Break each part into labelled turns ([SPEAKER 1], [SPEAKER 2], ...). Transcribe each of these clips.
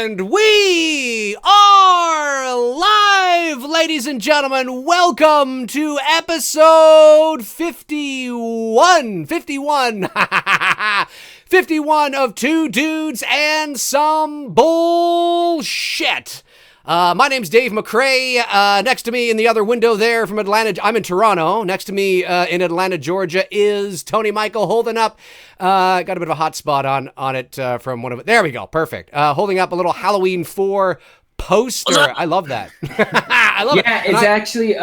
[SPEAKER 1] And we are live, ladies and gentlemen. Welcome to episode 51. 51 of Two Dudes and Some Bullshit. My name's Dave McRae. Next to me in the other window there from Atlanta, I'm in Toronto. Next to me in Atlanta, Georgia is Tony Michael holding up, got a bit of a hot spot on it from one of it. There we go. Perfect. Holding up a little Halloween 4 poster. I love that. I love it.
[SPEAKER 2] Yeah, it's actually,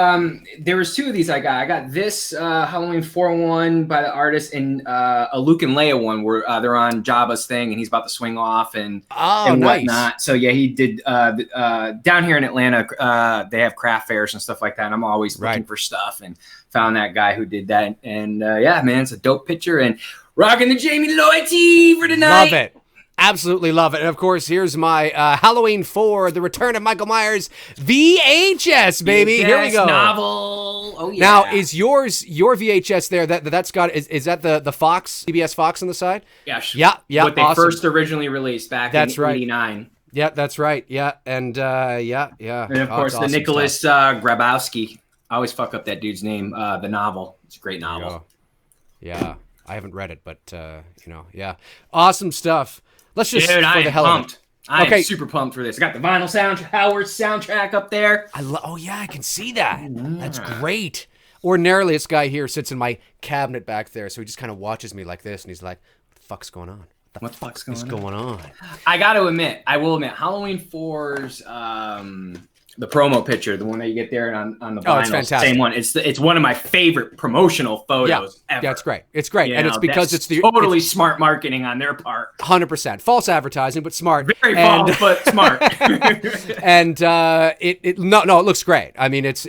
[SPEAKER 2] there was two of these I got. I got this Halloween 4 one by the artist and a Luke and Leia one where they're on Jabba's thing and he's about to swing off and whatnot.
[SPEAKER 1] Nice.
[SPEAKER 2] So yeah, he did, down here in Atlanta, they have craft fairs and stuff like that. And I'm always looking for stuff and found that guy who did that. And yeah, man, it's a dope picture and rocking the Jamie Lloyd tee for tonight.
[SPEAKER 1] Love it. Absolutely love it. And of course, here's my Halloween 4, The Return of Michael Myers VHS, baby.
[SPEAKER 2] VHS
[SPEAKER 1] Here we go.
[SPEAKER 2] Novel. Oh, yeah.
[SPEAKER 1] Now, is your VHS there? That's got is that the Fox, CBS Fox on the side?
[SPEAKER 2] Yes.
[SPEAKER 1] Yeah.
[SPEAKER 2] What they
[SPEAKER 1] awesome.
[SPEAKER 2] First originally released back in '89.
[SPEAKER 1] Yeah, that's right. Yeah, and yeah.
[SPEAKER 2] And of course, the Nicholas Grabowski. I always fuck up that dude's name. The novel. It's a great novel.
[SPEAKER 1] Yeah, I haven't read it, but yeah, awesome stuff. Let's just
[SPEAKER 2] I am pumped. I am super pumped for this. I got the vinyl Howard's soundtrack up there.
[SPEAKER 1] Oh yeah, I can see that. That's great. Ordinarily, this guy here sits in my cabinet back there, so he just kind of watches me like this, and he's like, "What the fuck's going on?
[SPEAKER 2] What the fuck's going
[SPEAKER 1] on?"
[SPEAKER 2] I will admit, Halloween 4's the promo picture, the one that you get there on the vinyl,
[SPEAKER 1] it's fantastic.
[SPEAKER 2] Same one. It's one of my favorite promotional photos ever.
[SPEAKER 1] Yeah, it's great. It's great, and it's because it's
[SPEAKER 2] totally smart marketing on their part.
[SPEAKER 1] 100% false advertising, but smart.
[SPEAKER 2] Very false, but smart.
[SPEAKER 1] And it looks great. I mean, it's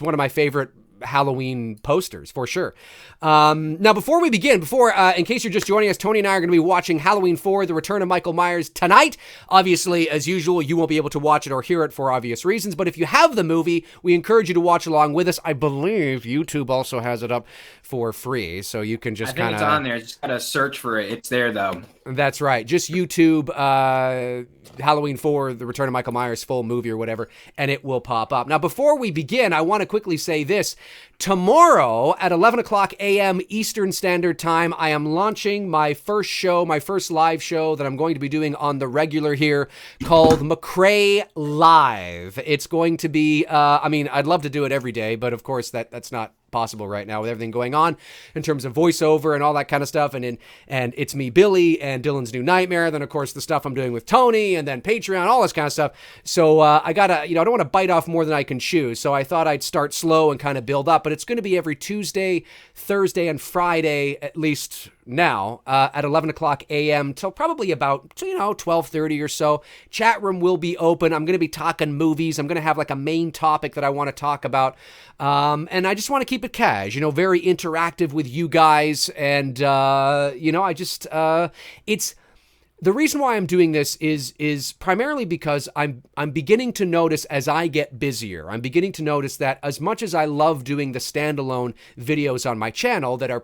[SPEAKER 1] one of my favorite Halloween posters for sure. Now, before we begin, in case you're just joining us, Tony and I are going to be watching Halloween 4, The Return of Michael Myers tonight. Obviously, as usual, you won't be able to watch it or hear it for obvious reasons, but if you have the movie, we encourage you to watch along with us. I believe YouTube also has it up for free, so you can just kind of...
[SPEAKER 2] it's on there. Just got to search for it. It's there, though.
[SPEAKER 1] That's right. Just YouTube Halloween 4, The Return of Michael Myers full movie or whatever, and it will pop up. Now, before we begin, I want to quickly say this. Tomorrow at 11 o'clock a.m. Eastern Standard Time, I am launching my first live show that I'm going to be doing on the regular here called McRae Live. It's going to be, I'd love to do it every day, but of course that's not possible right now with everything going on in terms of voiceover and all that kind of stuff, and it's me, Billy, and Dylan's New Nightmare, then of course the stuff I'm doing with Tony, and then Patreon, all this kind of stuff. So I gotta, I don't want to bite off more than I can chew, so I thought I'd start slow and kind of build up, but it's going to be every Tuesday, Thursday, and Friday, at least now, at 11 o'clock a.m. till probably about 12:30 or so. Chat room will be open. I'm going to be talking movies. I'm going to have like a main topic that I want to talk about, and I just want to keep it cash, very interactive with you guys, and it's the reason why I'm doing this is primarily because I'm beginning to notice as I get busier, I'm beginning to notice that as much as I love doing the standalone videos on my channel that are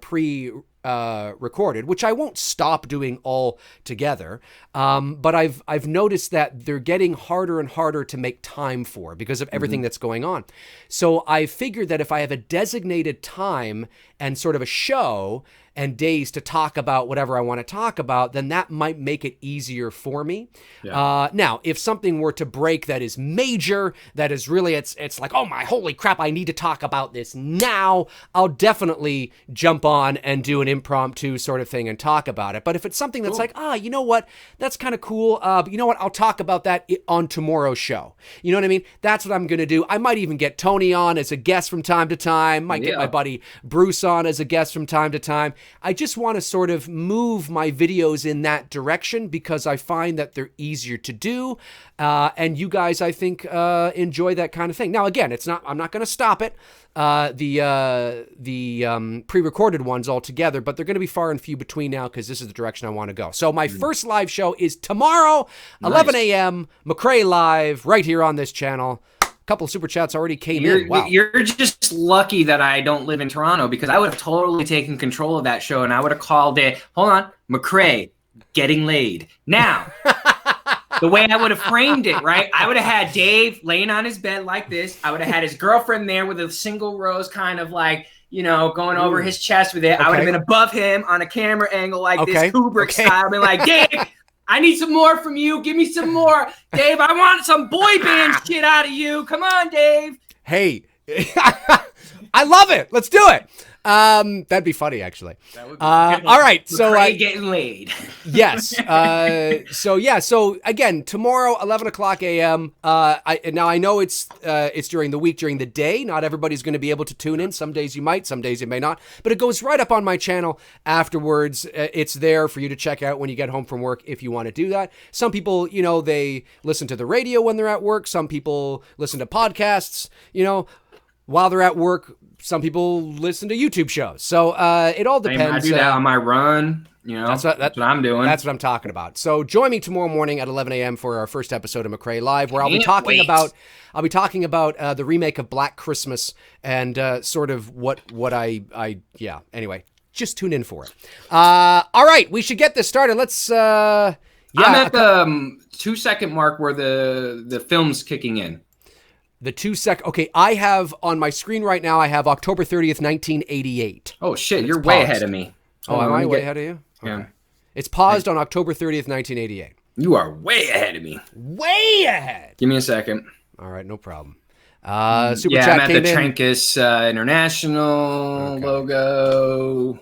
[SPEAKER 1] recorded, which I won't stop doing all together, but I've noticed that they're getting harder and harder to make time for because of everything that's going on. So I figured that if I have a designated time and sort of a show and days to talk about whatever I want to talk about, then that might make it easier for me. Yeah. Now, if something were to break that is major, that is really, it's like, oh my, holy crap, I need to talk about this now, I'll definitely jump on and do an impromptu sort of thing and talk about it. But if it's something that's like, you know what, that's kind of cool, but you know what, I'll talk about that on tomorrow's show. You know what I mean? That's what I'm going to do. I might even get Tony on as a guest from time to time, might get my buddy Bruce on as a guest from time to time. I just want to sort of move my videos in that direction because I find that they're easier to do, and you guys, I think, enjoy that kind of thing. Now, again, I'm not going to stop it, the pre-recorded ones altogether, but they're going to be far and few between now because this is the direction I want to go. So my first live show is tomorrow, 11 a.m., McRae Live, right here on this channel. Couple of super chats already came in. Wow.
[SPEAKER 2] You're just lucky that I don't live in Toronto because I would have totally taken control of that show and I would have called it, hold on, McRae, getting laid. Now, the way I would have framed it, right? I would have had Dave laying on his bed like this. I would have had his girlfriend there with a single rose kind of like, going over his chest with it. Okay. I would have been above him on a camera angle like this, Kubrick style. I'd be like, Dave, I need some more from you. Give me some more. Dave, I want some boy band shit out of you. Come on, Dave.
[SPEAKER 1] Hey, I love it. Let's do it. That'd be funny, actually. That would be all right. So
[SPEAKER 2] getting laid.
[SPEAKER 1] Yes. So again, tomorrow, 11 o'clock a.m. Now I know it's during the week, during the day. Not everybody's going to be able to tune in. Some days you might, some days you may not. But it goes right up on my channel afterwards. It's there for you to check out when you get home from work if you want to do that. Some people, they listen to the radio when they're at work. Some people listen to podcasts, while they're at work. Some people listen to YouTube shows. So it all depends.
[SPEAKER 2] I do that on my run. That's what I'm doing.
[SPEAKER 1] That's what I'm talking about. So join me tomorrow morning at 11 a.m. for our first episode of McRae Live, where I'll be talking about the remake of Black Christmas and sort of what Anyway, just tune in for it. All right, we should get this started. Let's. I'm
[SPEAKER 2] at the 2-second mark where the film's kicking in.
[SPEAKER 1] The 2-second. Okay, I have on my screen right now, I have October 30th, 1988.
[SPEAKER 2] Oh, shit. You're way ahead of me.
[SPEAKER 1] Oh, am I way ahead of you? Okay. Yeah. It's paused on October 30th, 1988.
[SPEAKER 2] You are way ahead of me.
[SPEAKER 1] Way ahead.
[SPEAKER 2] Give me a second.
[SPEAKER 1] All right, no problem. Super chat
[SPEAKER 2] I'm at the Trancas International logo.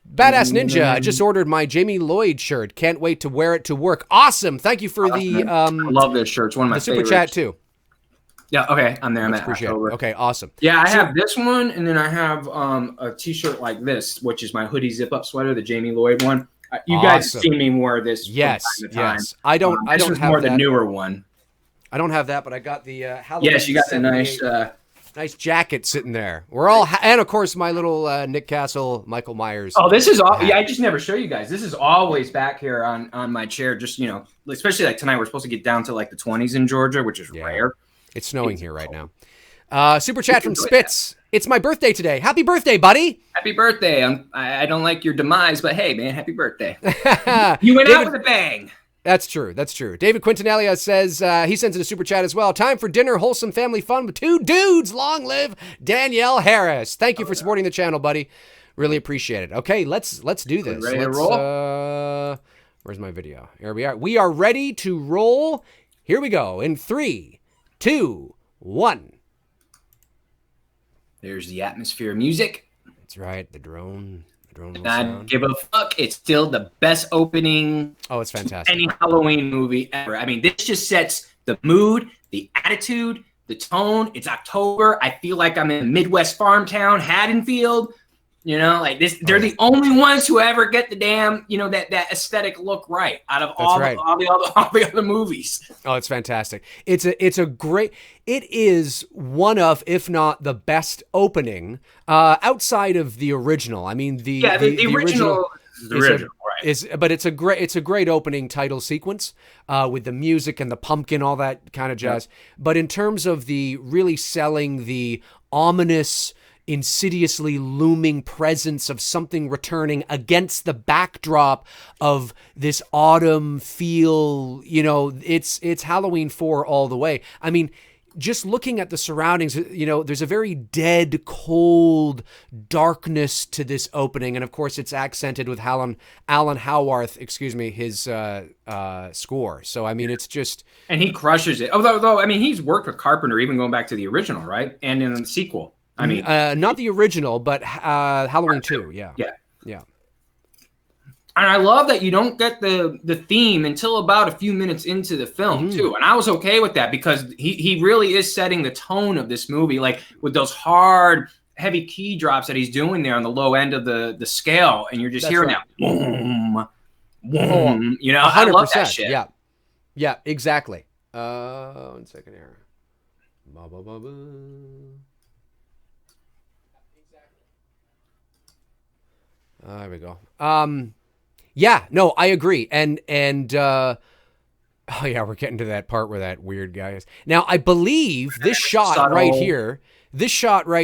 [SPEAKER 1] Badass Ninja, I just ordered my Jamie Lloyd shirt. Can't wait to wear it to work. Awesome. Thank you for the...
[SPEAKER 2] I love this shirt. It's one of my favorites.
[SPEAKER 1] Super chat, too.
[SPEAKER 2] Yeah, okay, I'm there. I'm at October.
[SPEAKER 1] Okay, awesome.
[SPEAKER 2] Yeah, I have this one, and then I have a T-shirt like this, which is my hoodie zip-up sweater, the Jamie Lloyd one. You guys have seen me wear this from time to time.
[SPEAKER 1] Yes. I don't have
[SPEAKER 2] more
[SPEAKER 1] that.
[SPEAKER 2] The newer one.
[SPEAKER 1] I don't have that, but I got the Halloween.
[SPEAKER 2] Yes, you got the
[SPEAKER 1] nice jacket sitting there. We're all and of course my little Nick Castle, Michael Myers.
[SPEAKER 2] Oh, this is all. Yeah, I just never show you guys. This is always back here on my chair. Just especially like tonight, we're supposed to get down to like the 20s in Georgia, which is rare.
[SPEAKER 1] It's snowing here right now. Super chat from Spitz. It's my birthday today. Happy birthday, buddy.
[SPEAKER 2] Happy birthday. I don't like your demise, but hey, man, happy birthday. You went out with a bang.
[SPEAKER 1] That's true. That's true. David Quintanilla says, he sends in a super chat as well. Time for dinner, wholesome family fun with two dudes. Long live Danielle Harris. Thank you for supporting the channel, buddy. Really appreciate it. Okay, let's do this.
[SPEAKER 2] Ready to roll?
[SPEAKER 1] Where's my video? Here we are. We are ready to roll. Here we go. In 3, 2, 1.
[SPEAKER 2] There's the atmosphere music.
[SPEAKER 1] That's right. The drone.
[SPEAKER 2] Not give a fuck. It's still the best opening.
[SPEAKER 1] Oh, it's fantastic.
[SPEAKER 2] Any Halloween movie ever. I mean, this just sets the mood, the attitude, the tone. It's October. I feel like I'm in a Midwest farm town, Haddonfield. Like this. They're the only ones who ever get the damn, that aesthetic look right out of all the other movies.
[SPEAKER 1] Oh, it's fantastic. It is one of, if not the best opening outside of the original. I mean, the original is the original, right? But it's a great opening title sequence with the music and the pumpkin, all that kind of jazz. Yeah. But in terms of the really selling the ominous, insidiously looming presence of something returning against the backdrop of this autumn feel, it's Halloween 4 all the way. I mean, just looking at the surroundings, there's a very dead, cold darkness to this opening. And of course it's accented with Alan Howarth, his score. So, I mean, it's just... And
[SPEAKER 2] he crushes it. Although, I mean, he's worked with Carpenter, even going back to the original, right? And in the sequel. I mean,
[SPEAKER 1] not the original, but Halloween 2. Yeah.
[SPEAKER 2] And I love that you don't get the theme until about a few minutes into the film too. And I was okay with that because he really is setting the tone of this movie, like with those hard, heavy key drops that he's doing there on the low end of the scale, and you're just hearing that boom, boom. 100%, I love that shit.
[SPEAKER 1] Yeah, exactly. 1 second here. There we go. Yeah, no, I agree. And oh yeah, we're getting to that part where that weird guy is. Now, I believe this shot right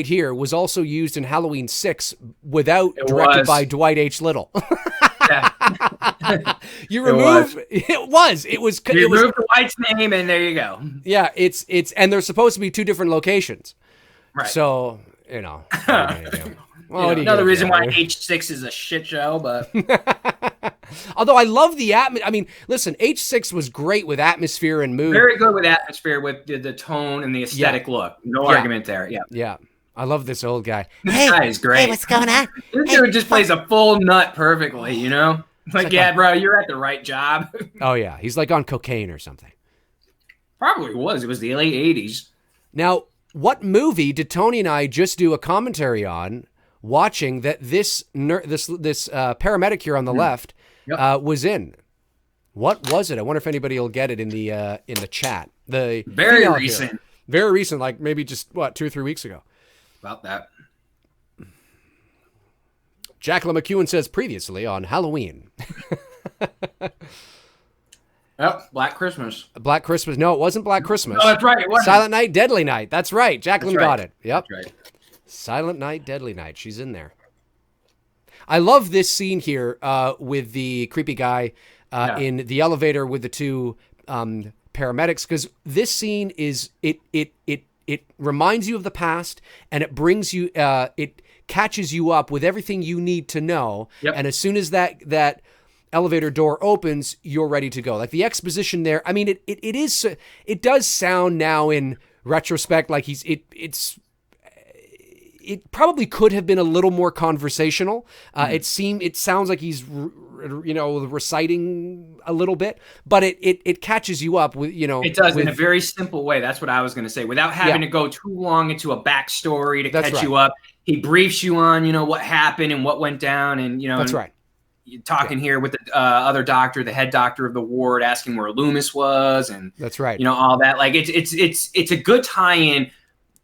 [SPEAKER 1] here was also used in Halloween 6 directed by Dwight H. Little.
[SPEAKER 2] Yeah.
[SPEAKER 1] You remove it was
[SPEAKER 2] You remove the White's name, and there you go.
[SPEAKER 1] Yeah, it's and there's supposed to be two different locations.
[SPEAKER 2] Right.
[SPEAKER 1] So well,
[SPEAKER 2] another reason why H6 is a shit show, but
[SPEAKER 1] although I love the I mean, listen, H6 was great with atmosphere and mood.
[SPEAKER 2] Very good with atmosphere, with the tone and the aesthetic look. No argument there. Yeah.
[SPEAKER 1] Yeah. I love this old guy.
[SPEAKER 2] This guy is great.
[SPEAKER 3] Hey, what's going on?
[SPEAKER 2] This dude just plays a full nut perfectly, you know? Like, yeah, bro, you're at the right job.
[SPEAKER 1] Oh, yeah. He's like on cocaine or something.
[SPEAKER 2] Probably was. It was the late 80s.
[SPEAKER 1] Now, what movie did Tony and I just do a commentary on, watching that this paramedic here on the left was in? What was it? I wonder if anybody will get it in the chat. The
[SPEAKER 2] very recent.
[SPEAKER 1] Here. Very recent, like maybe just, 2 or 3 weeks ago.
[SPEAKER 2] About that.
[SPEAKER 1] Jacqueline McEwen says previously on Halloween.
[SPEAKER 2] Yep, Black Christmas.
[SPEAKER 1] Black Christmas. No, it wasn't Black Christmas.
[SPEAKER 2] Oh, that's right. It wasn't.
[SPEAKER 1] Silent Night, Deadly Night. That's right. Jacqueline got it. Yep.
[SPEAKER 2] That's right.
[SPEAKER 1] Silent Night, Deadly Night. She's in there. I love this scene here with the creepy guy in the elevator with the two paramedics, because this scene is it reminds you of the past, and it brings you it catches you up with everything you need to know.
[SPEAKER 2] Yep.
[SPEAKER 1] And as soon as that elevator door opens, you're ready to go. Like the exposition there, I mean, it does sound now in retrospect like it probably could have been a little more conversational. It sounds like he's reciting a little bit, but it catches you up with,
[SPEAKER 2] it does in a very simple way. That's what I was going to say, without having to go too long into a backstory to catch you up. He briefs you on what happened and what went down, and
[SPEAKER 1] that's right.
[SPEAKER 2] Talking here with the other doctor, the head doctor of the ward, asking where Loomis was, and
[SPEAKER 1] that's right.
[SPEAKER 2] All that. Like it's a good tie-in,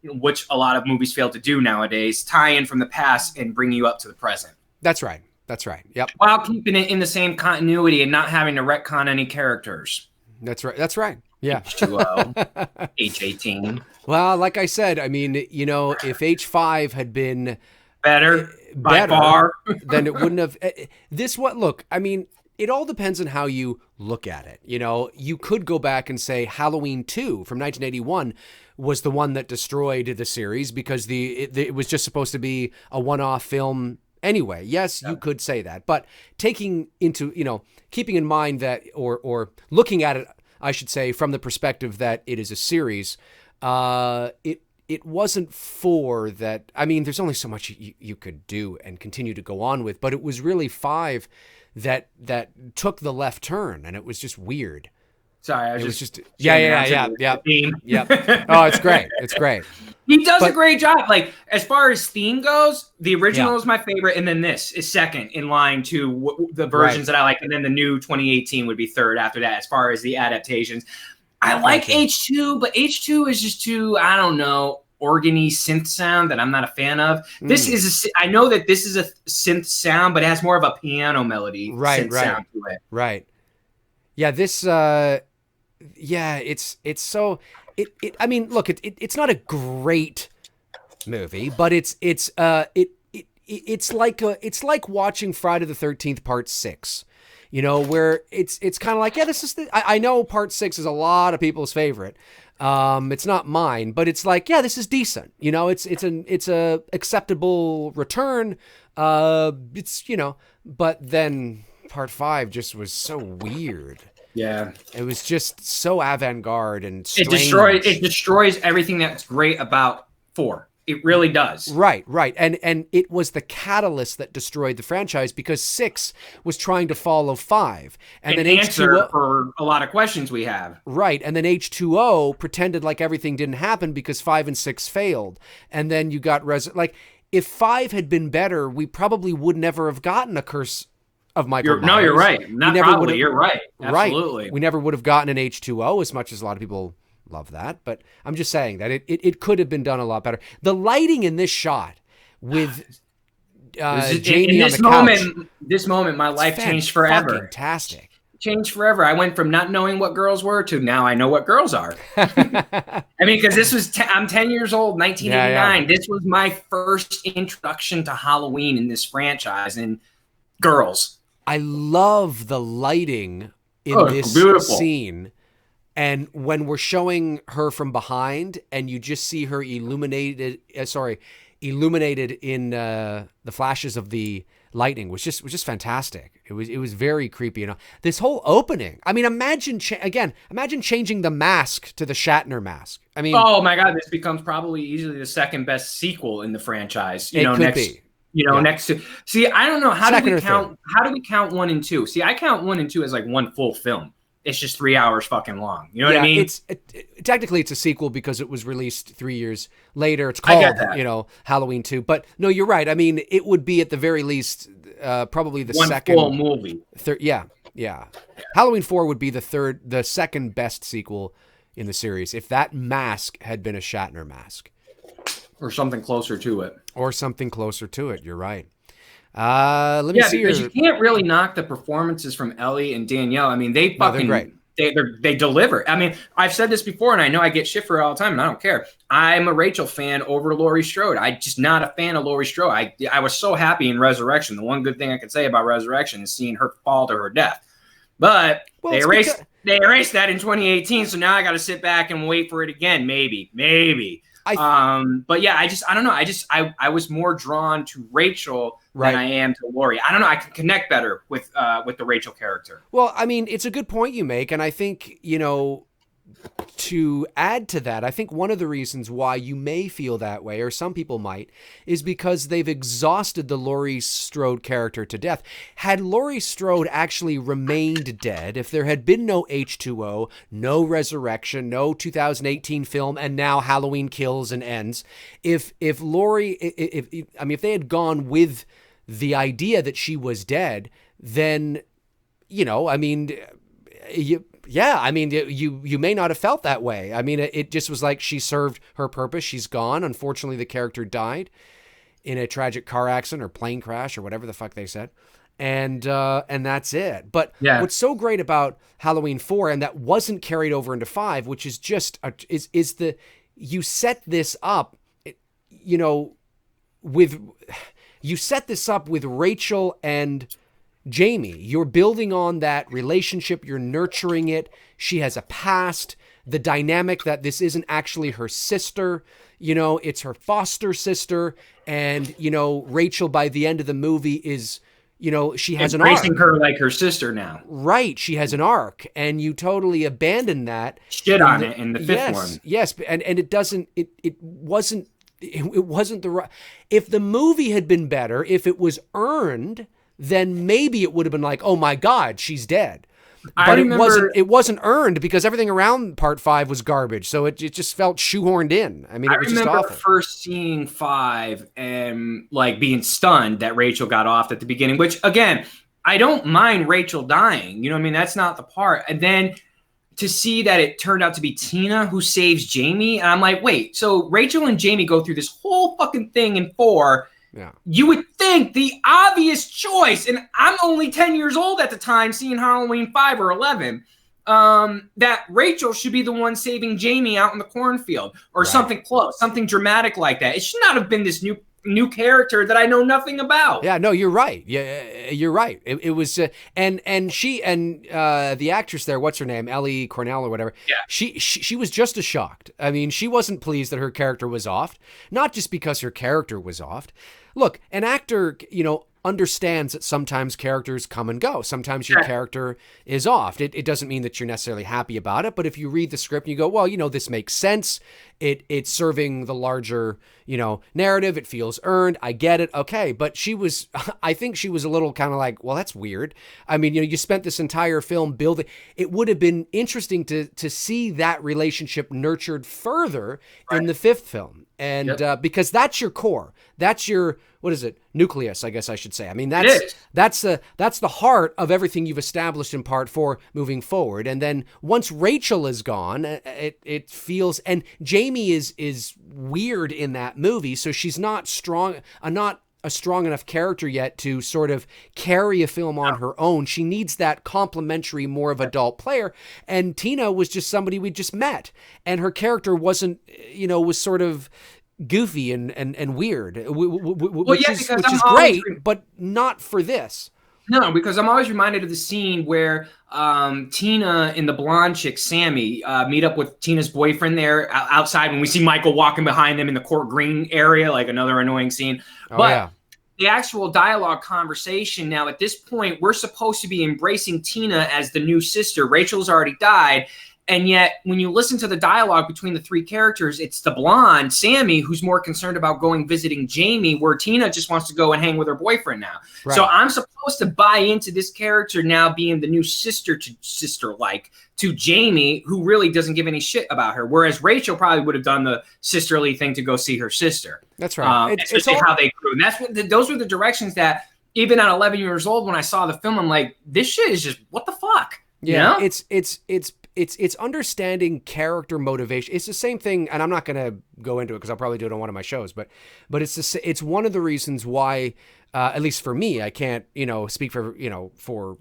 [SPEAKER 2] which a lot of movies fail to do nowadays. Tie in from the past and bring you up to the present.
[SPEAKER 1] That's right. That's right. Yep.
[SPEAKER 2] While keeping it in the same continuity and not having to retcon any characters.
[SPEAKER 1] That's right. That's right. Yeah.
[SPEAKER 2] H2O, H18.
[SPEAKER 1] Well, like I said, I mean, if H5 had been
[SPEAKER 2] better by far,
[SPEAKER 1] then it wouldn't have. Look, I mean, it all depends on how you look at it. You could go back and say Halloween 2 from 1981 was the one that destroyed the series because it was just supposed to be a one-off film anyway. Yes, you could say that, but keeping in mind that, or looking at it, I should say, from the perspective that it is a series, it wasn't for that. I mean, there's only so much you could do and continue to go on with, but it was really 5 that took the left turn, and it was just weird.
[SPEAKER 2] Sorry,
[SPEAKER 1] it was just yeah. Oh, it's great. It's great.
[SPEAKER 2] He does a great job. Like, as far as theme goes, the original is my favorite, and then this is second in line to the versions that I like, and then the new 2018 would be third after that as far as the adaptations. I like H2, but H2 is just too, I don't know, organy synth sound that I'm not a fan of. This is I know that this is a synth sound, but it has more of a piano melody sound to it. Right.
[SPEAKER 1] Yeah, this it's so I mean, look, it's not a great movie, but it's like watching Friday the 13th Part 6. Where it's kind of like, this is I know Part 6 is a lot of people's favorite. It's not mine, but it's like, this is decent. It's a acceptable return. But then Part 5 just was so weird.
[SPEAKER 2] Yeah.
[SPEAKER 1] It was just so avant-garde and strange.
[SPEAKER 2] It destroys everything that's great about 4. It really does.
[SPEAKER 1] Right. And it was the catalyst that destroyed the franchise because 6 was trying to follow 5. And then
[SPEAKER 2] H2O for a lot of questions we have.
[SPEAKER 1] Right. And then H2O pretended like everything didn't happen because 5 and 6 failed. And then you got if 5 had been better, we probably would never have gotten a Curse of Michael Myers.
[SPEAKER 2] No, you're right. You're right. Absolutely.
[SPEAKER 1] Right. We never would have gotten an H2O, as much as a lot of people love that, but I'm just saying that it could have been done a lot better. The lighting in this shot with Jamie on the couch.
[SPEAKER 2] This moment, my life changed forever.
[SPEAKER 1] Fantastic.
[SPEAKER 2] Changed forever. I went from not knowing what girls were to now I know what girls are. I mean, because this was I'm 10 years old, 1989. Yeah. This was my first introduction to Halloween in this franchise, and girls.
[SPEAKER 1] I love the lighting in this
[SPEAKER 2] beautiful
[SPEAKER 1] scene. And when we're showing her from behind and you just see her illuminated in the flashes of the lightning was just fantastic. It was very creepy. You know, this whole opening. I mean, imagine changing the mask to the Shatner mask. I mean,
[SPEAKER 2] oh my God, this becomes probably easily the second best sequel in the franchise. Next to, see, I don't know, how do we count 1 and 2? See, I count 1 and 2 as like one full film. It's just 3 hours fucking long. You know what I mean?
[SPEAKER 1] Technically it's a sequel because it was released 3 years later. It's called, Halloween 2. But no, you're right. I mean, it would be at the very least probably the second
[SPEAKER 2] full movie.
[SPEAKER 1] Yeah. Halloween 4 would be the second best sequel in the series if that mask had been a Shatner mask.
[SPEAKER 2] Or something closer to it.
[SPEAKER 1] You're right. Let me see.
[SPEAKER 2] Because you can't really knock the performances from Ellie and Danielle. I mean, they're great. They deliver. I mean, I've said this before, and I know I get shit for it all the time, and I don't care. I'm a Rachel fan over Laurie Strode. I'm just not a fan of Laurie Strode. I was so happy in Resurrection. The one good thing I could say about Resurrection is seeing her fall to her death. But they erased that in 2018, so now I got to sit back and wait for it again. Maybe. But yeah, I don't know. I was more drawn to Rachel than I am to Laurie. I don't know. I can connect better with the Rachel character.
[SPEAKER 1] Well, I mean, it's a good point you make. And I think, to add to that, I think one of the reasons why you may feel that way, or some people might, is because they've exhausted the Laurie Strode character to death. Had Laurie Strode actually remained dead, if there had been no H2O, no Resurrection, no 2018 film, and now Halloween Kills and Ends, if they had gone with the idea that she was dead, then, you may not have felt that way. I mean, it just was like she served her purpose. She's gone. Unfortunately, the character died in a tragic car accident or plane crash or whatever the fuck they said. And that's it. But what's so great about Halloween 4, and that wasn't carried over into 5, which is just you set this up, with Rachel and Jamie. You're building on that relationship. You're nurturing it. She has a past. The dynamic that this isn't actually her sister, it's her foster sister. And, Rachel by the end of the movie is, she has an arc.
[SPEAKER 2] Embracing her like her sister now.
[SPEAKER 1] Right. She has an arc. And you totally abandon that.
[SPEAKER 2] Shit on it in the fifth one.
[SPEAKER 1] Yes. And it wasn't the right. If the movie had been better, if it was earned, then maybe it would have been like, oh my God, she's dead. But it wasn't earned because everything around part 5 was garbage. So it just felt shoehorned in. I mean, it was just awful.
[SPEAKER 2] I remember first seeing 5 and like being stunned that Rachel got off at the beginning, which again, I don't mind Rachel dying. You know what I mean? That's not the part. And then to see that it turned out to be Tina who saves Jamie. And I'm like, wait, so Rachel and Jamie go through this whole fucking thing in 4.
[SPEAKER 1] Yeah.
[SPEAKER 2] You would think the obvious choice, and I'm only 10 years old at the time seeing Halloween 5 or 11, that Rachel should be the one saving Jamie out in the cornfield or something close, something dramatic like that. It should not have been this new character that I know nothing about.
[SPEAKER 1] Yeah, no, you're right. Yeah, you're right. It was, and she and the actress there, what's her name, Ellie Cornell or whatever.
[SPEAKER 2] Yeah.
[SPEAKER 1] She was just as shocked. I mean, she wasn't pleased that her character was offed, not just because her character was offed. Look, an actor, understands that sometimes characters come and go. Sometimes your character is offed. It doesn't mean that you're necessarily happy about it, but if you read the script and you go, well, this makes sense. It's serving the larger, narrative. It feels earned. I get it. Okay. But I think she was a little kind of like, well, that's weird. I mean, you spent this entire film building. It would have been interesting to see that relationship nurtured further in the 5th film. And because that's your core, that's your, what is it? Nucleus, I guess I should say. I mean, that's the heart of everything you've established in part 4 moving forward. And then once Rachel is gone, it feels, and Jamie is weird in that movie. So she's not a strong enough character yet to sort of carry a film on her own. She needs that complementary, more of adult player. And Tina was just somebody we just met, and her character wasn't, was sort of goofy and weird, which is great, but not for this.
[SPEAKER 2] No, because I'm always reminded of the scene where Tina and the blonde chick, Sammy, meet up with Tina's boyfriend there outside when we see Michael walking behind them in the court green area, like another annoying scene.
[SPEAKER 1] Oh,
[SPEAKER 2] But
[SPEAKER 1] yeah.
[SPEAKER 2] the actual dialogue conversation now, at this point, we're supposed to be embracing Tina as the new sister. Rachel's already died. And yet, when you listen to the dialogue between the three characters, it's the blonde, Sammy, who's more concerned about going visiting Jamie, where Tina just wants to go and hang with her boyfriend now. Right. So I'm supposed to buy into this character now being the new sister-like to Jamie, who really doesn't give any shit about her. Whereas Rachel probably would have done the sisterly thing to go see her sister.
[SPEAKER 1] That's right.
[SPEAKER 2] Especially how they grew. And that's what those were the directions that, even at 11 years old, when I saw the film, I'm like, this shit is just, what the fuck?
[SPEAKER 1] Yeah,
[SPEAKER 2] you know?
[SPEAKER 1] It's understanding character motivation. It's the same thing, and I'm not going to go into it because I'll probably do it on one of my shows. But it's one of the reasons why, at least for me, I can't speak for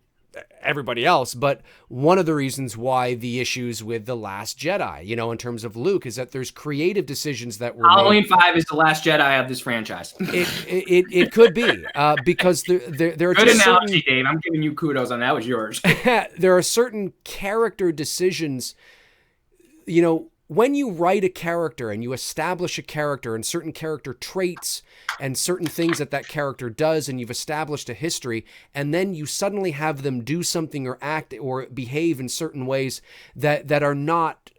[SPEAKER 1] everybody else, but one of the reasons why the issues with The Last Jedi, in terms of Luke, is that there's creative decisions that were
[SPEAKER 2] Halloween 5 is the last Jedi of this franchise.
[SPEAKER 1] It could be because there are
[SPEAKER 2] good analogy, Dave. I'm giving you kudos on that. Was yours.
[SPEAKER 1] There are certain character decisions, when you write a character and you establish a character and certain character traits and certain things that character does, and you've established a history, and then you suddenly have them do something or act or behave in certain ways that are not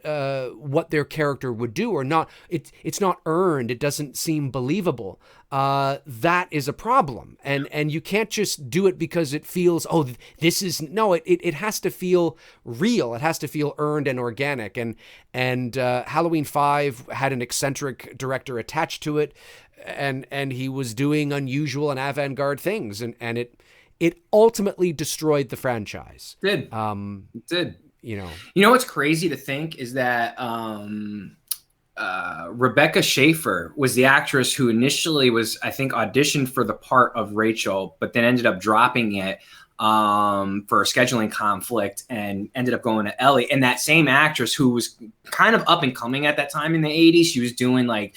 [SPEAKER 1] what their character would do, or not, it's not earned, it doesn't seem believable. That is a problem, and you can't just do it because it feels, it has to feel real, it has to feel earned and organic, and Halloween 5 had an eccentric director attached to it, and he was doing unusual and avant-garde things, and it ultimately destroyed the franchise.
[SPEAKER 2] It did. You know what's crazy to think is that Rebecca Schaefer was the actress who initially was, I think, auditioned for the part of Rachel, but then ended up dropping it for a scheduling conflict and ended up going to Ellie. And that same actress, who was kind of up and coming at that time in the 80s, she was doing like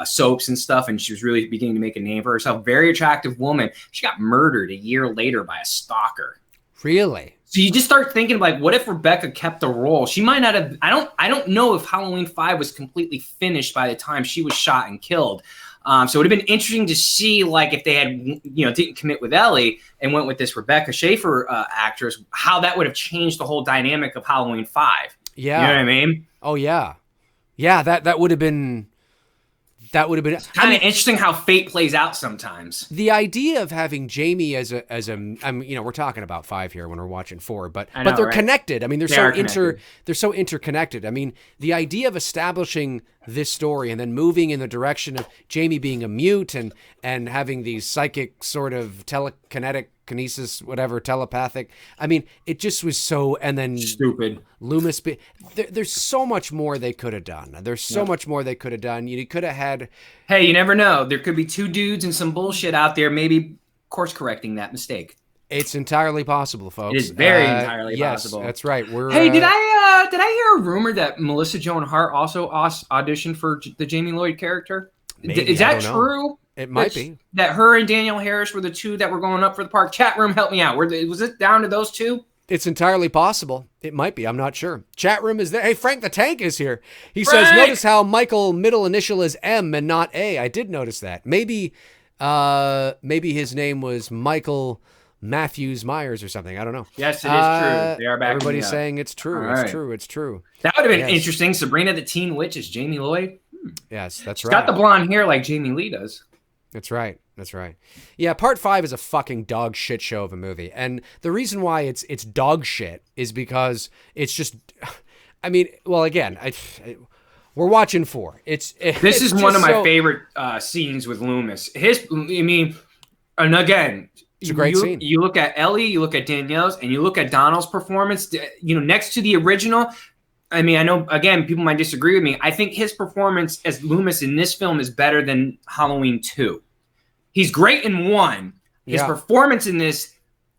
[SPEAKER 2] soaps and stuff, and she was really beginning to make a name for herself. Very attractive woman. She got murdered a year later by a stalker.
[SPEAKER 1] Really?
[SPEAKER 2] So you just start thinking, like, what if Rebecca kept the role? She might not have. I don't know if Halloween 5 was completely finished by the time she was shot and killed. So it would have been interesting to see, like, if they had, didn't commit with Ellie and went with this Rebecca Schaefer actress, how that would have changed the whole dynamic of Halloween 5.
[SPEAKER 1] Yeah.
[SPEAKER 2] You know what I mean?
[SPEAKER 1] Oh, yeah. Yeah, that would have been... It's
[SPEAKER 2] kind of interesting how fate plays out sometimes.
[SPEAKER 1] The idea of having Jamie as a we're talking about 5 here when we're watching 4, but they're connected. I mean, they're so interconnected. I mean, the idea of establishing this story and then moving in the direction of Jamie being a mute and having these psychic sort of telekinetic kinesis, whatever, telepathic. I mean, it just was so, and then
[SPEAKER 2] stupid.
[SPEAKER 1] Loomis. There's so much more they could have done. There's so much more they could have done. You could have had.
[SPEAKER 2] Hey, you never know. There could be 2 dudes and some bullshit out there, maybe course correcting that mistake.
[SPEAKER 1] It's entirely possible, folks.
[SPEAKER 2] It is very entirely possible.
[SPEAKER 1] Yes, that's right.
[SPEAKER 2] Hey, did I hear a rumor that Melissa Joan Hart also auditioned for the Jamie Lloyd character?
[SPEAKER 1] Maybe,
[SPEAKER 2] is that true?
[SPEAKER 1] It might be.
[SPEAKER 2] That her and Danielle Harris were the 2 that were going up for the part. Chat room, help me out. Was it down to those 2?
[SPEAKER 1] It's entirely possible. It might be. I'm not sure. Chat room is there. Hey, Frank the Tank is here. He says, notice how Michael middle initial is M and not A. I did notice that. Maybe his name was Michael Matthews Myers or something. I don't know.
[SPEAKER 2] Yes, it is true. They are back.
[SPEAKER 1] Everybody's saying it's true.
[SPEAKER 2] All
[SPEAKER 1] it's true. It's true.
[SPEAKER 2] That would have been interesting. Sabrina the Teen Witch is Jamie Lloyd.
[SPEAKER 1] Yes, that's
[SPEAKER 2] She's
[SPEAKER 1] right.
[SPEAKER 2] got the blonde hair like Jamie Lee does.
[SPEAKER 1] That's right. That's right. Yeah, part 5 is a fucking dog shit show of a movie. And the reason why it's dog shit is because it's just, I mean, well, again, we're watching 4. This
[SPEAKER 2] is one of my favorite scenes with Loomis. And again,
[SPEAKER 1] it's a great scene.
[SPEAKER 2] You look at Ellie, you look at Danielle's, and you look at Donald's performance, next to the original. I mean, I know, again, people might disagree with me. I think his performance as Loomis in this film is better than Halloween 2. He's great in 1. His performance in this,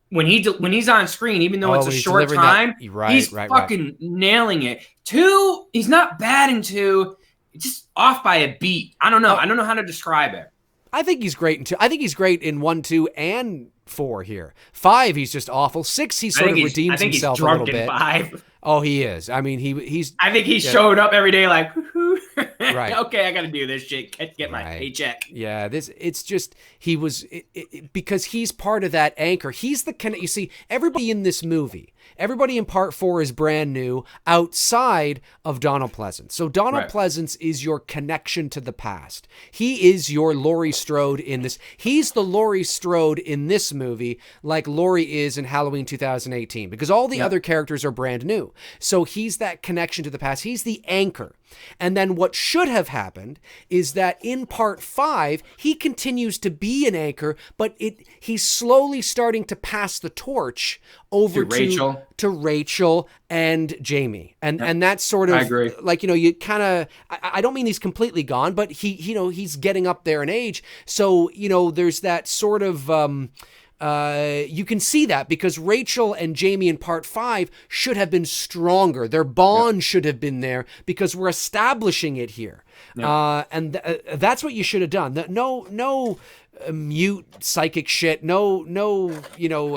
[SPEAKER 2] when he's on screen, even though it's a short time, he's fucking nailing it. 2, he's not bad in 2, just off by a beat. I don't know. I don't know how to describe it.
[SPEAKER 1] I think he's great in 2. I think he's great in 1, 2, and 4 here. 5, he's just awful. 6, he sort of redeems himself a little bit.
[SPEAKER 2] I think he's drunk in 5.
[SPEAKER 1] Oh, he is. I mean, he's.
[SPEAKER 2] I think he showed up every day like,
[SPEAKER 1] right.
[SPEAKER 2] Okay, I got to do this shit. Get my paycheck.
[SPEAKER 1] Yeah, it's just he was because he's part of that anchor. He's the you see, everybody in this movie, everybody in part 4 is brand new outside of Donald Pleasance. So Donald Pleasance is your connection to the past. He is your Laurie Strode in this. He's the Laurie Strode in this movie, like Laurie is in Halloween 2018, because all the other characters are brand new. So he's that connection to the past. He's the anchor. And then what should have happened is that in part 5, he continues to be an anchor, but he's slowly starting to pass the torch over to Rachel and Jamie. And that's sort of, I agree. Like, you kind of, I don't mean he's completely gone, but he's getting up there in age. So, there's that sort of, you can see that because Rachel and Jamie in part 5 should have been stronger. Their bond should have been there because we're establishing it here. And that's what you should have done. No mute psychic shit. No,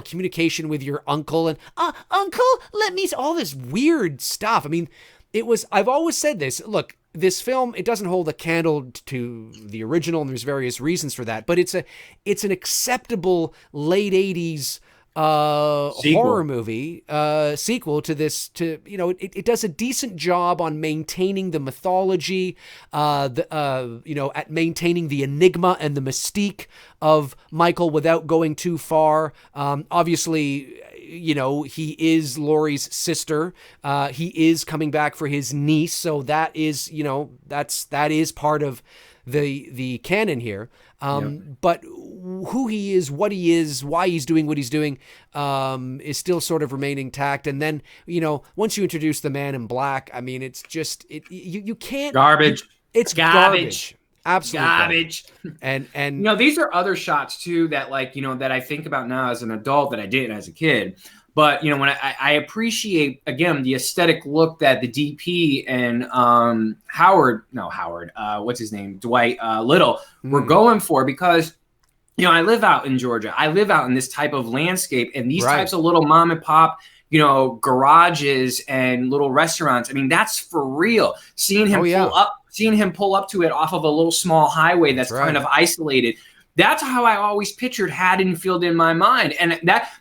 [SPEAKER 1] communication with your uncle and uncle, let me, all this weird stuff. I mean, I've always said this. Look, this film, it doesn't hold a candle to the original, and there's various reasons for that, but it's an acceptable late 80s horror movie sequel to this. It does a decent job on maintaining the mythology, at maintaining the enigma and the mystique of Michael without going too far. Obviously, he is Laurie's sister. He is coming back for his niece. So that is, that is part of the canon here. But who he is, what he is, why he's doing what he's doing, is still sort of remaining intact. And then, once you introduce the Man in Black, I mean, it's just, you can't.
[SPEAKER 2] Garbage.
[SPEAKER 1] It's garbage. Absolutely
[SPEAKER 2] garbage.
[SPEAKER 1] And
[SPEAKER 2] these are other shots too that that I think about now as an adult that I didn't as a kid. But when I appreciate again the aesthetic look that the DP and what's his name, Dwight Little were going for, because I live out in Georgia. I live out in this type of landscape, and these types of little mom and pop garages and little restaurants. I mean, that's for real. Seeing him pull up to it off of a little small highway that's kind of isolated. That's how I always pictured Haddonfield in my mind. And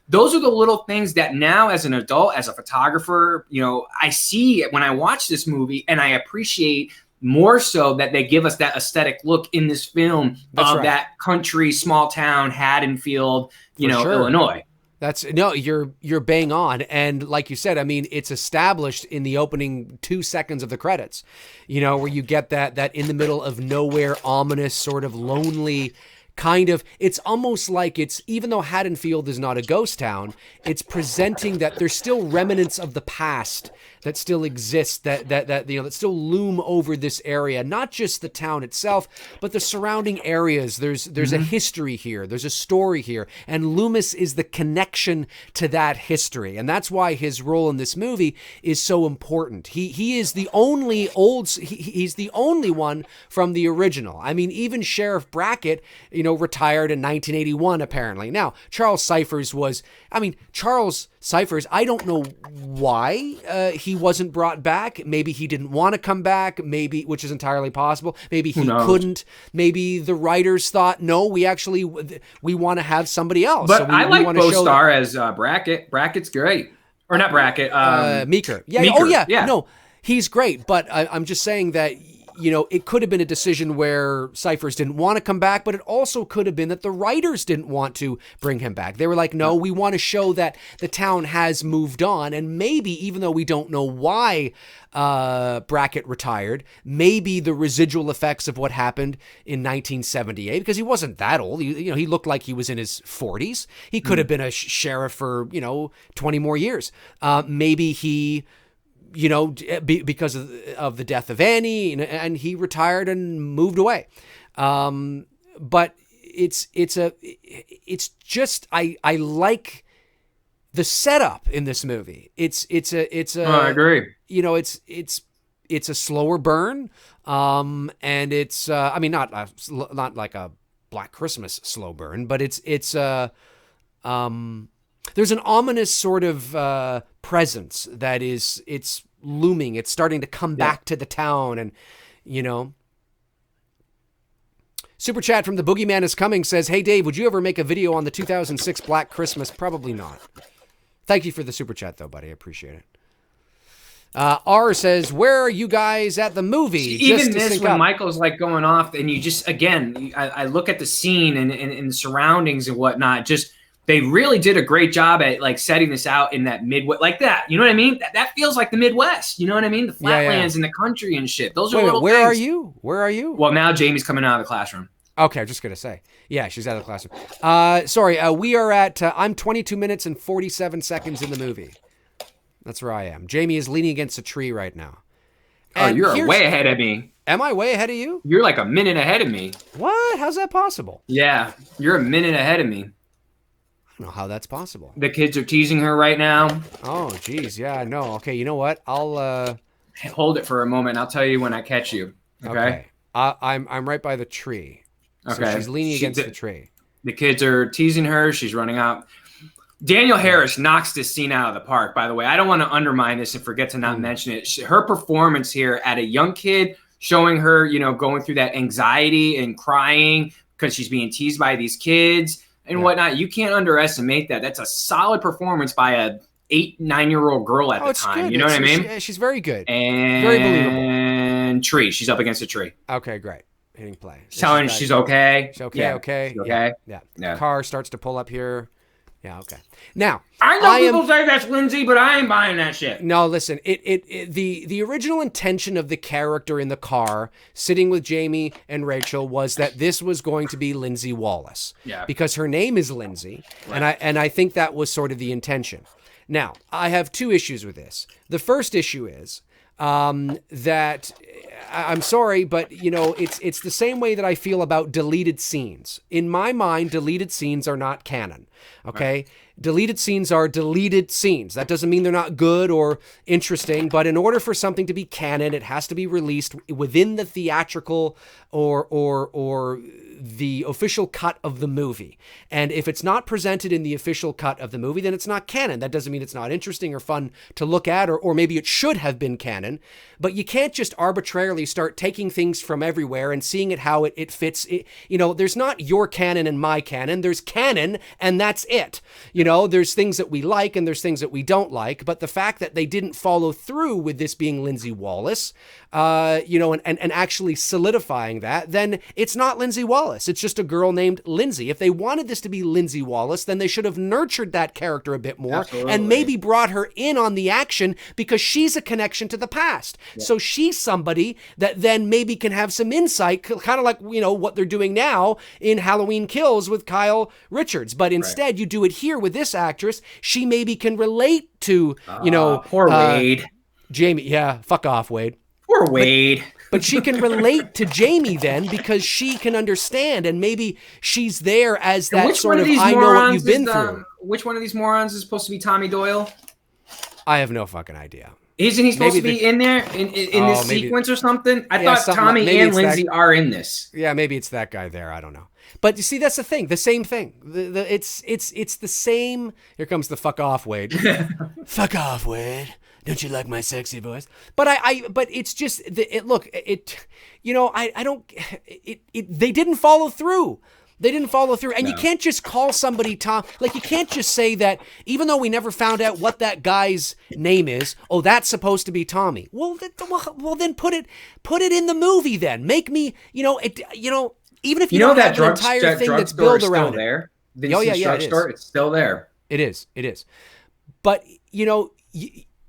[SPEAKER 2] those are the little things that now as an adult, as a photographer, I see when I watch this movie, and I appreciate more so that they give us that aesthetic look in this film that country, small town, Haddonfield, Illinois.
[SPEAKER 1] You're bang on. And like you said, I mean, it's established in the opening 2 seconds of the credits, where you get that in the middle of nowhere, ominous, sort of lonely kind of, it's almost like it's, even though Haddonfield is not a ghost town, it's presenting that there's still remnants of the past that still exist, that still loom over this area, not just the town itself, but the surrounding areas. There's a history here, there's a story here, and Loomis is the connection to that history, and that's why his role in this movie is so important. He is the only he's the only one from the original. I mean, even Sheriff Brackett, retired in 1981 apparently. Now, Charles Cyphers, I don't know why he wasn't brought back. Maybe he didn't want to come back, which is entirely possible. Maybe he couldn't. Maybe the writers thought, no, we want to have somebody else.
[SPEAKER 2] But so I like Bo Starr as Brackett. Brackett's great. Or not Brackett.
[SPEAKER 1] Meeker. Yeah.
[SPEAKER 2] Meeker.
[SPEAKER 1] Oh, yeah. No, he's great. But I'm just saying that, it could have been a decision where Cyphers didn't want to come back, but it also could have been that the writers didn't want to bring him back. They were like, no, we want to show that the town has moved on. And maybe, even though we don't know why Brackett retired, maybe the residual effects of what happened in 1978, because he wasn't that old. He looked like he was in his 40s. He could have been a sheriff for, 20 more years. Maybe he... because of the death of Annie, and he retired and moved away. But it's just, I like the setup in this movie. I agree. It's a slower burn. And it's, not like a Black Christmas slow burn, but it's there's an ominous sort of presence that it's looming. It's starting to come back to the town, and Super chat from the Boogeyman is Coming says, "Hey Dave, would you ever make a video on the 2006 Black Christmas?" Probably not. Thank you for the super chat though, buddy. I appreciate it. R says, "Where are you guys at the movie?"
[SPEAKER 2] Even this, when Michael's like going off, and you just, again, I look at the scene and the surroundings and whatnot. Just, they really did a great job at like setting this out in that Midwest, like that. You know what I mean? That feels like the Midwest. You know what I mean? The flatlands and the country and shit. Those are little
[SPEAKER 1] where
[SPEAKER 2] things.
[SPEAKER 1] are you? Where are you?
[SPEAKER 2] Well, now Jamie's coming out of the classroom.
[SPEAKER 1] Okay, I'm just going to say. Yeah, she's out of the classroom. Sorry, we are at, I'm 22 minutes and 47 seconds in the movie. That's where I am. Jamie is leaning against a tree right now.
[SPEAKER 2] And you're way ahead of me.
[SPEAKER 1] Am I way ahead of you?
[SPEAKER 2] You're like a minute ahead of me.
[SPEAKER 1] What? How's that possible?
[SPEAKER 2] Yeah, you're a minute ahead of me.
[SPEAKER 1] I don't know how that's possible.
[SPEAKER 2] The kids are teasing her right now.
[SPEAKER 1] Oh, geez. Yeah, no. Okay, you know what? I'll...
[SPEAKER 2] Hold it for a moment. I'll tell you when I catch you. Okay.
[SPEAKER 1] I'm right by the tree. Okay. So she's leaning against the tree.
[SPEAKER 2] The kids are teasing her. She's running out. Daniel Harris knocks this scene out of the park, by the way. I don't want to undermine this and forget to not mention it. Her performance here at a young kid, showing her, going through that anxiety and crying because she's being teased by these kids and whatnot. You can't underestimate that. That's a solid performance by a 8-9-year-old girl at the time.
[SPEAKER 1] Good.
[SPEAKER 2] You know what I mean?
[SPEAKER 1] She's very good.
[SPEAKER 2] And
[SPEAKER 1] very believable.
[SPEAKER 2] And tree. She's up against a tree.
[SPEAKER 1] Okay, great. Hitting play.
[SPEAKER 2] Telling her she's okay.
[SPEAKER 1] She's okay. Okay.
[SPEAKER 2] She's okay.
[SPEAKER 1] Yeah. Car starts to pull up here. Yeah, okay. Now,
[SPEAKER 2] I know people say that's Lindsay, but I ain't buying that shit.
[SPEAKER 1] No, listen. The original intention of the character in the car sitting with Jamie and Rachel was that this was going to be Lindsay Wallace.
[SPEAKER 2] Yeah.
[SPEAKER 1] Because her name is Lindsay,
[SPEAKER 2] right.
[SPEAKER 1] and I think that was sort of the intention. Now, I have two issues with this. The first issue is that I'm sorry, but it's the same way that I feel about deleted scenes. In my mind, deleted scenes are not canon. Okay. Right. Deleted scenes are deleted scenes. That doesn't mean they're not good or interesting, but in order for something to be canon, it has to be released within the theatrical or the official cut of the movie. And if it's not presented in the official cut of the movie, then it's not canon. That doesn't mean it's not interesting or fun to look at, or maybe it should have been canon, but you can't just arbitrarily start taking things from everywhere and seeing it how it fits. There's not your canon and my canon. There's canon, and that's it. There's things that we like and there's things that we don't like, but the fact that they didn't follow through with this being Lindsay Wallace, and actually solidifying that, then it's not Lindsay Wallace. It's just a girl named Lindsay. If they wanted this to be Lindsay Wallace, then they should have nurtured that character a bit more. Absolutely. And maybe brought her in on the action because she's a connection to the past. Yeah. So she's somebody that then maybe can have some insight, kind of like, what they're doing now in Halloween Kills with Kyle Richards. But instead, you do it here with this actress. She maybe can relate to,
[SPEAKER 2] poor Wade.
[SPEAKER 1] Jamie. Yeah, fuck off, Wade.
[SPEAKER 2] Poor Wade.
[SPEAKER 1] But she can relate to Jamie then because she can understand, and maybe she's there as that sort of, I know what you've been through.
[SPEAKER 2] Which one of these morons is supposed to be Tommy Doyle?
[SPEAKER 1] I have no fucking idea.
[SPEAKER 2] Isn't he supposed to be in there in this sequence or something? I thought Tommy and Lindsay are in this.
[SPEAKER 1] Yeah, maybe it's that guy there. I don't know. But you see, that's the thing. The same thing. It's the same. Here comes the fuck off, Wade. Fuck off, Wade. Don't you like my sexy voice? But but it's just I don't. They didn't follow through. They didn't follow through. And you can't just call somebody Tom. Like, you can't just say that, even though we never found out what that guy's name is, oh, that's supposed to be Tommy. Well, then put it in the movie then. Make me, even if you don't have the entire thing that's built around it.
[SPEAKER 2] It's still there.
[SPEAKER 1] It is. But,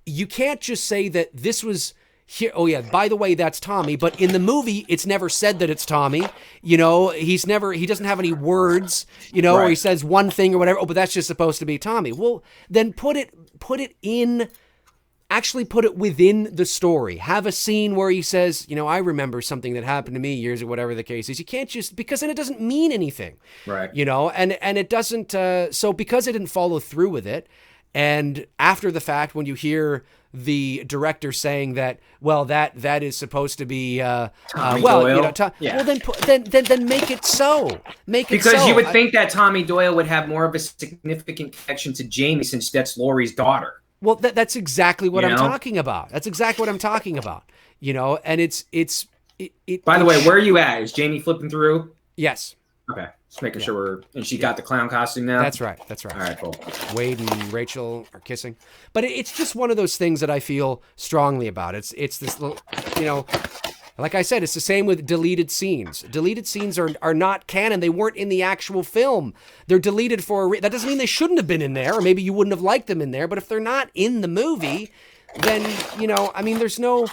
[SPEAKER 1] you can't just say that this was here. Oh yeah, by the way, that's Tommy. But in the movie, it's never said that it's Tommy. He doesn't have any words, or he says one thing or whatever. Oh, but that's just supposed to be Tommy. Well, then put it within the story. Have a scene where he says, I remember something that happened to me years or whatever the case is. You can't just, because then it doesn't mean anything.
[SPEAKER 2] Right.
[SPEAKER 1] And it doesn't, so because it didn't follow through with it, and after the fact, when you hear the director saying that, well, that is supposed to be
[SPEAKER 2] Tommy
[SPEAKER 1] well,
[SPEAKER 2] Doyle?
[SPEAKER 1] you know, well then make it so.
[SPEAKER 2] Because you would think that Tommy Doyle would have more of a significant connection to Jamie since that's Laurie's daughter.
[SPEAKER 1] Well, that's exactly what I'm talking about. That's exactly what I'm talking about. You know, and it's
[SPEAKER 2] By the way, where are you at? Is Jamie flipping through?
[SPEAKER 1] Yes.
[SPEAKER 2] Okay. Just making sure and she got the clown costume now?
[SPEAKER 1] That's right. All
[SPEAKER 2] right, cool.
[SPEAKER 1] Wade and Rachel are kissing. But it's just one of those things that I feel strongly about. It's this little, you know, like I said, it's the same with deleted scenes. Deleted scenes are not canon. They weren't in the actual film. They're deleted for that doesn't mean they shouldn't have been in there, or maybe you wouldn't have liked them in there. But if they're not in the movie, then, you know, I mean, there's no,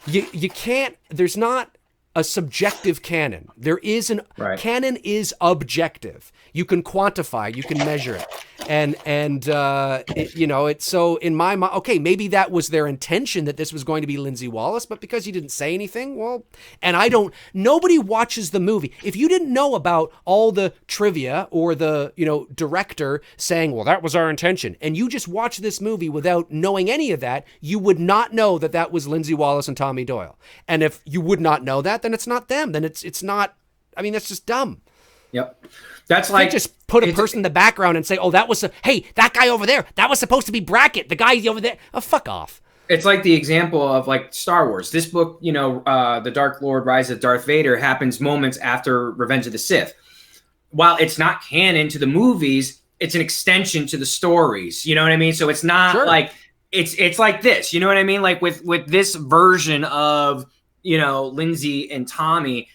[SPEAKER 1] you can't, there's not a subjective canon. There is canon is objective. You can quantify, you can measure it. You know, it's so in my mind, okay, maybe that was their intention, that this was going to be Lindsay Wallace, but because you didn't say anything, well, and nobody watches the movie. If you didn't know about all the trivia or the, you know, director saying, well, that was our intention, and you just watch this movie without knowing any of that, you would not know that that was Lindsay Wallace and Tommy Doyle. And if you would not know that, then it's not them. Then it's not, I mean, that's just dumb.
[SPEAKER 2] Yep. That's like,
[SPEAKER 1] just put a person in the background and say, oh, hey, that guy over there, that was supposed to be Brackett. The guy over there. Oh, fuck off.
[SPEAKER 2] It's like the example of like Star Wars. This book, you know, The Dark Lord, Rise of Darth Vader happens moments after Revenge of the Sith. While it's not canon to the movies, it's an extension to the stories. You know what I mean? So it's not like, it's like this, you know what I mean? Like with this version of, you know, Lindsay and Tommy,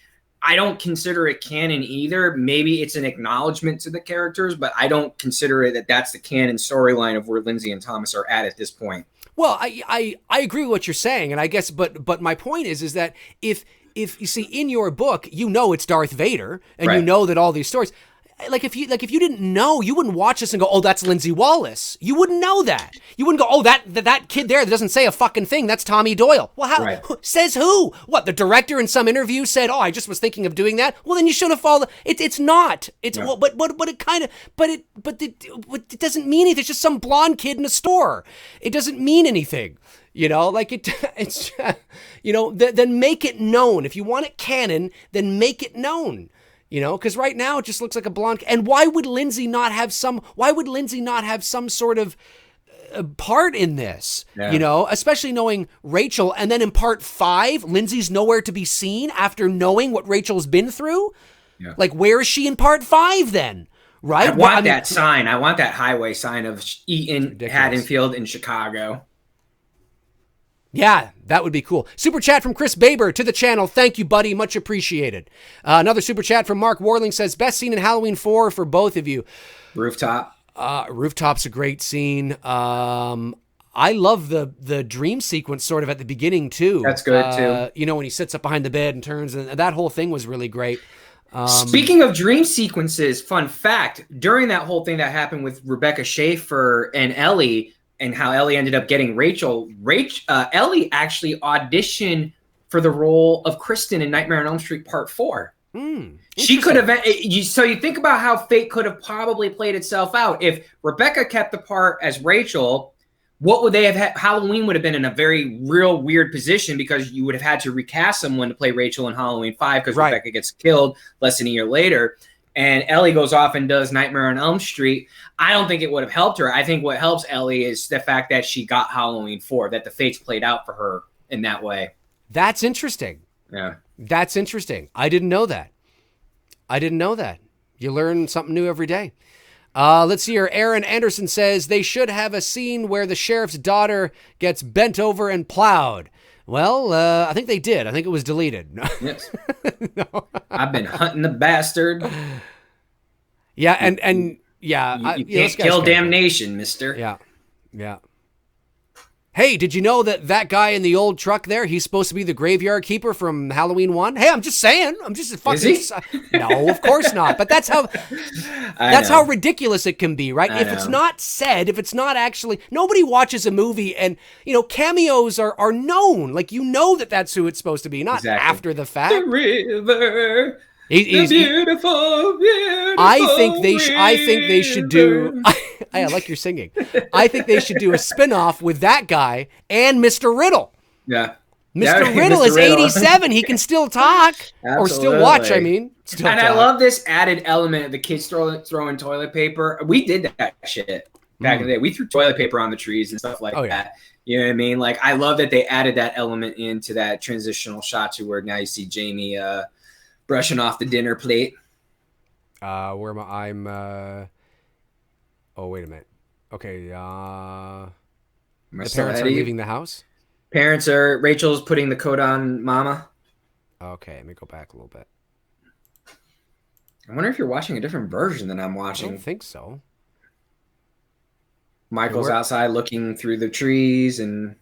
[SPEAKER 2] I don't consider it canon either. Maybe it's an acknowledgement to the characters, but I don't consider it that's the canon storyline of where Lindsay and Thomas are at this point.
[SPEAKER 1] Well, I agree with what you're saying, and I guess, but my point is that if you see in your book, you know it's Darth Vader, and you know that all these stories. Like if you didn't know, you wouldn't watch this and go, oh, that's Lindsay Wallace. You wouldn't know that. You wouldn't go, oh, that kid there that doesn't say a fucking thing, that's Tommy Doyle. Well, how says who? What, the director in some interview said, oh, I just was thinking of doing that. Well, then you should have followed. It's not. It's well, but it kind of it doesn't mean anything. It's just some blonde kid in a store. It doesn't mean anything. You know, like it's you know, then make it known. If you want it canon, then make it known. You know, because right now it just looks like a blonde. And why would Lindsay not have some sort of part in this? Yeah. You know, especially knowing Rachel. And then in part 5, Lindsay's nowhere to be seen after knowing what Rachel's been through. Yeah. Like, where is she in part 5 then? Right?
[SPEAKER 2] I want that sign. I want that highway sign of Eaton, Haddonfield, in Chicago.
[SPEAKER 1] Yeah, that would be cool. Super chat from Chris Baber to the channel. Thank you, buddy. Much appreciated. Another super chat from Mark Warling says, best scene in Halloween 4 for both of you.
[SPEAKER 2] Rooftop.
[SPEAKER 1] Rooftop's a great scene. I love the dream sequence sort of at the beginning, too.
[SPEAKER 2] That's good, too.
[SPEAKER 1] You know, when he sits up behind the bed and turns, and that whole thing was really great.
[SPEAKER 2] Speaking of dream sequences, fun fact, during that whole thing that happened with Rebecca Schaefer and Ellie, and how Ellie ended up getting Rachel, Ellie actually auditioned for the role of Kristen in Nightmare on Elm Street Part 4. She could have, so you think about how fate could have probably played itself out. If Rebecca kept the part as Rachel, what would they have had? Halloween would have been in a very real weird position because you would have had to recast someone to play Rachel in Halloween 5 because Rebecca gets killed less than a year later. And Ellie goes off and does Nightmare on Elm Street. I don't think it would have helped her. I think what helps Ellie is the fact that she got Halloween 4, that the fates played out for her in that way.
[SPEAKER 1] That's interesting.
[SPEAKER 2] Yeah.
[SPEAKER 1] That's interesting. I didn't know that. You learn something new every day. Let's see here. Aaron Anderson says they should have a scene where the sheriff's daughter gets bent over and plowed. Well, I think they did. I think it was deleted.
[SPEAKER 2] Yes. No. I've been hunting the bastard.
[SPEAKER 1] Yeah, and yeah.
[SPEAKER 2] You can't kill damnation, mister.
[SPEAKER 1] Yeah. Hey, did you know that guy in the old truck there, he's supposed to be the graveyard keeper from Halloween 1? Hey, I'm just saying. I'm just fucking...
[SPEAKER 2] Is he?
[SPEAKER 1] No, of course not. But that's how ridiculous it can be, right? If it's not said, if it's not actually... Nobody watches a movie and, you know, cameos are known. Like, you know that's who it's supposed to be, not after the fact.
[SPEAKER 2] The river... He's beautiful.
[SPEAKER 1] I think they should do. I like your singing. I think they should do a spinoff with that guy and Mr. Riddle.
[SPEAKER 2] Yeah.
[SPEAKER 1] Mr. Riddle is 87. He can still talk or still watch. I mean, still
[SPEAKER 2] and
[SPEAKER 1] talk.
[SPEAKER 2] I love this added element of the kids throwing toilet paper. We did that shit back in the day. We threw toilet paper on the trees and stuff like that. You know what I mean? Like, I love that they added that element into that transitional shot to where now you see Jamie brushing off the dinner plate.
[SPEAKER 1] Where am I? I'm. Oh, wait a minute. Okay. The parents are leaving the house.
[SPEAKER 2] Rachel's putting the coat on Mama.
[SPEAKER 1] Okay, let me go back a little bit.
[SPEAKER 2] I wonder if you're watching a different version than I'm watching.
[SPEAKER 1] I don't think so.
[SPEAKER 2] Michael's outside looking through the trees, and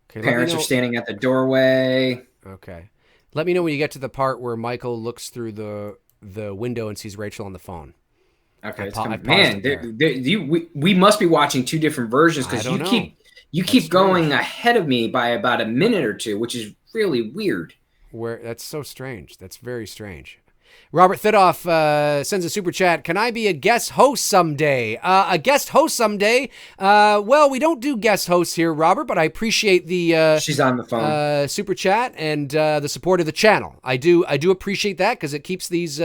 [SPEAKER 2] parents are standing at the doorway.
[SPEAKER 1] Okay. Let me know when you get to the part where Michael looks through the window and sees Rachel on the phone.
[SPEAKER 2] Okay, man, we must be watching two different versions because you keep going ahead of me by about a minute or two, which is really weird.
[SPEAKER 1] That's so strange. That's very strange. Robert Thidoff sends a super chat. Can I be a guest host someday? A guest host someday? Well, we don't do guest hosts here, Robert, but I appreciate the
[SPEAKER 2] she's on the phone
[SPEAKER 1] super chat and the support of the channel. I do appreciate that because it keeps these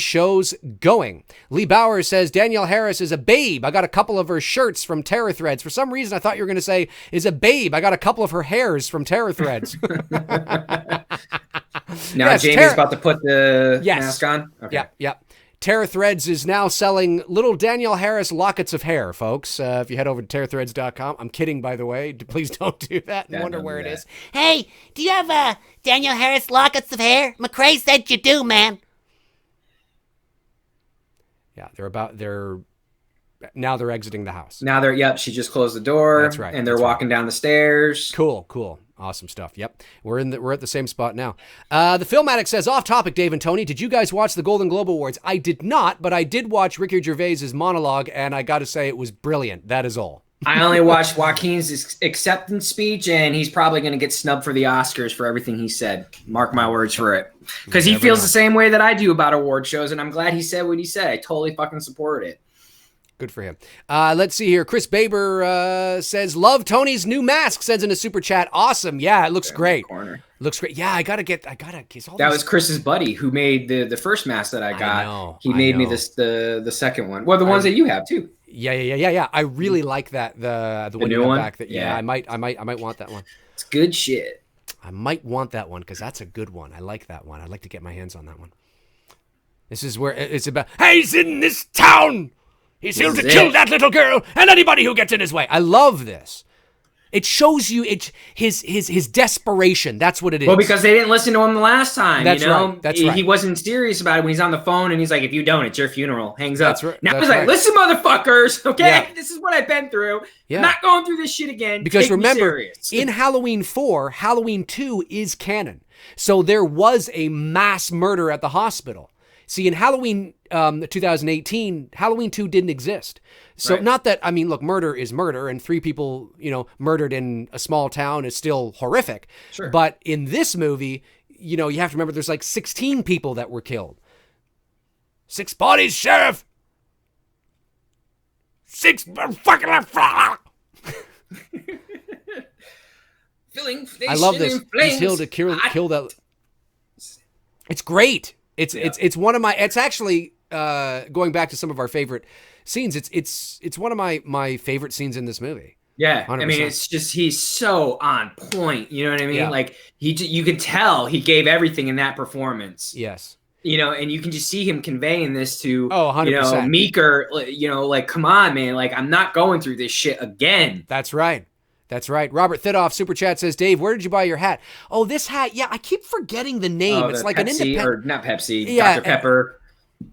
[SPEAKER 1] shows going. Lee Bauer says Danielle Harris is a babe. I got a couple of her shirts from Terror Threads. For some reason, I thought you were going to say is a babe. I got a couple of her hairs from Terror Threads.
[SPEAKER 2] Now Jamie's about to put the mask on? Okay.
[SPEAKER 1] Yeah. Terror Threads is now selling little Danielle Harris lockets of hair, folks. If you head over to terrorthreads.com. I'm kidding, by the way. Please don't do that and wonder where it is.
[SPEAKER 3] Hey, do you have Danielle Harris lockets of hair? McRae said you do, man.
[SPEAKER 1] Yeah, now they're exiting the house.
[SPEAKER 2] She just closed the door.
[SPEAKER 1] That's right.
[SPEAKER 2] And they're walking down the stairs.
[SPEAKER 1] Cool. Awesome stuff. Yep. We're at the same spot now. The Film Addict says, off topic, Dave and Tony, did you guys watch the Golden Globe Awards? I did not, but I did watch Ricky Gervais's monologue, and I got to say it was brilliant. That is all.
[SPEAKER 2] I only watched Joaquin's acceptance speech, and he's probably going to get snubbed for the Oscars for everything he said. Mark my words for it. Because he feels the same way that I do about award shows, and I'm glad he said what he said. I totally fucking support it.
[SPEAKER 1] Good for him. Let's see here. Chris Baber says, love Tony's new mask, sends in a super chat. Awesome. Yeah, it looks great. Looks great. Yeah, I gotta get all
[SPEAKER 2] that was Chris's buddy who made the first mask that I got. He made me the second one. Well, the ones that you have too.
[SPEAKER 1] Yeah. I really like that. The one you have back. I might want that one.
[SPEAKER 2] It's good shit.
[SPEAKER 1] I might want that one because that's a good one. I like that one. I'd like to get my hands on that one. This is where it's about, he's in this town. He's here to kill that little girl and anybody who gets in his way. I love this. It shows you his desperation. That's what it is.
[SPEAKER 2] Well, because they didn't listen to him the last time.
[SPEAKER 1] That's right. That's right.
[SPEAKER 2] He wasn't serious about it when he's on the phone and he's like, if you don't, it's your funeral. Hangs up.
[SPEAKER 1] That's right.
[SPEAKER 2] Now he's like, listen, motherfuckers. Okay, This is what I've been through. I'm not going through this shit again.
[SPEAKER 1] Because remember, in Halloween 4, Halloween 2 is canon. So there was a mass murder at the hospital. See, in Halloween 2018, Halloween 2 didn't exist. So not that, I mean, look, murder is murder, and 3 people, murdered in a small town is still horrific.
[SPEAKER 2] Sure.
[SPEAKER 1] But in this movie, you have to remember there's like 16 people that were killed. 6 bodies, Sheriff! 6 fucking... I love this. He's here to kill that... It's great. It's one of my. It's actually going back to some of our favorite scenes. It's one of my favorite scenes in this movie.
[SPEAKER 2] Yeah, 100%. I mean, it's just he's so on point. You know what I mean? Yeah. Like you could tell he gave everything in that performance.
[SPEAKER 1] Yes.
[SPEAKER 2] And you can just see him conveying this to
[SPEAKER 1] 100%.
[SPEAKER 2] Meeker. Like, come on, man. Like, I'm not going through this shit again.
[SPEAKER 1] That's right. Robert Thidoff super chat says, Dave, where did you buy your hat? Oh, this hat. Yeah, I keep forgetting the name. It's like Pepsi, an independent,
[SPEAKER 2] or not Pepsi, Dr. Pepper.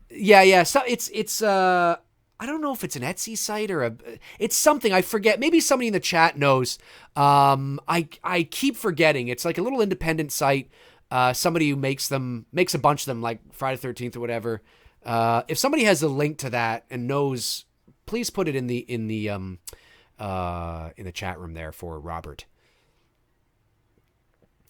[SPEAKER 1] Yeah. So it's I don't know if it's an Etsy site or it's something I forget. Maybe somebody in the chat knows. I keep forgetting. It's like a little independent site. Somebody who makes a bunch of them, like Friday the 13th or whatever. If somebody has a link to that and knows, please put it in the chat room there for Robert.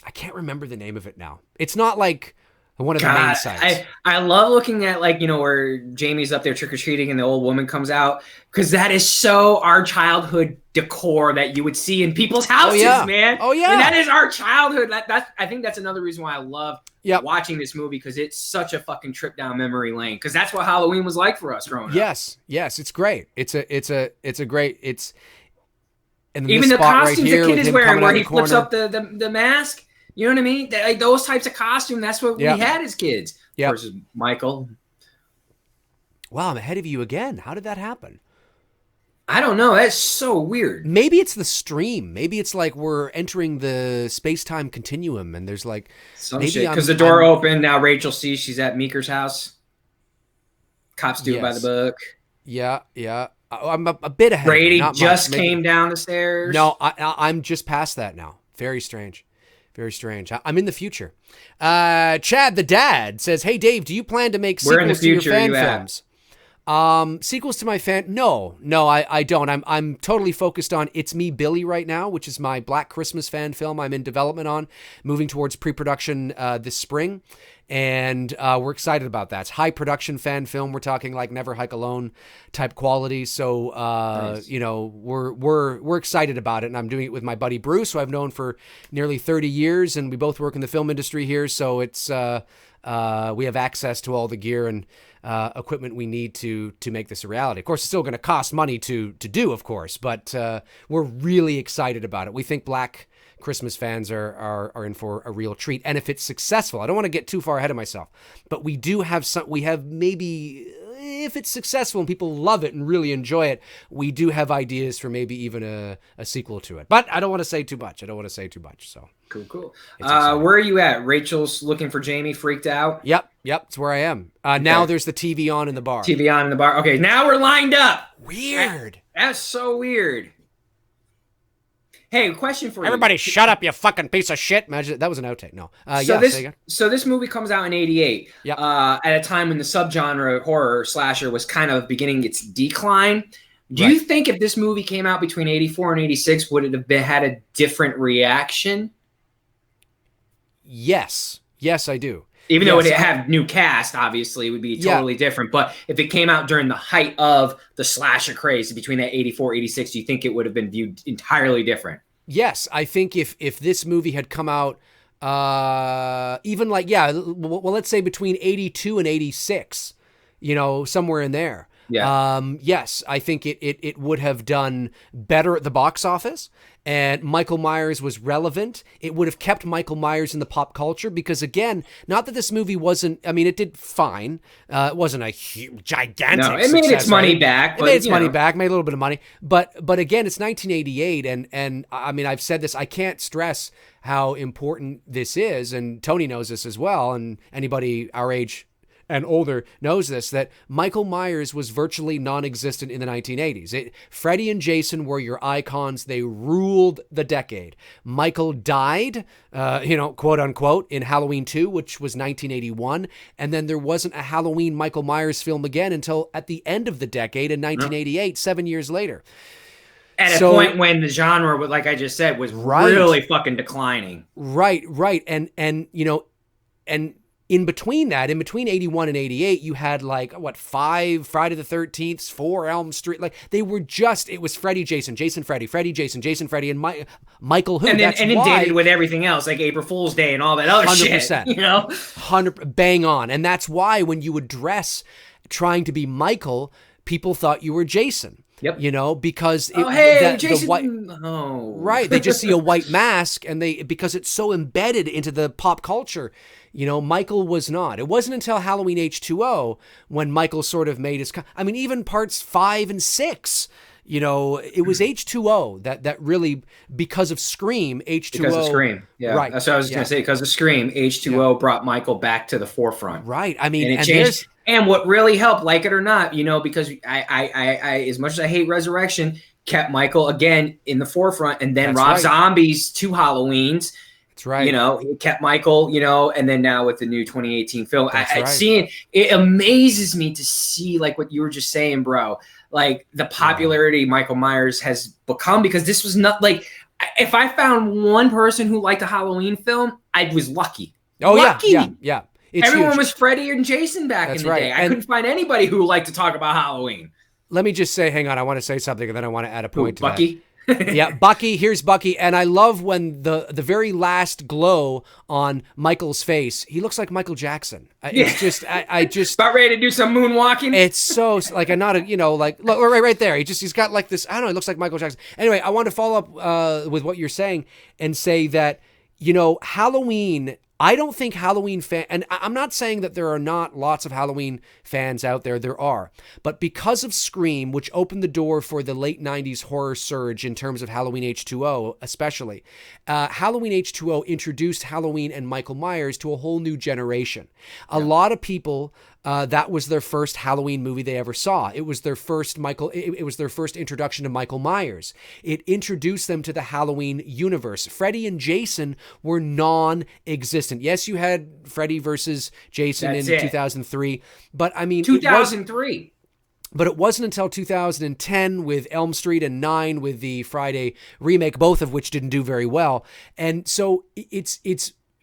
[SPEAKER 1] I can't remember the name of it now. It's not like One of the main sites.
[SPEAKER 2] I love looking at, like, you know, where Jamie's up there trick-or-treating and the old woman comes out, because that is so our childhood decor that you would see in people's houses, man.
[SPEAKER 1] Oh, yeah.
[SPEAKER 2] And that is our childhood. I think that's another reason why I love watching this movie, because it's such a fucking trip down memory lane, because that's what Halloween was like for us growing up.
[SPEAKER 1] Yes, it's great. It's a great, and
[SPEAKER 2] even the costumes the kid is wearing, where he flips up the mask. You know what I mean? Like those types of costumes, that's what we had as kids. Versus Michael.
[SPEAKER 1] Wow, I'm ahead of you again. How did that happen?
[SPEAKER 2] I don't know. That's so weird.
[SPEAKER 1] Maybe it's the stream. Maybe it's like we're entering the space-time continuum, and there's like
[SPEAKER 2] some shit. Because the door opened, now Rachel sees she's at Meeker's house. Cops do it by the book.
[SPEAKER 1] Yeah. I'm a bit ahead.
[SPEAKER 2] Brady just came down the stairs.
[SPEAKER 1] No, I'm just past that now. Very strange. Very strange. I'm in the future. Chad the Dad says, "Hey Dave, do you plan to make sequels to your fan films?" Sequels to my fan? No, I don't. I'm totally focused on It's Me, Billy right now, which is my Black Christmas fan film I'm in development on, moving towards pre-production this spring. And we're excited about that. It's high production fan film. We're talking like Never Hike Alone type quality. So, nice. You know, we're excited about it. And I'm doing it with my buddy Bruce, who I've known for nearly 30 years. And we both work in the film industry here. So it's, we have access to all the gear and equipment we need to make this a reality. Of course, it's still going to cost money to do, of course, but we're really excited about it. We think Black Christmas fans are in for a real treat. And if it's successful, I don't want to get too far ahead of myself, but we have maybe, if it's successful and people love it and really enjoy it, we do have ideas for maybe even a sequel to it. But I don't want to say too much. So
[SPEAKER 2] cool. Where are you at? Rachel's looking for Jamie, freaked out.
[SPEAKER 1] Yep. It's where I am. Now there's the TV on in the bar.
[SPEAKER 2] Okay, now we're lined up.
[SPEAKER 1] Weird.
[SPEAKER 2] That's so weird. Hey, question for you.
[SPEAKER 1] Everybody shut up, you fucking piece of shit. Imagine that was an outtake. No.
[SPEAKER 2] So this movie comes out in 88.
[SPEAKER 1] Yep.
[SPEAKER 2] At a time when the subgenre horror slasher was kind of beginning its decline. Do you think if this movie came out between 84 and 86, would it have had a different reaction?
[SPEAKER 1] Yes, I do.
[SPEAKER 2] Even though it had new cast, obviously, it would be totally different. But if it came out during the height of the slasher craze between that 84, 86, do you think it would have been viewed entirely different?
[SPEAKER 1] Yes, I think if this movie had come out even like, let's say between 82 and 86, you know, somewhere in there.
[SPEAKER 2] Yeah.
[SPEAKER 1] Yes, I think it would have done better at the box office, and Michael Myers was relevant. It would have kept Michael Myers in the pop culture because, again, not that this movie wasn't, I mean, it did fine. It wasn't a huge, gigantic success.
[SPEAKER 2] It made its money back.
[SPEAKER 1] It made its money back, made a little bit of money. But again, it's 1988, and I mean, I've said this, I can't stress how important this is, and Tony knows this as well, and anybody our age and older knows this, that Michael Myers was virtually non-existent in the 1980s. Freddy and Jason were your icons. They ruled the decade. Michael died, quote unquote, in Halloween 2, which was 1981. And then there wasn't a Halloween Michael Myers film again until at the end of the decade in 1988, 7 years later.
[SPEAKER 2] At a point when the genre, like I just said, was really fucking declining.
[SPEAKER 1] Right. And in between 81 and 88, you had 5 Friday the 13th, 4 Elm Street. Like they were it was Freddy, Jason, Freddy, Jason, Freddy, and Michael who.
[SPEAKER 2] And then dated with everything else, like April Fool's Day and all that other
[SPEAKER 1] 100%,
[SPEAKER 2] shit. You know?
[SPEAKER 1] 100%, bang on. And that's why when you would dress trying to be Michael, people thought you were Jason.
[SPEAKER 2] Yep.
[SPEAKER 1] You know, because
[SPEAKER 2] Jason.
[SPEAKER 1] Right. They just see a white mask and because it's so embedded into the pop culture. You know, Michael was not. It wasn't until Halloween H2O when Michael sort of made his, even parts 5 and 6, you know, it was H2O that really, because of Scream, H2O.
[SPEAKER 2] Because of Scream. Yeah. Right. That's what I was going to say. Because of Scream, H2O brought Michael back to the forefront.
[SPEAKER 1] Right. I mean,
[SPEAKER 2] and it changed. And what really helped, like it or not, you know, because I as much as I hate Resurrection, kept Michael again in the forefront, and then Rob Zombie's 2 Halloweens.
[SPEAKER 1] That's right.
[SPEAKER 2] You know, it kept Michael, you know, and then now with the new 2018 film, it amazes me to see like what you were just saying, bro, like the popularity Michael Myers has become, because this was not like, if I found one person who liked a Halloween film, I was lucky.
[SPEAKER 1] Oh,
[SPEAKER 2] lucky.
[SPEAKER 1] Yeah.
[SPEAKER 2] Everyone
[SPEAKER 1] huge.
[SPEAKER 2] was Freddy and Jason back in the day. I couldn't find anybody who liked to talk about Halloween.
[SPEAKER 1] Let me just say, hang on, I want to say something, and then I want to add a point to
[SPEAKER 2] Bucky?
[SPEAKER 1] that. Yeah, Bucky. Here's Bucky, and I love when the very last glow on Michael's face. He looks like Michael Jackson. It's just, I just
[SPEAKER 2] about ready to do some moonwalking.
[SPEAKER 1] It's so like I'm not a, like look right there. He's got like this. I don't know. It looks like Michael Jackson. Anyway, I want to follow up with what you're saying and say that Halloween. I don't think Halloween and I'm not saying that there are not lots of Halloween fans out there. There are. But because of Scream, which opened the door for the late 90s horror surge in terms of Halloween H2O, especially, Halloween H2O introduced Halloween and Michael Myers to a whole new generation. A lot of people, that was their first Halloween movie they ever saw. It was their first it was their first introduction to Michael Myers. It introduced them to the Halloween universe. Freddy and Jason were non-existent. Yes, you had Freddy versus Jason in 2003, but I mean
[SPEAKER 2] 2003.
[SPEAKER 1] But it wasn't until 2010 with Elm Street and 9 with the Friday remake, both of which didn't do very well. And so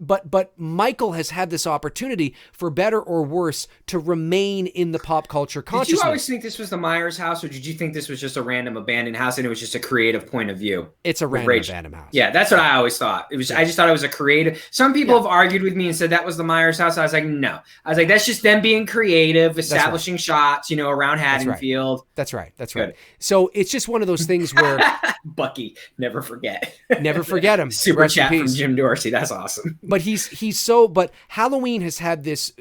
[SPEAKER 1] But Michael has had this opportunity, for better or worse, to remain in the pop culture consciousness.
[SPEAKER 2] Did you always think this was the Myers house, or did you think this was just a random abandoned house and it was just a creative point of view?
[SPEAKER 1] It's a random abandoned house.
[SPEAKER 2] Yeah, that's what I always thought. It was. I just thought it was a creative. Some people have argued with me and said that was the Myers house. I was like, no. I was like, that's just them being creative, establishing shots, around Haddonfield.
[SPEAKER 1] That's right. So it's just one of those things where
[SPEAKER 2] Bucky, never forget.
[SPEAKER 1] Never forget him.
[SPEAKER 2] Super chat from Jim Dorsey. That's awesome.
[SPEAKER 1] But but Halloween has had this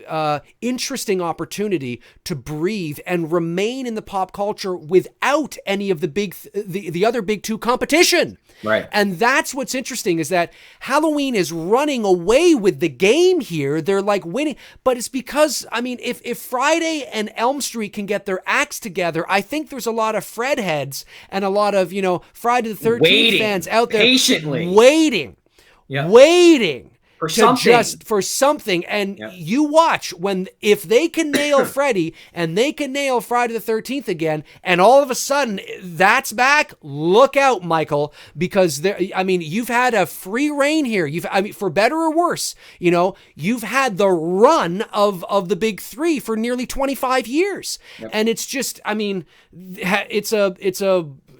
[SPEAKER 1] interesting opportunity to breathe and remain in the pop culture without any of the other big two competition.
[SPEAKER 2] Right.
[SPEAKER 1] And that's what's interesting, is that Halloween is running away with the game here. They're like winning, but it's because, I mean, if Friday and Elm Street can get their acts together, I think there's a lot of Fred heads and a lot of, Friday the 13th fans out there
[SPEAKER 2] patiently
[SPEAKER 1] waiting for something. And you watch if they can nail Freddy and they can nail Friday the 13th again, and all of a sudden that's back, look out, Michael, because you've had a free reign here. For better or worse, you've had the run of the big three for nearly 25 years. Yep. And it's just,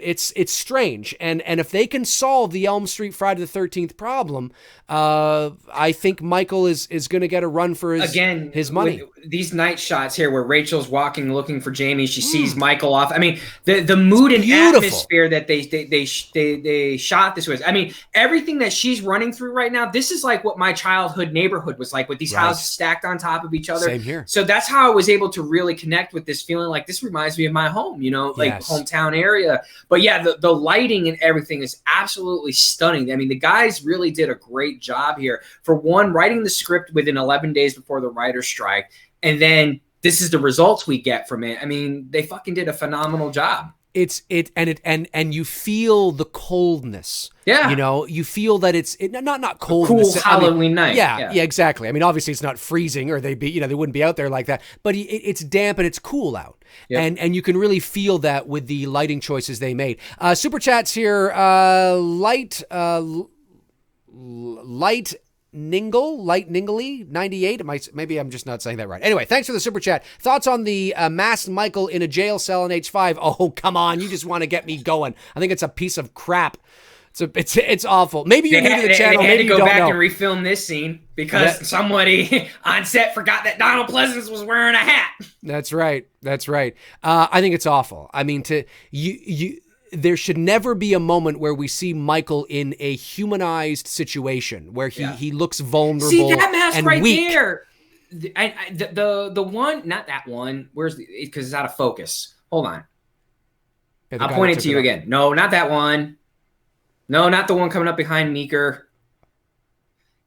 [SPEAKER 1] it's strange. And if they can solve the Elm Street Friday the 13th problem, I think Michael is going to get a run for his money.
[SPEAKER 2] These night shots here where Rachel's walking looking for Jamie, she sees Michael off. I mean, the mood and atmosphere that they shot this with. I mean, everything that she's running through right now, this is like what my childhood neighborhood was like, with these houses stacked on top of each other.
[SPEAKER 1] Same here.
[SPEAKER 2] So that's how I was able to really connect with this feeling, like this reminds me of my home, hometown area. But yeah, the lighting and everything is absolutely stunning. I mean, the guys really did a great job here. For one, writing the script within 11 days before the writer's strike, and then this is the results we get from it. I mean, they fucking did a phenomenal job.
[SPEAKER 1] And you feel the coldness.
[SPEAKER 2] Yeah.
[SPEAKER 1] You feel that it's not coldness.
[SPEAKER 2] Cool Halloween night.
[SPEAKER 1] Yeah, exactly. I mean, obviously it's not freezing, or they wouldn't be out there like that, but it's damp and it's cool out. Yep. And you can really feel that with the lighting choices they made. Super chats here, Light Ningley 98. Maybe I'm just not saying that right. Anyway, thanks for the super chat. Thoughts on the masked Michael in a jail cell in H5? Oh, come on, you just want to get me going. I think it's a piece of crap. It's awful. Maybe you're new to the channel.
[SPEAKER 2] They had
[SPEAKER 1] maybe
[SPEAKER 2] to go back
[SPEAKER 1] and
[SPEAKER 2] refilm this scene because somebody on set forgot that Donald Pleasance was wearing a hat.
[SPEAKER 1] That's right. I think it's awful. I mean, there should never be a moment where we see Michael in a humanized situation where he looks vulnerable.
[SPEAKER 2] See that mask
[SPEAKER 1] and
[SPEAKER 2] right
[SPEAKER 1] weak.
[SPEAKER 2] there. The one, not that one. Because it's out of focus. Hold on. I'll point it to you again. No, not that one. No, not the one coming up behind Meeker.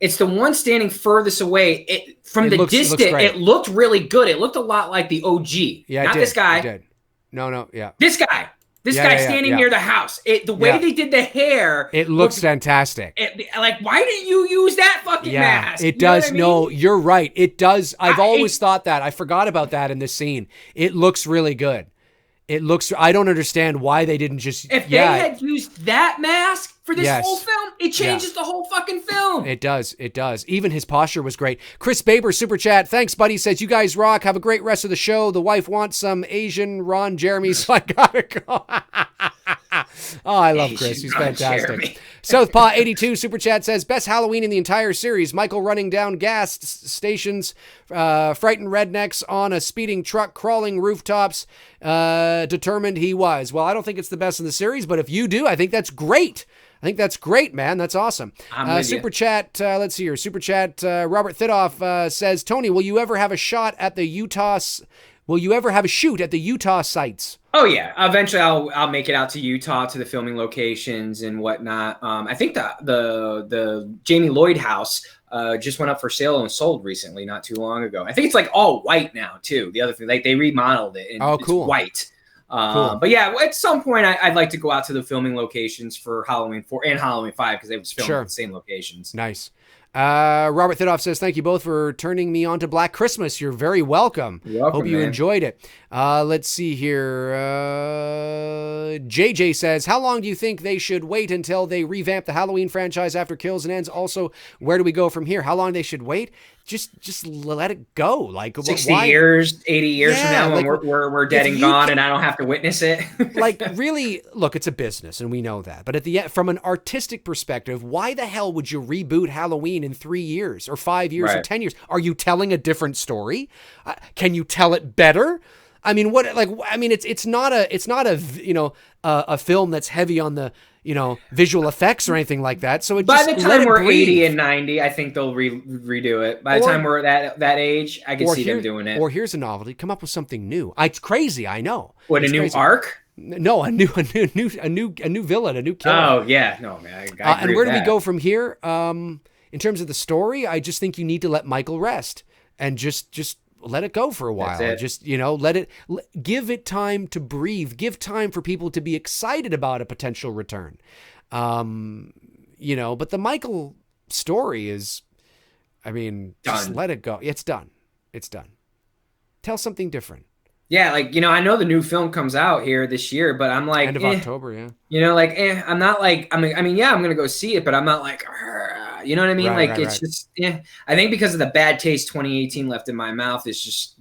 [SPEAKER 2] It's the one standing furthest away. From the distance, it looked really good. It looked a lot like the OG.
[SPEAKER 1] Yeah,
[SPEAKER 2] not this guy.
[SPEAKER 1] It did. No, yeah.
[SPEAKER 2] This guy. This guy standing near the house. The way they did the hair.
[SPEAKER 1] It looks fantastic.
[SPEAKER 2] Why didn't you use that fucking mask?
[SPEAKER 1] It does. No, you're right. It does. I've always thought that. I forgot about that in this scene. It looks really good. I don't understand why they didn't just.
[SPEAKER 2] If they had used that mask for this whole film, It changes the whole fucking film.
[SPEAKER 1] It does. It does. Even his posture was great. Chris Baber, super chat. Thanks, buddy. Says, you guys rock. Have a great rest of the show. The wife wants some Asian Ron Jeremy, so I gotta go. Oh, I love Chris. He's fantastic. Southpaw 82 super chat says, best Halloween in the entire series. Michael running down gas stations, frightened rednecks on a speeding truck, crawling rooftops, determined he was. Well, I don't think it's the best in the series, but if you do, I think that's great. I think that's great, man. That's awesome. Super chat, let's see here. Super chat, Robert Thidoff says, Tony, will you ever have a shot at the Utah? Will you ever have a shoot at the Utah sites?
[SPEAKER 2] Oh yeah, eventually I'll make it out to Utah to the filming locations and whatnot. I think the Jamie Lloyd house just went up for sale and sold recently, not too long ago. I think it's like all white now too. The other thing, like they remodeled it and it's white. Cool. But yeah, at some point I'd like to go out to the filming locations for Halloween 4 and Halloween 5 because they was filmed at the same locations.
[SPEAKER 1] Nice. Robert Thidoff says, thank you both for turning me on to Black Christmas. You're very welcome. Hope you enjoyed it. Let's see here. JJ says, how long do you think they should wait until they revamp the Halloween franchise after Kills and Ends? Also, where do we go from here? How long they should wait? Just let it go. Like
[SPEAKER 2] 60 years, 80 years from now when we're dead and gone and I don't have to witness it.
[SPEAKER 1] Like really, look, it's a business and we know that. But at the end, from an artistic perspective, why the hell would you reboot Halloween in 3 years or 5 years or 10 years? Are you telling a different story? Can you tell it better? I mean, it's not a film that's heavy on the, visual effects or anything like that. So
[SPEAKER 2] by the time we're 80 and 90, I think they'll redo it. By the time we're that age, I can see them doing it.
[SPEAKER 1] Or here's a novelty: come up with something new. It's crazy, I know.
[SPEAKER 2] What, a new arc?
[SPEAKER 1] No, a new villain, a new killer.
[SPEAKER 2] Oh yeah, no man. I agree
[SPEAKER 1] and where do we go from here? In terms of the story, I just think you need to let Michael rest and just let it go for a while. Just, give it time to breathe. Give time for people to be excited about a potential return. But the Michael story is, just let it go. It's done. It's done. Tell something different.
[SPEAKER 2] Yeah, I know the new film comes out here this year, but I'm like,
[SPEAKER 1] end of October, yeah.
[SPEAKER 2] I'm not like, I'm going to go see it, but I'm not like, you know what I mean? It's just, I think because of the bad taste 2018 left in my mouth, it's just,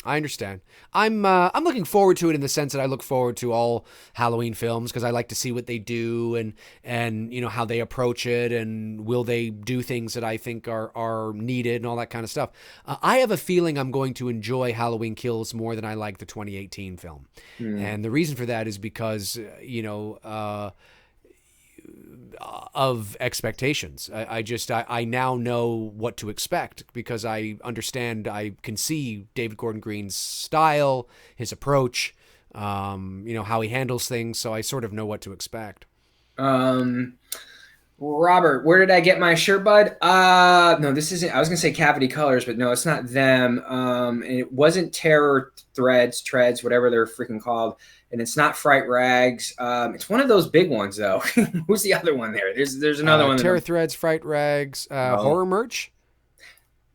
[SPEAKER 1] I understand. I'm looking forward to it in the sense that I look forward to all Halloween films because I like to see what they do and how they approach it and will they do things that I think are needed and all that kind of stuff. I have a feeling I'm going to enjoy Halloween Kills more than I like the 2018 film. And the reason for that is because, of expectations. I now know what to expect because I understand, I can see David Gordon Green's style, his approach, how he handles things. So I sort of know what to expect.
[SPEAKER 2] Robert, where did I get my shirt, bud? No, this isn't, I was going to say Cavity Colors, but no, it's not them. And it wasn't Terror Treads, whatever they're freaking called. And it's not Fright Rags. It's one of those big ones, though. Who's the other one there? There's another one.
[SPEAKER 1] Terror Threads, Fright Rags, Horror Merch?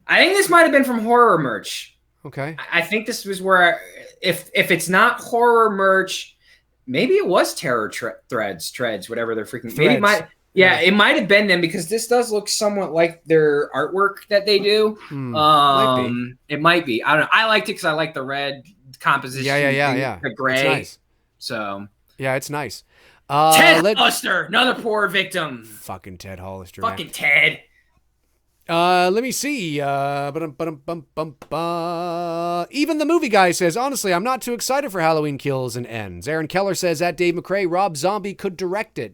[SPEAKER 2] I think this might have been from Horror Merch.
[SPEAKER 1] Okay.
[SPEAKER 2] I think this was where, if it's not Horror Merch, maybe it was Terror Treads, whatever they're freaking. Maybe it might. Yeah, it might have been them because this does look somewhat like their artwork that they do. It might be. I don't know. I liked it because I like the red composition.
[SPEAKER 1] Yeah.
[SPEAKER 2] The gray.
[SPEAKER 1] It's nice.
[SPEAKER 2] So
[SPEAKER 1] yeah, it's nice.
[SPEAKER 2] Ted Hollister, another poor victim.
[SPEAKER 1] Fucking Ted Hollister.
[SPEAKER 2] Fucking Ted.
[SPEAKER 1] Let me see. Even the movie guy says, honestly, I'm not too excited for Halloween Kills and Ends. Aaron Keller says at Dave McRae, Rob Zombie could direct a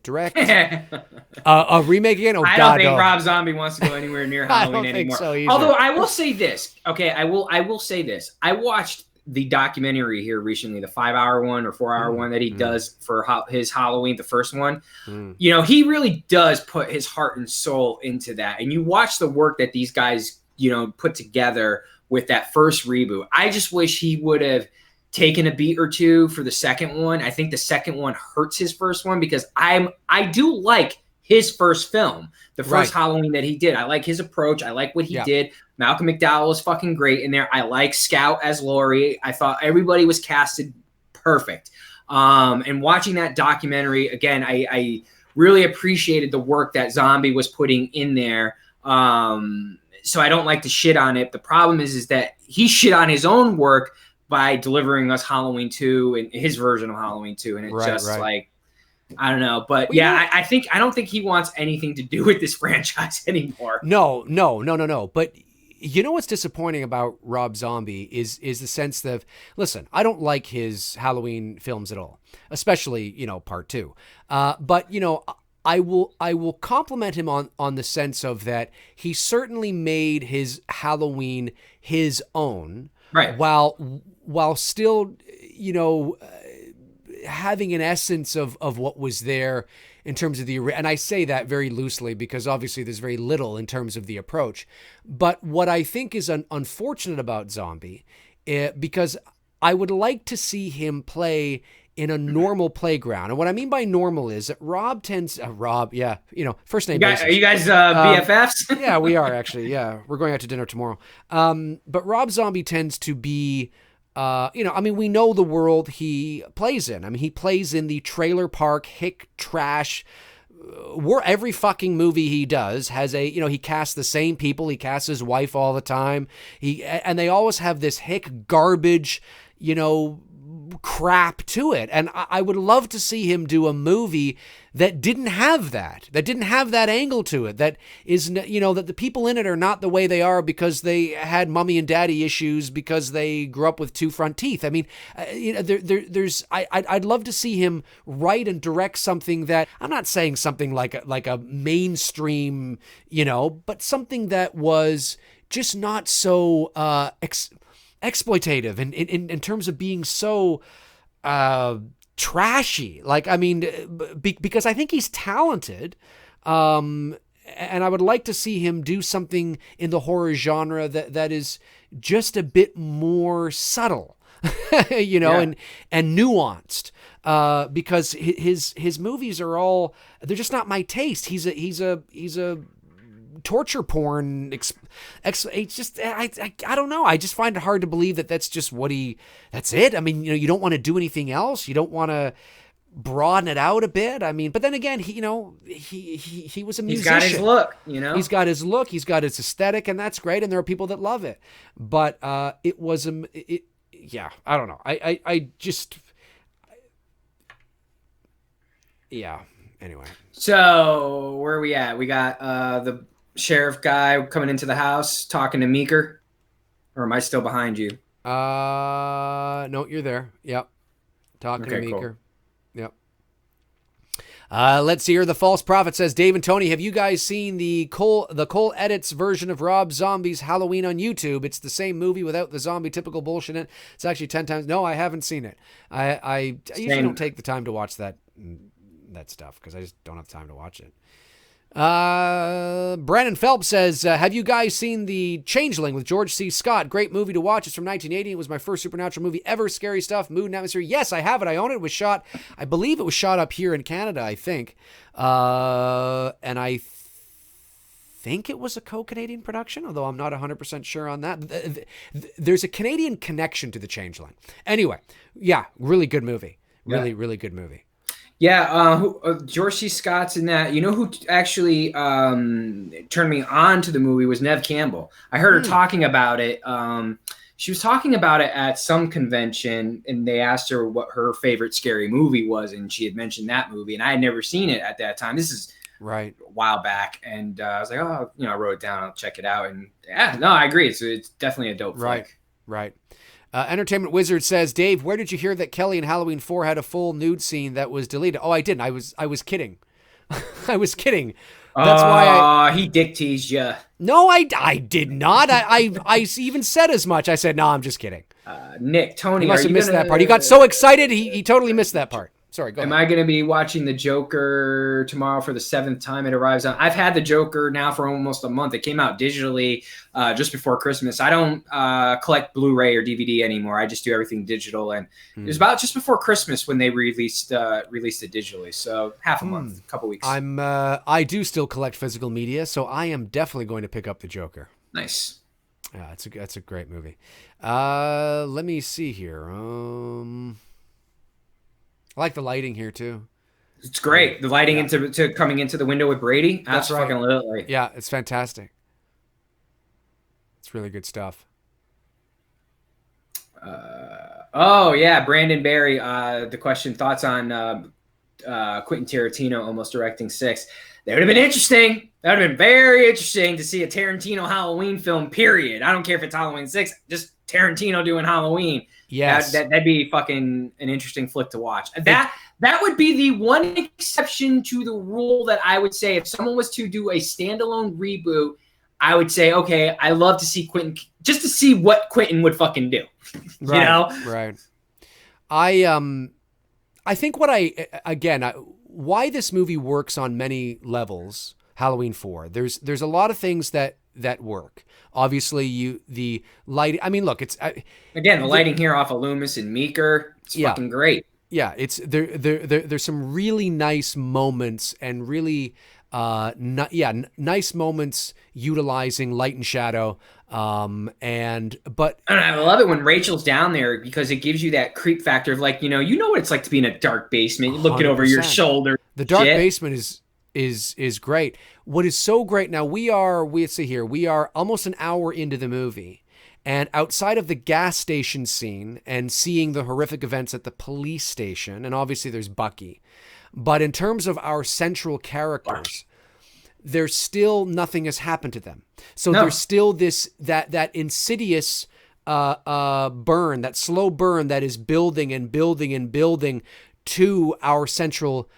[SPEAKER 1] remake again.
[SPEAKER 2] I don't think Rob Zombie wants to go anywhere near Halloween anymore.
[SPEAKER 1] So either.
[SPEAKER 2] Although I will say this. Okay, I will say this. I watched the documentary here recently, the 5-hour one or 4-hour one that he does for his Halloween, the first one. He really does put his heart and soul into that. And you watch the work that these guys, put together with that first reboot. I just wish he would have taken a beat or two for the second one. I think the second one hurts his first one because I do like his first film, the first Halloween that he did. I like his approach. I like what he did. Malcolm McDowell was fucking great in there. I like Scout as Laurie. I thought everybody was casted perfect. And watching that documentary again, I really appreciated the work that Zombie was putting in there. So I don't like to shit on it. The problem is that he shit on his own work by delivering us Halloween 2 and his version of Halloween 2. And it's like, I don't know. But I don't think he wants anything to do with this franchise anymore.
[SPEAKER 1] No. But you know what's disappointing about Rob Zombie is the sense that, listen, I don't like his Halloween films at all, especially, part 2. But, I will compliment him on the sense of that he certainly made his Halloween his own,
[SPEAKER 2] right?
[SPEAKER 1] While still, having an essence of what was there in terms of and I say that very loosely because obviously there's very little in terms of the approach. But what I think is unfortunate about Zombie, because I would like to see him play in a normal playground. And what I mean by normal is that Rob tends, first name basis.
[SPEAKER 2] Are you guys BFFs?
[SPEAKER 1] Yeah, we are actually. Yeah, we're going out to dinner tomorrow. But Rob Zombie tends to be, we know the world he plays in. I mean, he plays in the trailer park, hick, trash, where every fucking movie he does has he casts the same people. He casts his wife all the time. And they always have this hick garbage, crap to it. And I would love to see him do a movie that didn't have that angle to it, that is, that the people in it are not the way they are because they had mommy and daddy issues because they grew up with 2 front teeth. I mean, I'd love to see him write and direct something that, I'm not saying something like a mainstream, but something that was just not so exploitative in terms of being so trashy. Like, I mean, because I think he's talented, and I would like to see him do something in the horror genre that is just a bit more subtle, and nuanced. Because his movies are all, they're just not my taste. He's a torture porn. It's just, I don't know. I just find it hard to believe that that's just that's it. I mean, you don't want to do anything else. You don't want to broaden it out a bit. I mean, but then again, he was a musician.
[SPEAKER 2] He's got his look,
[SPEAKER 1] He's got his look. He's got his aesthetic, and that's great. And there are people that love it. But it was I don't know. I just, yeah. Anyway.
[SPEAKER 2] So where are we at? We got the sheriff guy coming into the house talking to Meeker, or am I still behind you?
[SPEAKER 1] No, you're there. Yep. Talking to Meeker. Cool. Yep. Let's see here. The False Prophet says, Dave and Tony, have you guys seen the Cole Edits version of Rob Zombie's Halloween on YouTube? It's the same movie without the zombie typical bullshit in it. It's actually 10 times. No, I haven't seen it. I usually don't take the time to watch that stuff because I just don't have time to watch it. Brandon Phelps says, have you guys seen The Changeling with George C. Scott? Great movie to watch. It's from 1980. It was my first supernatural movie ever. Scary stuff, mood and atmosphere. Yes, I have it. I own it. It was shot, I believe it was shot up here in Canada, I think. And I think it was a co-Canadian production, although I'm not 100% sure on that. There's a Canadian connection to The Changeling. Anyway, yeah, really good movie. Really good movie.
[SPEAKER 2] Yeah, George C. Scott's in that. You know who actually turned me on to the movie was Neve Campbell. I heard her talking about it. She was talking about it at some convention, and they asked her what her favorite scary movie was, and she had mentioned that movie, and I had never seen it at that time. This is
[SPEAKER 1] right
[SPEAKER 2] a while back, and I was like, oh, I wrote it down. I'll check it out, and yeah, no, I agree. It's definitely a dope flick.
[SPEAKER 1] Right. Entertainment Wizard says, Dave, where did you hear that Kelly in Halloween 4 had a full nude scene that was deleted? Oh, I didn't. I was kidding. I was kidding. That's why
[SPEAKER 2] he dick teased you.
[SPEAKER 1] No, I did not. I even said as much. I said, no, I'm just kidding.
[SPEAKER 2] Nick, Tony,
[SPEAKER 1] he must have missed that part. He got so excited, he totally missed that part. Sorry, go ahead.
[SPEAKER 2] Am I going to be watching The Joker tomorrow for the 7th time it arrives on? I've had The Joker now for almost a month. It came out digitally just before Christmas. I don't collect Blu-ray or DVD anymore. I just do everything digital. And it was about just before Christmas when they released it digitally. So half a month, a couple weeks.
[SPEAKER 1] I do still collect physical media, so I am definitely going to pick up The Joker.
[SPEAKER 2] Nice.
[SPEAKER 1] Yeah, that's a great movie. Let me see here. I like the lighting here too.
[SPEAKER 2] It's great. The lighting into coming into the window with Brady.
[SPEAKER 1] That's right.
[SPEAKER 2] Fucking literally.
[SPEAKER 1] Yeah, it's fantastic. It's really good stuff.
[SPEAKER 2] Brandon Barry. The question: thoughts on Quentin Tarantino almost directing 6? That would have been interesting. That would have been very interesting to see a Tarantino Halloween film. Period. I don't care if it's Halloween 6. Just Tarantino doing Halloween.
[SPEAKER 1] Yes,
[SPEAKER 2] that'd be fucking an interesting flick to watch. That would be the one exception to the rule that I would say if someone was to do a standalone reboot, I would say, okay, I love to see Quentin just to see what Quentin would fucking do.
[SPEAKER 1] Right,
[SPEAKER 2] you know?
[SPEAKER 1] Right. I think why this movie works on many levels, Halloween 4. There's a lot of things that work. Obviously, the light. I mean, look, it's
[SPEAKER 2] again the lighting here off of Loomis and Meeker. It's fucking great.
[SPEAKER 1] Yeah, it's there's some really nice moments and really nice moments utilizing light and shadow. But
[SPEAKER 2] I love it when Rachel's down there because it gives you that creep factor of like, you know what it's like to be in a dark basement, looking over your shoulder.
[SPEAKER 1] The dark basement is great. What is so great now, we are almost an hour into the movie. And outside of the gas station scene and seeing the horrific events at the police station, and obviously there's Bucky, but in terms of our central characters, there's still nothing has happened to them. So there's still that insidious burn, that slow burn that is building and building and building to our central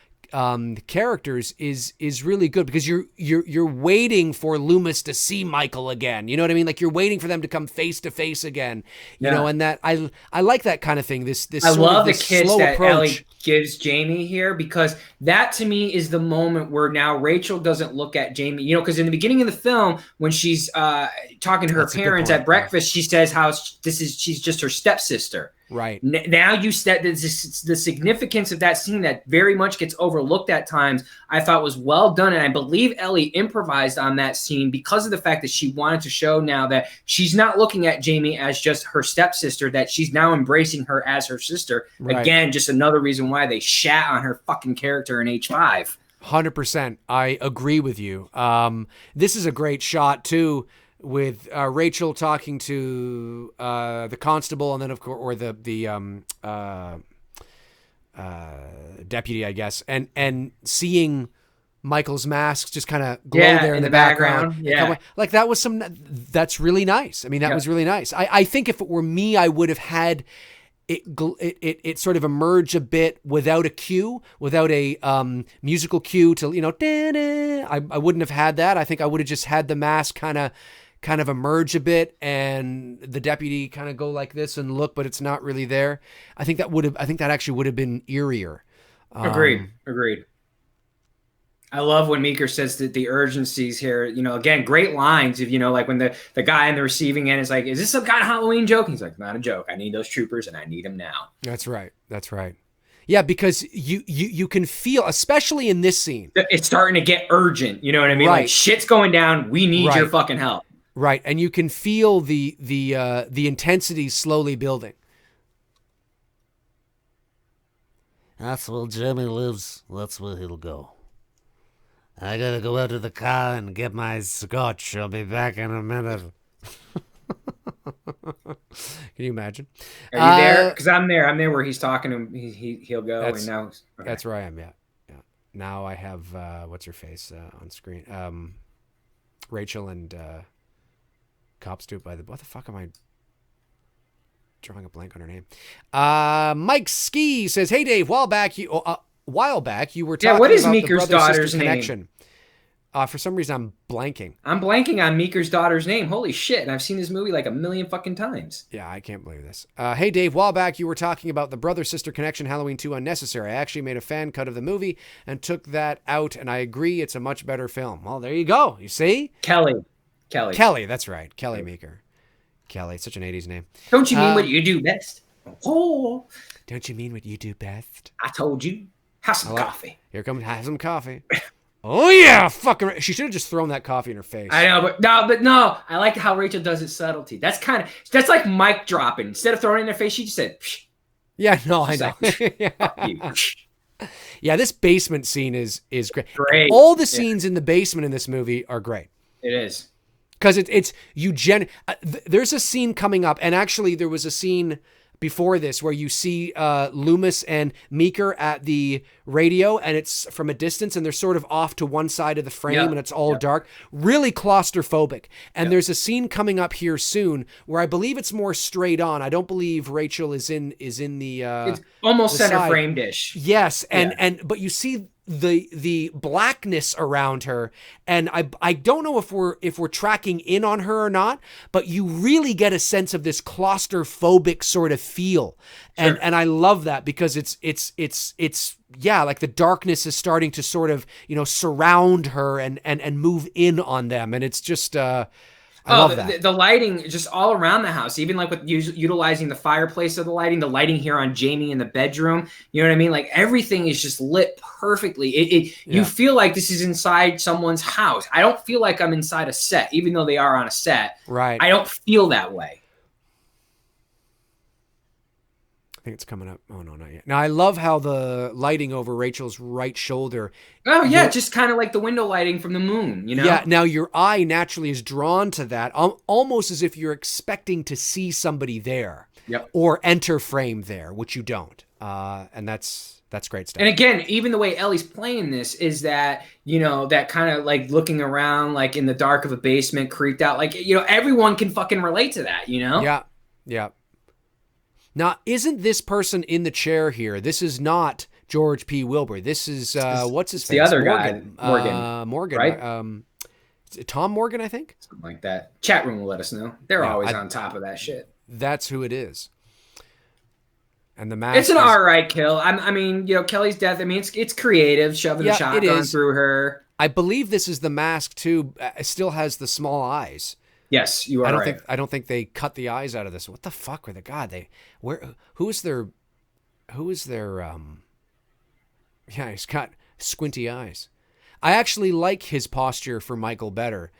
[SPEAKER 1] characters is really good because you're waiting for Loomis to see Michael again. You know what I mean? Like you're waiting for them to come face to face again. You know, and that I like that kind of thing. This
[SPEAKER 2] I love the
[SPEAKER 1] kiss
[SPEAKER 2] kiss
[SPEAKER 1] slow
[SPEAKER 2] that
[SPEAKER 1] approach.
[SPEAKER 2] Ellie gives Jamie here because that to me is the moment where now Rachel doesn't look at Jamie. You know, because in the beginning of the film when she's talking to her parents at breakfast, she says how she's just her stepsister.
[SPEAKER 1] Right.
[SPEAKER 2] Now you said the significance of that scene that very much gets overlooked at times, I thought was well done. And I believe Ellie improvised on that scene because of the fact that she wanted to show now that she's not looking at Jamie as just her stepsister, that she's now embracing her as her sister. Right. Again, just another reason why they shat on her fucking character in H5.
[SPEAKER 1] 100%. I agree with you. This is a great shot too, with Rachel talking to the constable, and then of course, or the deputy, I guess, and seeing Michael's mask just kind of glow there in the background.
[SPEAKER 2] Yeah,
[SPEAKER 1] like that was that's really nice. I mean, that was really nice. I think if it were me, I would have had it sort of emerge a bit without a cue, without a musical cue to, you know, I wouldn't have had that. I think I would have just had the mask kind of emerge a bit and the deputy kind of go like this and look, but it's not really there. I think that actually would have been eerier.
[SPEAKER 2] Agreed. I love when Meeker says that the urgencies here, you know, again, great lines of, you know, like when the guy in the receiving end is like, is this some kind of Halloween joke? He's like, not a joke. I need those troopers and I need them now.
[SPEAKER 1] That's right. Yeah, because you can feel, especially in this scene,
[SPEAKER 2] it's starting to get urgent. You know what I mean?
[SPEAKER 1] Right.
[SPEAKER 2] Like shit's going down. We need your fucking help.
[SPEAKER 1] Right, and you can feel the intensity slowly building.
[SPEAKER 4] That's where Jimmy lives. That's where he'll go. I gotta go out to the car and get my scotch. I'll be back in a minute.
[SPEAKER 1] Can you imagine?
[SPEAKER 2] Are you there? Because I'm there. I'm there where he's talking to him. He'll go. And now
[SPEAKER 1] that's where I am. Yeah. Now I have what's her face on screen. Rachel and Cop Stoop by the. What the fuck am I? Drawing a blank on her name. Mike Ski says, "Hey Dave, while back you were talking
[SPEAKER 2] what is
[SPEAKER 1] about
[SPEAKER 2] Meeker's
[SPEAKER 1] the brother-sister
[SPEAKER 2] daughter's
[SPEAKER 1] connection."
[SPEAKER 2] name?
[SPEAKER 1] For some reason, I'm blanking.
[SPEAKER 2] I'm blanking on Meeker's daughter's name. Holy shit! And I've seen this movie like a million fucking times.
[SPEAKER 1] Yeah, I can't believe this. Hey Dave, while back you were talking about the brother-sister connection. Halloween 2 unnecessary. I actually made a fan cut of the movie and took that out, and I agree it's a much better film. Well, there you go. You see,
[SPEAKER 2] Kelly.
[SPEAKER 1] That's right. Kelly Meeker. Kelly, such an 80s name.
[SPEAKER 2] Don't you mean what you do best? Oh.
[SPEAKER 1] Don't you mean what you do best?
[SPEAKER 2] I told you. Have some coffee.
[SPEAKER 1] Here comes, have some coffee. Oh yeah, fucking. She should have just thrown that coffee in her face.
[SPEAKER 2] I know, but no. I like how Rachel does it subtlety. That's like mic dropping. Instead of throwing it in her face, she just said, psh.
[SPEAKER 1] Yeah, no, I know.
[SPEAKER 2] Like, fuck you.
[SPEAKER 1] Yeah, this basement scene is great.
[SPEAKER 2] Great.
[SPEAKER 1] All the scenes in the basement in this movie are great.
[SPEAKER 2] It is.
[SPEAKER 1] Because it's there's a scene coming up, and actually there was a scene before this where you see Loomis and Meeker at the radio, and it's from a distance, and they're sort of off to one side of the frame, and it's all dark, really claustrophobic. And there's a scene coming up here soon where I believe it's more straight on. I don't believe Rachel is in the
[SPEAKER 2] it's almost
[SPEAKER 1] the
[SPEAKER 2] center
[SPEAKER 1] side.
[SPEAKER 2] frame dish.
[SPEAKER 1] Yes, and but you see the blackness around her, and I don't know if we're tracking in on her or not, but you really get a sense of this claustrophobic sort of feel, and I love that because it's like the darkness is starting to sort of surround her and move in on them, and it's just I love that.
[SPEAKER 2] The lighting just all around the house, even like with utilizing the fireplace of the lighting here on Jamie in the bedroom. You know what I mean? Like everything is just lit perfectly. You feel like this is inside someone's house. I don't feel like I'm inside a set, even though they are on a set.
[SPEAKER 1] Right.
[SPEAKER 2] I don't feel that way.
[SPEAKER 1] I think it's coming up. Oh, no, not yet. Now, I love how the lighting over Rachel's right shoulder.
[SPEAKER 2] Oh, yeah, just kind of like the window lighting from the moon,
[SPEAKER 1] Yeah, now your eye naturally is drawn to that, almost as if you're expecting to see somebody there or enter frame there, which you don't. And that's great stuff.
[SPEAKER 2] And again, even the way Ellie's playing this is that, that kind of like looking around like in the dark of a basement, creeped out. Like, everyone can fucking relate to that,
[SPEAKER 1] Yeah, yeah. Now, isn't this person in the chair here? This is not George P. Wilbur. This is, what's his face?
[SPEAKER 2] The other
[SPEAKER 1] Morgan.
[SPEAKER 2] guy.
[SPEAKER 1] Morgan,
[SPEAKER 2] right?
[SPEAKER 1] Tom Morgan, I think?
[SPEAKER 2] Something like that. Chat room will let us know. They're always on top of that shit.
[SPEAKER 1] That's who it is. And the mask.
[SPEAKER 2] It's an all right kill. I mean, Kelly's death. I mean, it's creative, shoving the shotgun through her.
[SPEAKER 1] I believe this is the mask too. It still has the small eyes.
[SPEAKER 2] Yes, you are right.
[SPEAKER 1] I don't think they cut the eyes out of this. What the fuck were the who is their yeah, he's got squinty eyes. I actually like his posture for Michael better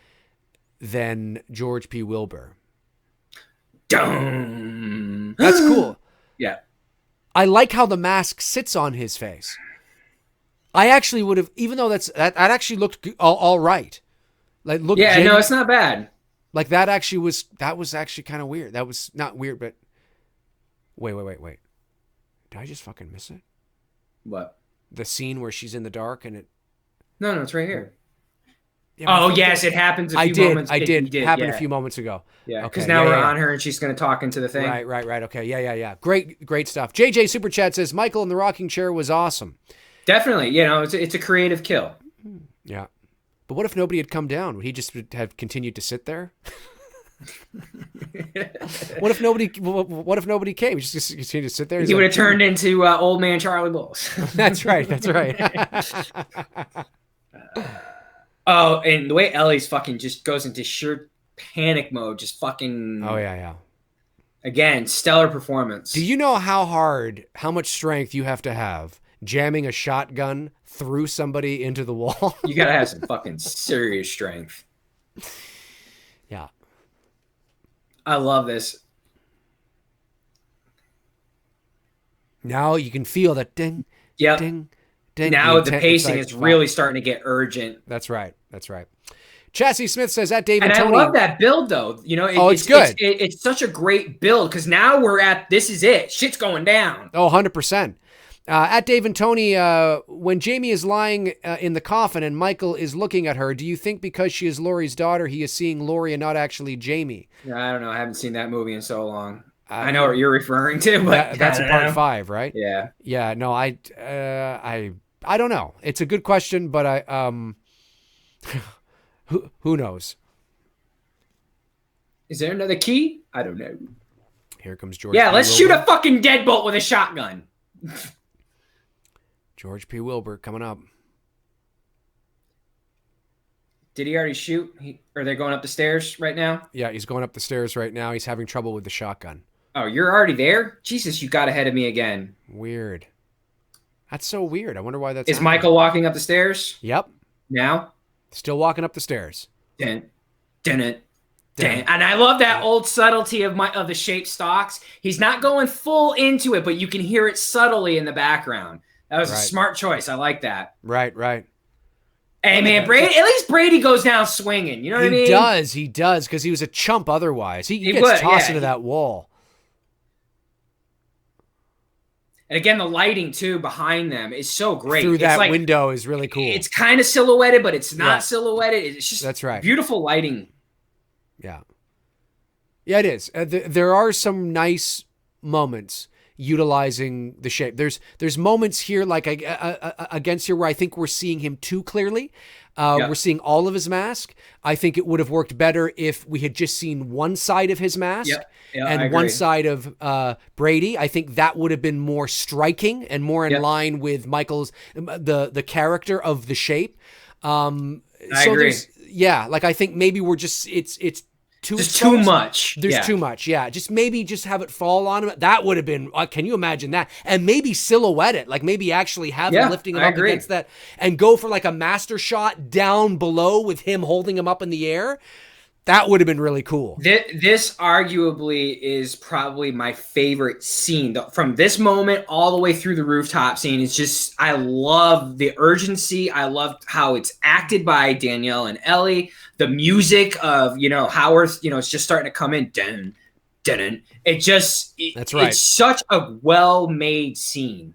[SPEAKER 1] than George P. Wilbur.
[SPEAKER 2] Dum.
[SPEAKER 1] That's cool.
[SPEAKER 2] Yeah.
[SPEAKER 1] I like how the mask sits on his face. I actually would have, even though that actually looked all right. Like looked
[SPEAKER 2] no, it's not bad.
[SPEAKER 1] Like that was actually kind of weird. That was not weird, but wait. Did I just fucking miss it?
[SPEAKER 2] What?
[SPEAKER 1] The scene where she's in the dark and it.
[SPEAKER 2] No, it's right here.
[SPEAKER 1] Yeah,
[SPEAKER 2] yes, it happens a few moments.
[SPEAKER 1] I did. It happened a few moments ago.
[SPEAKER 2] Yeah, because now we're on her and she's going to talk into the thing.
[SPEAKER 1] Right. Okay, yeah. Great stuff. JJ Super Chat says Michael in the rocking chair was awesome.
[SPEAKER 2] Definitely, it's a creative kill.
[SPEAKER 1] Yeah. But what if nobody had come down? Would he just have continued to sit there? What if nobody came? He just continued to sit there.
[SPEAKER 2] He would have turned into old man Charlie Bulls.
[SPEAKER 1] That's right.
[SPEAKER 2] Oh, and the way Ellie's fucking just goes into sheer panic mode, just fucking.
[SPEAKER 1] Oh yeah.
[SPEAKER 2] Again, stellar performance.
[SPEAKER 1] Do you know how much strength you have to have jamming a shotgun through somebody into the wall?
[SPEAKER 2] You gotta have some fucking serious strength.
[SPEAKER 1] Yeah.
[SPEAKER 2] I love this.
[SPEAKER 1] Now you can feel that ding, ding, ding.
[SPEAKER 2] Now the pacing is really starting to get urgent.
[SPEAKER 1] That's right. Chassis Smith says that Dave and
[SPEAKER 2] Tony.
[SPEAKER 1] I
[SPEAKER 2] love that build though.
[SPEAKER 1] It's good.
[SPEAKER 2] It's such a great build because now we're at this is it. Shit's going down.
[SPEAKER 1] Oh, 100%. At Dave and Tony, when Jamie is lying in the coffin and Michael is looking at her, do you think because she is Laurie's daughter, he is seeing Laurie and not actually Jamie?
[SPEAKER 2] I don't know. I haven't seen that movie in so long. I know what you're referring to, but
[SPEAKER 1] that's in part 5, right?
[SPEAKER 2] Yeah.
[SPEAKER 1] Yeah. No, I don't know. It's a good question, but who knows?
[SPEAKER 2] Is there another key? I don't know.
[SPEAKER 1] Here comes George.
[SPEAKER 2] Yeah, let's shoot a fucking deadbolt with a shotgun.
[SPEAKER 1] George P. Wilbur coming up.
[SPEAKER 2] Did he already shoot? Are they going up the stairs right now?
[SPEAKER 1] Yeah, he's going up the stairs right now. He's having trouble with the shotgun.
[SPEAKER 2] Oh, you're already there? Jesus, you got ahead of me again.
[SPEAKER 1] Weird. That's so weird. I wonder why that's
[SPEAKER 2] Is happening. Michael walking up the stairs?
[SPEAKER 1] Yep.
[SPEAKER 2] Now?
[SPEAKER 1] Still walking up the stairs.
[SPEAKER 2] Dun. And I love that old subtlety of the shaped stalks. He's not going full into it, but you can hear it subtly in the background. That was a smart choice. I like that.
[SPEAKER 1] Right.
[SPEAKER 2] Hey, man, Brady. At least Brady goes down swinging. You know what I mean?
[SPEAKER 1] He does, because he was a chump otherwise. He gets tossed into that wall.
[SPEAKER 2] And again, the lighting, too, behind them is so great.
[SPEAKER 1] Through that window is really cool.
[SPEAKER 2] It's kind of silhouetted, but it's not silhouetted. It's just beautiful lighting.
[SPEAKER 1] Yeah. Yeah, it is. There are some nice moments utilizing the shape. There's moments here, like against here, where I think we're seeing him too clearly. We're seeing all of his mask. I think it would have worked better if we had just seen one side of his mask and one side of Brady. I think that would have been more striking and more in line with Michael's the character of the shape. I
[SPEAKER 2] agree.
[SPEAKER 1] I think maybe we're just it's
[SPEAKER 2] too much.
[SPEAKER 1] There's too much. Yeah. Just have it fall on him. That would have been, can you imagine that? And maybe silhouette it, like maybe actually have him lifting him up against that and go for like a master shot down below with him holding him up in the air. That would have been really cool.
[SPEAKER 2] This arguably is probably my favorite scene. From this moment all the way through the rooftop scene, it's just, I love the urgency. I love how it's acted by Danielle and Ellie. The music of, Howard, it's just starting to come in. Dun, dun, dun. That's right. It's such a well-made scene.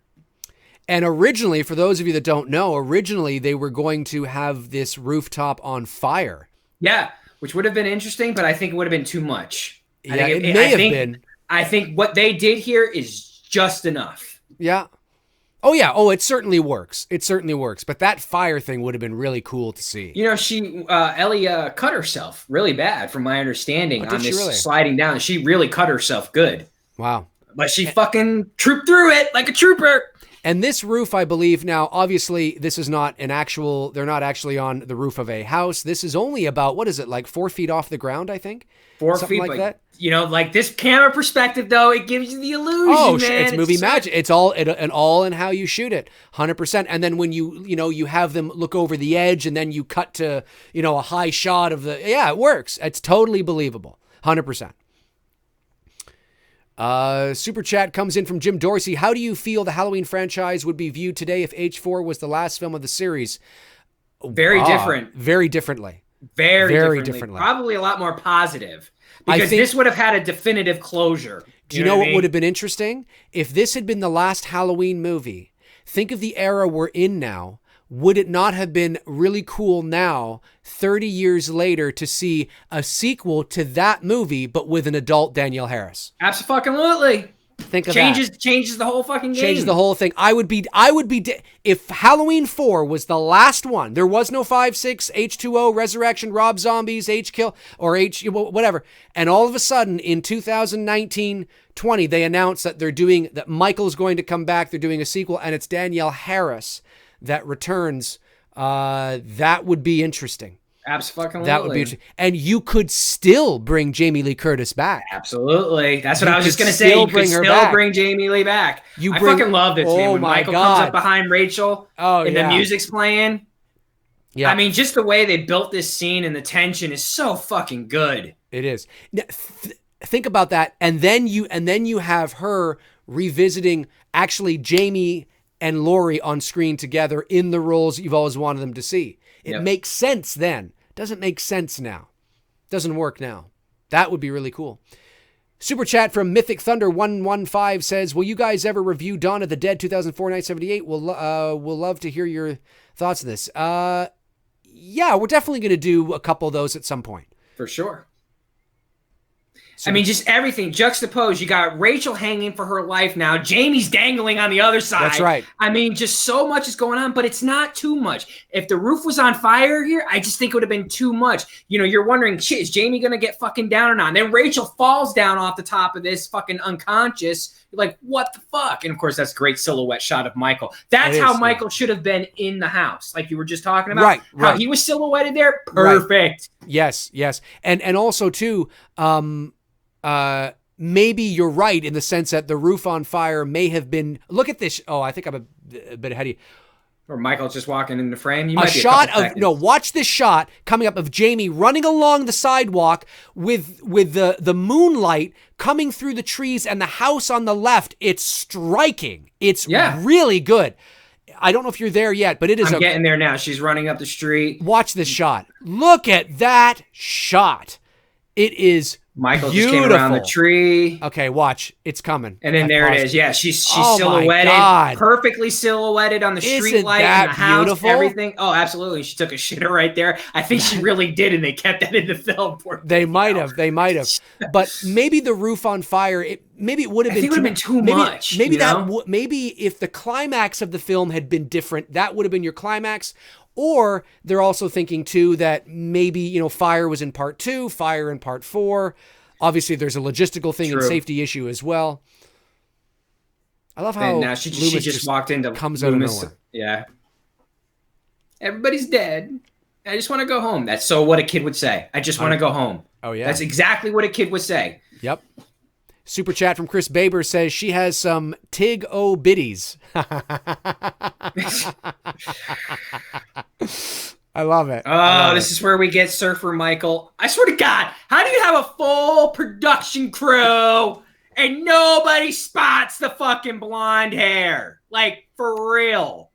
[SPEAKER 1] And originally, for those of you that don't know, they were going to have this rooftop on fire.
[SPEAKER 2] Yeah. Which would have been interesting, but I think it would have been too much.
[SPEAKER 1] Yeah, it may have been.
[SPEAKER 2] I think what they did here is just enough.
[SPEAKER 1] Yeah. Oh, yeah. Oh, it certainly works. But that fire thing would have been really cool to see.
[SPEAKER 2] Ellie cut herself really bad, from my understanding, on this sliding down. She really cut herself good.
[SPEAKER 1] Wow.
[SPEAKER 2] But she fucking trooped through it like a trooper.
[SPEAKER 1] And this roof, I believe now, obviously, this is not they're not actually on the roof of a house. This is only about, what is it, like 4 feet off the ground, I think?
[SPEAKER 2] 4
[SPEAKER 1] Something
[SPEAKER 2] feet,
[SPEAKER 1] like that.
[SPEAKER 2] Like this camera perspective, though, it gives you the illusion, man.
[SPEAKER 1] It's movie magic. It's all in how you shoot it, 100%. And then when you have them look over the edge and then you cut to, a high shot of it works. It's totally believable, 100%. Super chat comes in from Jim Dorsey. How do you feel the Halloween franchise would be viewed today if H4 was the last film of the series?
[SPEAKER 2] Very different.
[SPEAKER 1] Very differently.
[SPEAKER 2] Very differently. Probably a lot more positive. Because this would have had a definitive closure.
[SPEAKER 1] Do you know what would have been interesting? If this had been the last Halloween movie, think of the era we're in now. Would it not have been really cool now, 30 years later, to see a sequel to that movie, but with an adult Danielle Harris?
[SPEAKER 2] Absolutely.
[SPEAKER 1] Think of that.
[SPEAKER 2] Changes the whole fucking game.
[SPEAKER 1] Changes the whole thing. I would be if Halloween 4 was the last one, there was no 5, 6, H2O, Resurrection, Rob Zombies, H-Kill, or whatever. And all of a sudden, in 2019-20, they announced that Michael's going to come back. They're doing a sequel, and it's Danielle Harris that returns. That would be interesting.
[SPEAKER 2] Absolutely.
[SPEAKER 1] That would be interesting. And you could still bring Jamie Lee Curtis back.
[SPEAKER 2] Absolutely. That's what I was just going to say. You could still bring Jamie Lee back. I fucking love this, man. When Michael comes up behind Rachel and the music's playing. Yeah. I mean, just the way they built this scene and the tension is so fucking good.
[SPEAKER 1] It is. Now, think about that. And then you have her revisiting actually Jamie and Laurie on screen together in the roles you've always wanted them to see. It makes sense then. Doesn't make sense now. Doesn't work now. That would be really cool. Super chat from Mythic Thunder 115 says, will you guys ever review Dawn of the Dead 2004 1978? We'll love to hear your thoughts on this. Yeah, we're definitely going to do a couple of those at some point.
[SPEAKER 2] For sure. I mean, just everything juxtaposed. You got Rachel hanging for her life now. Jamie's dangling on the other side.
[SPEAKER 1] That's right.
[SPEAKER 2] I mean, just so much is going on, but it's not too much. If the roof was on fire here, I just think it would have been too much. You're wondering, shit, is Jamie going to get fucking down or not? And then Rachel falls down off the top of this fucking unconscious. You're like, what the fuck? And of course, that's a great silhouette shot of Michael. That's how Michael should have been in the house, like you were just talking about.
[SPEAKER 1] Right.
[SPEAKER 2] How he was silhouetted there. Perfect.
[SPEAKER 1] Right. Yes. And also too, maybe you're right in the sense that the roof on fire may have been. Look at this. Oh, I think I'm a bit ahead of you.
[SPEAKER 2] Or Michael's just walking in the frame.
[SPEAKER 1] Watch this shot coming up of Jamie running along the sidewalk with the moonlight coming through the trees and the house on the left. It's striking. It's really good. I don't know if you're there yet, but it is
[SPEAKER 2] I'm getting there now. She's running up the street.
[SPEAKER 1] Watch this shot. Look at that shot. It is
[SPEAKER 2] Michael
[SPEAKER 1] beautiful.
[SPEAKER 2] just came around the tree.
[SPEAKER 1] Okay, watch. It's coming.
[SPEAKER 2] And then there it is. Yeah, she's
[SPEAKER 1] Oh my
[SPEAKER 2] silhouetted,
[SPEAKER 1] God.
[SPEAKER 2] perfectly silhouetted on the street
[SPEAKER 1] Isn't
[SPEAKER 2] light
[SPEAKER 1] that
[SPEAKER 2] in the house,
[SPEAKER 1] beautiful?
[SPEAKER 2] everything. Oh, absolutely. She took a shitter right there. I think she really did, and they kept that in the film.
[SPEAKER 1] They might have. But maybe the roof on fire, maybe it would have been
[SPEAKER 2] too much.
[SPEAKER 1] Maybe
[SPEAKER 2] you
[SPEAKER 1] maybe if the climax of the film had been different, that would have been your climax. Or they're also thinking too that maybe, fire was in part 2, fire in part 4. Obviously, there's a logistical thing and safety issue as well. I love how
[SPEAKER 2] now she just walked into
[SPEAKER 1] comes
[SPEAKER 2] Loomis.
[SPEAKER 1] out of nowhere.
[SPEAKER 2] Yeah. Everybody's dead. I just want to go home. That's so what a kid would say. I just want to go home.
[SPEAKER 1] Oh, yeah.
[SPEAKER 2] That's exactly what a kid would say.
[SPEAKER 1] Yep. Super chat from Chris Baber says she has some Tig O biddies. I love it.
[SPEAKER 2] Oh, this is where we get Surfer Michael. I swear to God, how do you have a full production crew and nobody spots the fucking blonde hair? Like, for real.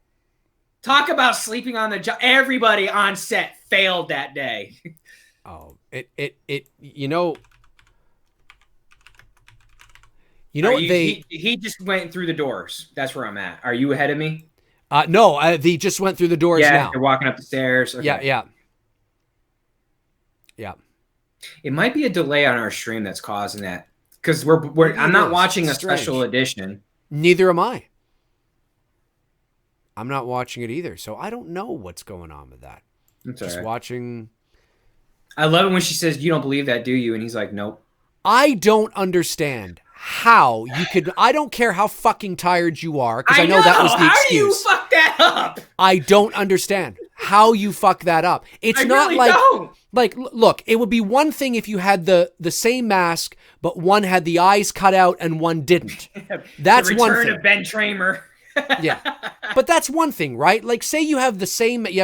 [SPEAKER 2] Talk about sleeping on the job. Everybody on set failed that day.
[SPEAKER 1] Oh, he
[SPEAKER 2] just went through the doors. That's where I'm at. Are you ahead of me?
[SPEAKER 1] No, they just went through the doors now.
[SPEAKER 2] They're walking up the stairs. Okay.
[SPEAKER 1] Yeah.
[SPEAKER 2] It might be a delay on our stream that's causing that because I'm not watching a special edition.
[SPEAKER 1] Neither am I. I'm not watching it either, so I don't know what's going on with that. Just watching.
[SPEAKER 2] I love it when she says, "You don't believe that, do you?" And he's like, "Nope."
[SPEAKER 1] I don't understand how you could. I don't care how fucking tired you are, because I know that was the excuse.
[SPEAKER 2] How do you fuck that up?
[SPEAKER 1] I don't understand how you fuck that up. It's not
[SPEAKER 2] really
[SPEAKER 1] like
[SPEAKER 2] don't.
[SPEAKER 1] Like, look, it would be one thing if you had the same mask, but one had the eyes cut out and one didn't. That's one thing.
[SPEAKER 2] The return of Ben Tramer.
[SPEAKER 1] Yeah. But that's one thing, right? Like, say you have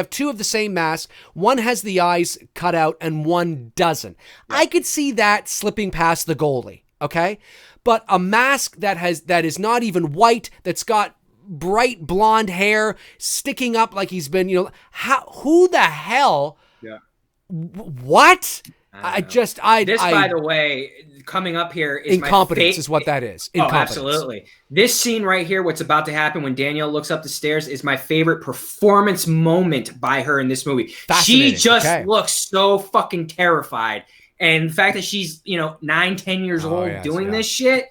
[SPEAKER 1] two of the same mask, one has the eyes cut out and one doesn't. Yeah. I could see that slipping past the goalie, okay? But a mask that is not even white, that's got bright blonde hair sticking up like he's been, who the hell?
[SPEAKER 2] Yeah.
[SPEAKER 1] What? By
[SPEAKER 2] the way, coming up here is
[SPEAKER 1] incompetence is what that is. Incompetence.
[SPEAKER 2] Oh, absolutely. This scene right here, what's about to happen when Danielle looks up the stairs, is my favorite performance moment by her in this movie. She just looks so fucking terrified. And the fact that she's, 9-10 years old doing this shit,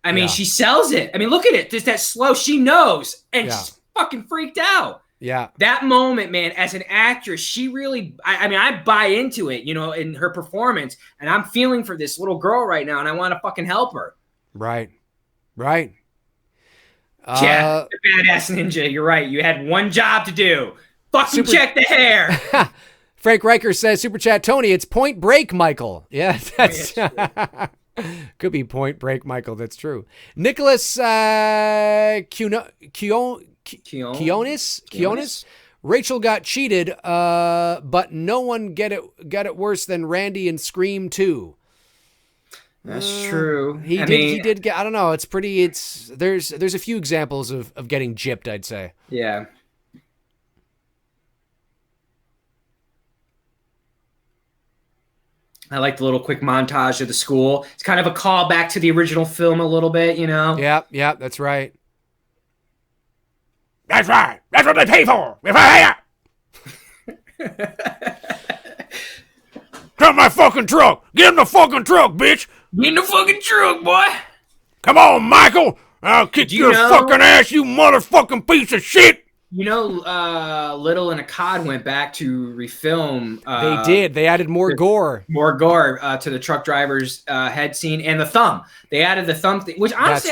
[SPEAKER 2] I mean, she sells it. I mean, look at it. Just that slow, she knows. And she's fucking freaked out.
[SPEAKER 1] Yeah.
[SPEAKER 2] That moment, man, as an actress, she really, I buy into it, in her performance. And I'm feeling for this little girl right now, and I want to fucking help her.
[SPEAKER 1] Right.
[SPEAKER 2] Yeah, the badass ninja. You're right. You had one job to do. Fucking check the hair.
[SPEAKER 1] Frank Riker says, Super Chat, Tony, it's Point Break, Michael. Yeah, that's could be Point Break, Michael. That's true. Nicholas Kionis. Rachel got cheated, but no one got it worse than Randy in Scream 2.
[SPEAKER 2] That's true.
[SPEAKER 1] He did get. I don't know. It's pretty. There's a few examples of getting gypped, I'd say.
[SPEAKER 2] Yeah. I like the little quick montage of the school. It's kind of a callback to the original film a little bit,
[SPEAKER 1] Yeah, that's right.
[SPEAKER 4] That's right. That's what they pay for. If I Come my fucking truck. Get in the fucking truck, bitch.
[SPEAKER 2] Get in the fucking truck, boy.
[SPEAKER 4] Come on, Michael. I'll kick your fucking ass, you motherfucking piece of shit.
[SPEAKER 2] Little and Akkad went back to refilm.
[SPEAKER 1] They did. They added more gore.
[SPEAKER 2] More gore to the truck driver's head scene and the thumb. They added the thumb thing, which honestly,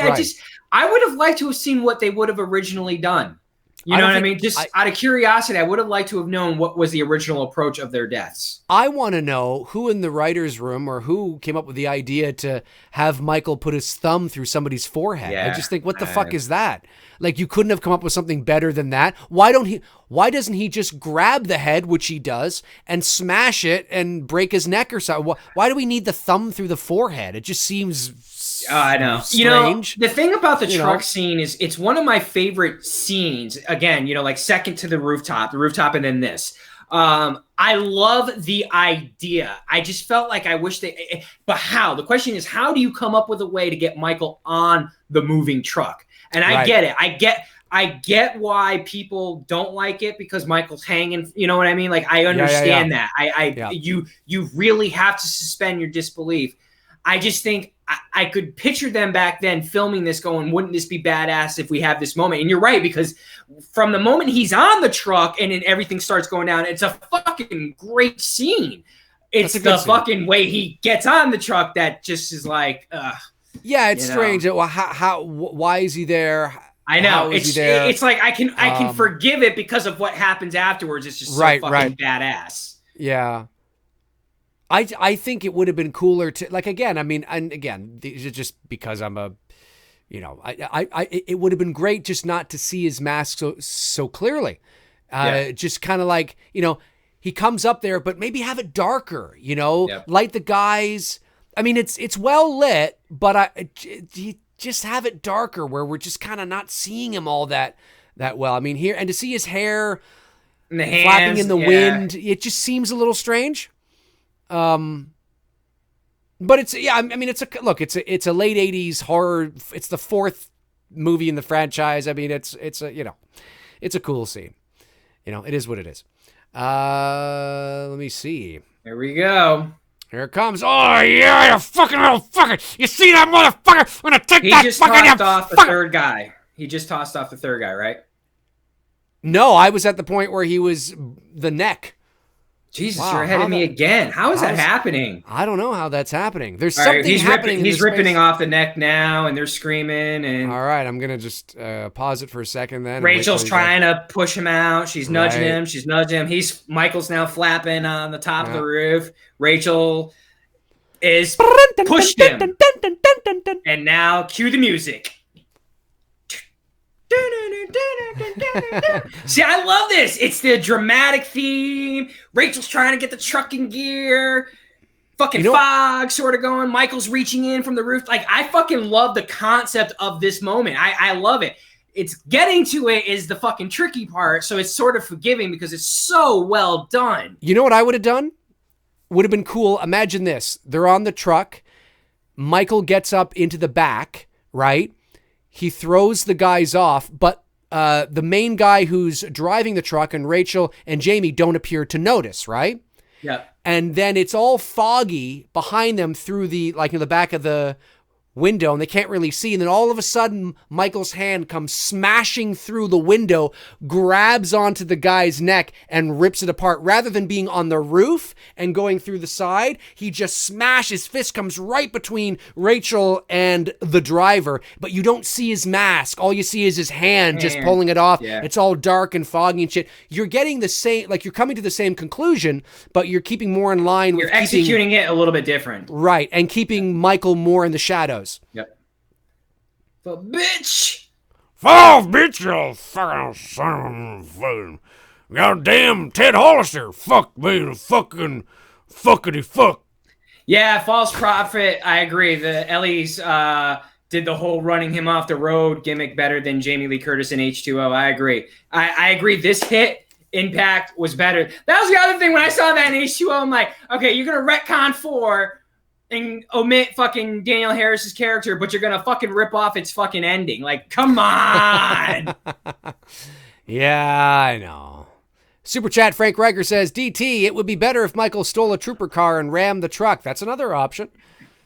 [SPEAKER 2] I would have liked to have seen what they would have originally done. You know what I mean? Just out of curiosity, I would have liked to have known what was the original approach of their deaths.
[SPEAKER 1] I want to know who in the writer's room or who came up with the idea to have Michael put his thumb through somebody's forehead. Yeah, I just think, what the fuck is that? Like, you couldn't have come up with something better than that. Why doesn't he just grab the head, which he does, and smash it and break his neck or something? Why do we need the thumb through the forehead? It just seems
[SPEAKER 2] Oh, I know.
[SPEAKER 1] strange.
[SPEAKER 2] The thing about the truck scene is it's one of my favorite scenes. Again, like second to the rooftop and then this. I love the idea. I just felt like I wish but how? The question is, how do you come up with a way to get Michael on the moving truck? And I get it. I get why people don't like it because Michael's hanging. You know what I mean? Like, I understand that. You really have to suspend your disbelief. I just think I could picture them back then filming this going, wouldn't this be badass if we have this moment? And you're right, because from the moment he's on the truck and then everything starts going down, it's a fucking great scene. It's the fucking way he gets on the truck that just is like,
[SPEAKER 1] yeah, it's strange. Well, why is he there?
[SPEAKER 2] I know. It's like I can forgive it because of what happens afterwards. It's just so fucking badass.
[SPEAKER 1] Yeah. I think it would have been cooler to, like, again, I mean, and again, just because I'm a, it would have been great just not to see his mask so clearly. Just kind of like, he comes up there, but maybe have it darker, light the guys. I mean, it's well lit, but he just have it darker where we're just kind of not seeing him all that well. I mean, here, and to see his hair
[SPEAKER 2] and the
[SPEAKER 1] flapping in the wind, it just seems a little strange. But it's, I mean, it's a late 80s horror. It's the fourth movie in the franchise. I mean, it's a cool scene. It is what it is. Let me see.
[SPEAKER 2] Here we go.
[SPEAKER 1] Here it comes. Oh, yeah, you fucking little fucker. You see that motherfucker? I'm going to take that fucking... He just tossed off the third
[SPEAKER 2] guy. He just tossed off the third guy, right?
[SPEAKER 1] No, I was at the point where he was the neck.
[SPEAKER 2] Jesus, you're ahead of me again. How is that happening?
[SPEAKER 1] I don't know how that's happening. There's something happening.
[SPEAKER 2] He's ripping off the neck now, and they're screaming. And
[SPEAKER 1] all right, I'm going to just pause it for a second then.
[SPEAKER 2] Rachel's trying to push him out. She's nudging him. She's nudging him. Michael's now flapping on the top of the roof. Rachel is pushed him. And now cue the music. See, I love this. It's the dramatic theme. Rachel's trying to get the truck in gear. Fucking fog sort of going. Michael's reaching in from the roof. Like, I fucking love the concept of this moment. I love it. It's getting to it is the fucking tricky part. So it's sort of forgiving because it's so well done.
[SPEAKER 1] You know what I would have done? Would have been cool. Imagine this. They're on the truck. Michael gets up into the back, right? He throws the guys off, but the main guy who's driving the truck and Rachel and Jamie don't appear to notice, right?
[SPEAKER 2] Yeah.
[SPEAKER 1] And then it's all foggy behind them through the back of the window, and they can't really see. And then all of a sudden, Michael's hand comes smashing through the window, grabs onto the guy's neck, and rips it apart. Rather than being on the roof and going through the side, he just smashes. His fist comes right between Rachel and the driver, but you don't see his mask. All you see is his hand just pulling it off. Yeah. It's all dark and foggy and shit. You're getting the same, like, you're coming to the same conclusion, but you're keeping more in line with
[SPEAKER 2] executing it a little bit different.
[SPEAKER 1] Right, and keeping Michael more in the shadows.
[SPEAKER 2] Yep. But bitch!
[SPEAKER 4] Fall, bitch, you fucking son of a fucking goddamn Ted Hollister. Fuck me, fucking fuckity fuck.
[SPEAKER 2] Yeah, false prophet. I agree. The Ellie's did the whole running him off the road gimmick better than Jamie Lee Curtis in H2O. I agree. I agree. This hit impact was better. That was the other thing when I saw that in H2O. I'm like, okay, you're gonna retcon 4. And omit fucking Danielle Harris's character, but you're gonna fucking rip off its fucking ending. Like, come on.
[SPEAKER 1] Yeah, I know. Super chat Frank Riker says, DT, it would be better if Michael stole a trooper car and rammed the truck. That's another option.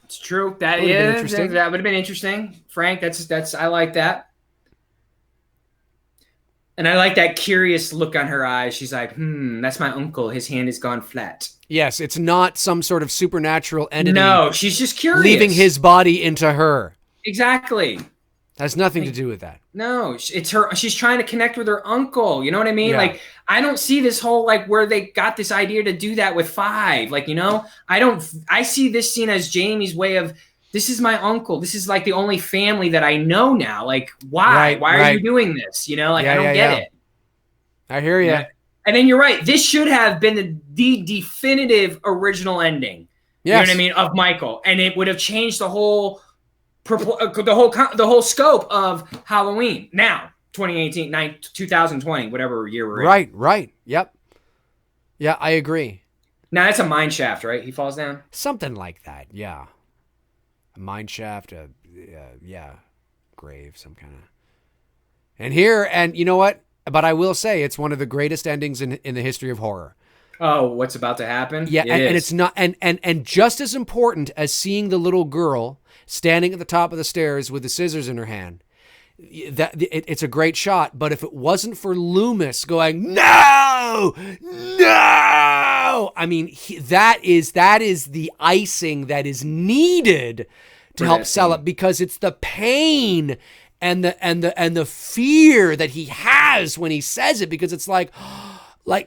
[SPEAKER 2] It's true. That would have been interesting. Frank, that's I like that. And I like that curious look on her eyes. She's like, that's my uncle. His hand has gone flat.
[SPEAKER 1] Yes, it's not some sort of supernatural entity.
[SPEAKER 2] No, she's just curious.
[SPEAKER 1] Leaving his body into her.
[SPEAKER 2] Exactly.
[SPEAKER 1] Has nothing to do with that.
[SPEAKER 2] No, it's her. She's trying to connect with her uncle. You know what I mean?
[SPEAKER 1] Yeah.
[SPEAKER 2] Like, I don't see this whole, like, where they got this idea to do that with 5. Like, I see this scene as Jamie's way of, this is my uncle. This is, like, the only family that I know now. Like, why? Why are you doing this? I don't get it.
[SPEAKER 1] I hear you.
[SPEAKER 2] Yeah. And then you're right. This should have been the definitive original ending.
[SPEAKER 1] Yes.
[SPEAKER 2] You know what I mean? Of Michael. And it would have changed the whole the whole scope of Halloween. Now, 2018, 2020, whatever year we're in.
[SPEAKER 1] Right. Yep. Yeah, I agree.
[SPEAKER 2] Now that's a mine shaft, right? He falls down.
[SPEAKER 1] Something like that. Yeah. A mine shaft. Grave. Some kind of. And you know what? But I will say it's one of the greatest endings in the history of horror.
[SPEAKER 2] Oh, what's about to happen?
[SPEAKER 1] Yeah, and it's not, and just as important as seeing the little girl standing at the top of the stairs with the scissors in her hand. It's a great shot, but if it wasn't for Loomis going, no, I mean, that is the icing that is needed to help sell it, because it's the pain and the fear that he has when he says it, because it's like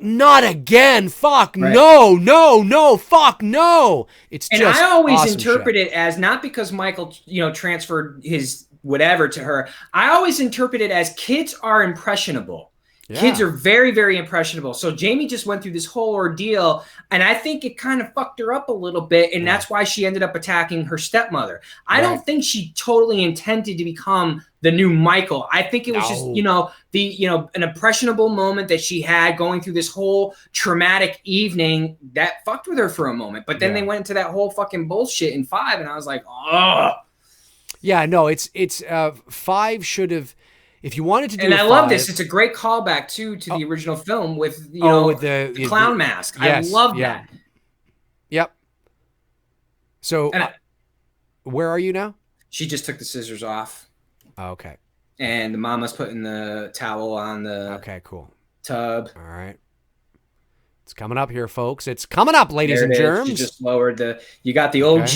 [SPEAKER 1] not again, fuck, right. no, fuck, no. It's just, and
[SPEAKER 2] I always
[SPEAKER 1] awesome
[SPEAKER 2] interpret
[SPEAKER 1] shit.
[SPEAKER 2] it as not because Michael, transferred his whatever to her. I always interpret it as kids are impressionable. Yeah. Kids are very, very impressionable. So Jamie just went through this whole ordeal, and I think it kind of fucked her up a little bit, and that's why she ended up attacking her stepmother. I don't think she totally intended to become the new Michael. I think it was just, an impressionable moment that she had going through this whole traumatic evening that fucked with her for a moment. But then they went into that whole fucking bullshit in 5, and I was like, oh.
[SPEAKER 1] Yeah, no, it's 5 should have. If you wanted to do,
[SPEAKER 2] and I love this. It's a great callback to the original film with with the clown mask. Yes, I love that.
[SPEAKER 1] Yep. So, where are you now?
[SPEAKER 2] She just took the scissors off.
[SPEAKER 1] Oh, okay.
[SPEAKER 2] And the mama's putting the towel on the tub.
[SPEAKER 1] All right. It's coming up here, folks. It's coming up, ladies and germs.
[SPEAKER 2] She just lowered you got the OG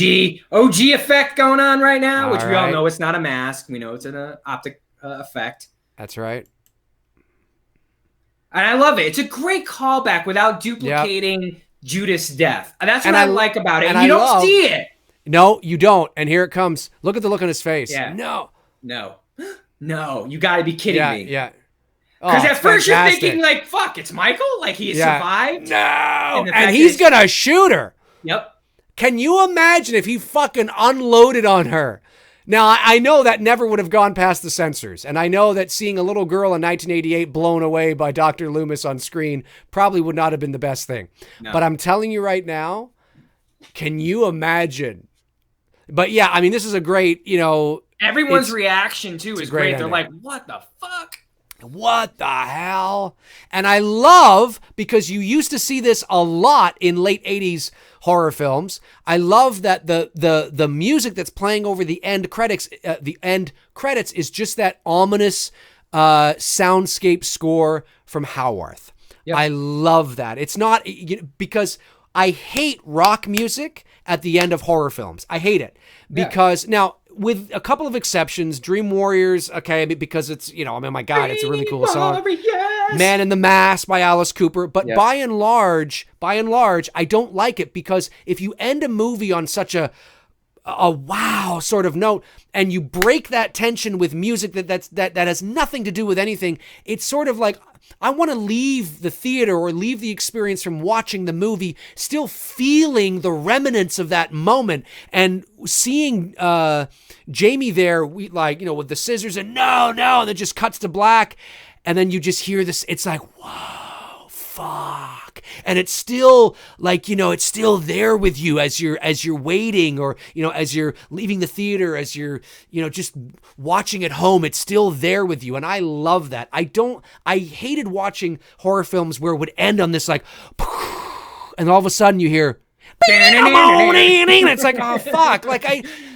[SPEAKER 2] effect going on right now, which we all know it's not a mask. We know it's an optic effect.
[SPEAKER 1] That's right.
[SPEAKER 2] And I love it. It's a great callback without duplicating Judas' death. And that's what I like about it. And you don't see it.
[SPEAKER 1] No, you don't. And here it comes. Look at the look on his face.
[SPEAKER 2] Yeah. No. You got to be kidding me.
[SPEAKER 1] Yeah.
[SPEAKER 2] Because at first you're thinking, like, fuck, it's Michael? Like, he survived?
[SPEAKER 1] No. And he's going to shoot her.
[SPEAKER 2] Yep.
[SPEAKER 1] Can you imagine if he fucking unloaded on her? Now, I know that never would have gone past the censors, and I know that seeing a little girl in 1988 blown away by Dr. Loomis on screen probably would not have been the best thing. No. But I'm telling you right now, can you imagine? But yeah, I mean, this is a great,
[SPEAKER 2] everyone's reaction, too, is great. They're like, what the fuck?
[SPEAKER 1] What the hell? And I love, because you used to see this a lot in late 80s horror films, I love that the music that's playing over the end credits is just that ominous soundscape score from Howarth. Yep. I love that. It's not, because I hate rock music at the end of horror films. I hate it because now, with a couple of exceptions, Dream Warriors, because it's, my God, it's a really cool song. Man in the Mask by Alice Cooper. But by and large, I don't like it, because if you end a movie on such a wow sort of note, and you break that tension with music that has nothing to do with anything, it's sort of like, I want to leave the theater or leave the experience from watching the movie still feeling the remnants of that moment, and seeing Jamie there, with the scissors and no, and it just cuts to black, and then you just hear this. It's like, whoa, fuck, and it's still like, it's still there with you as you're waiting, or as you're leaving the theater, as you're just watching at home. It's still there with you, and I love that. I hated watching horror films where it would end on this like, and all of a sudden you hear, it's like, oh fuck, like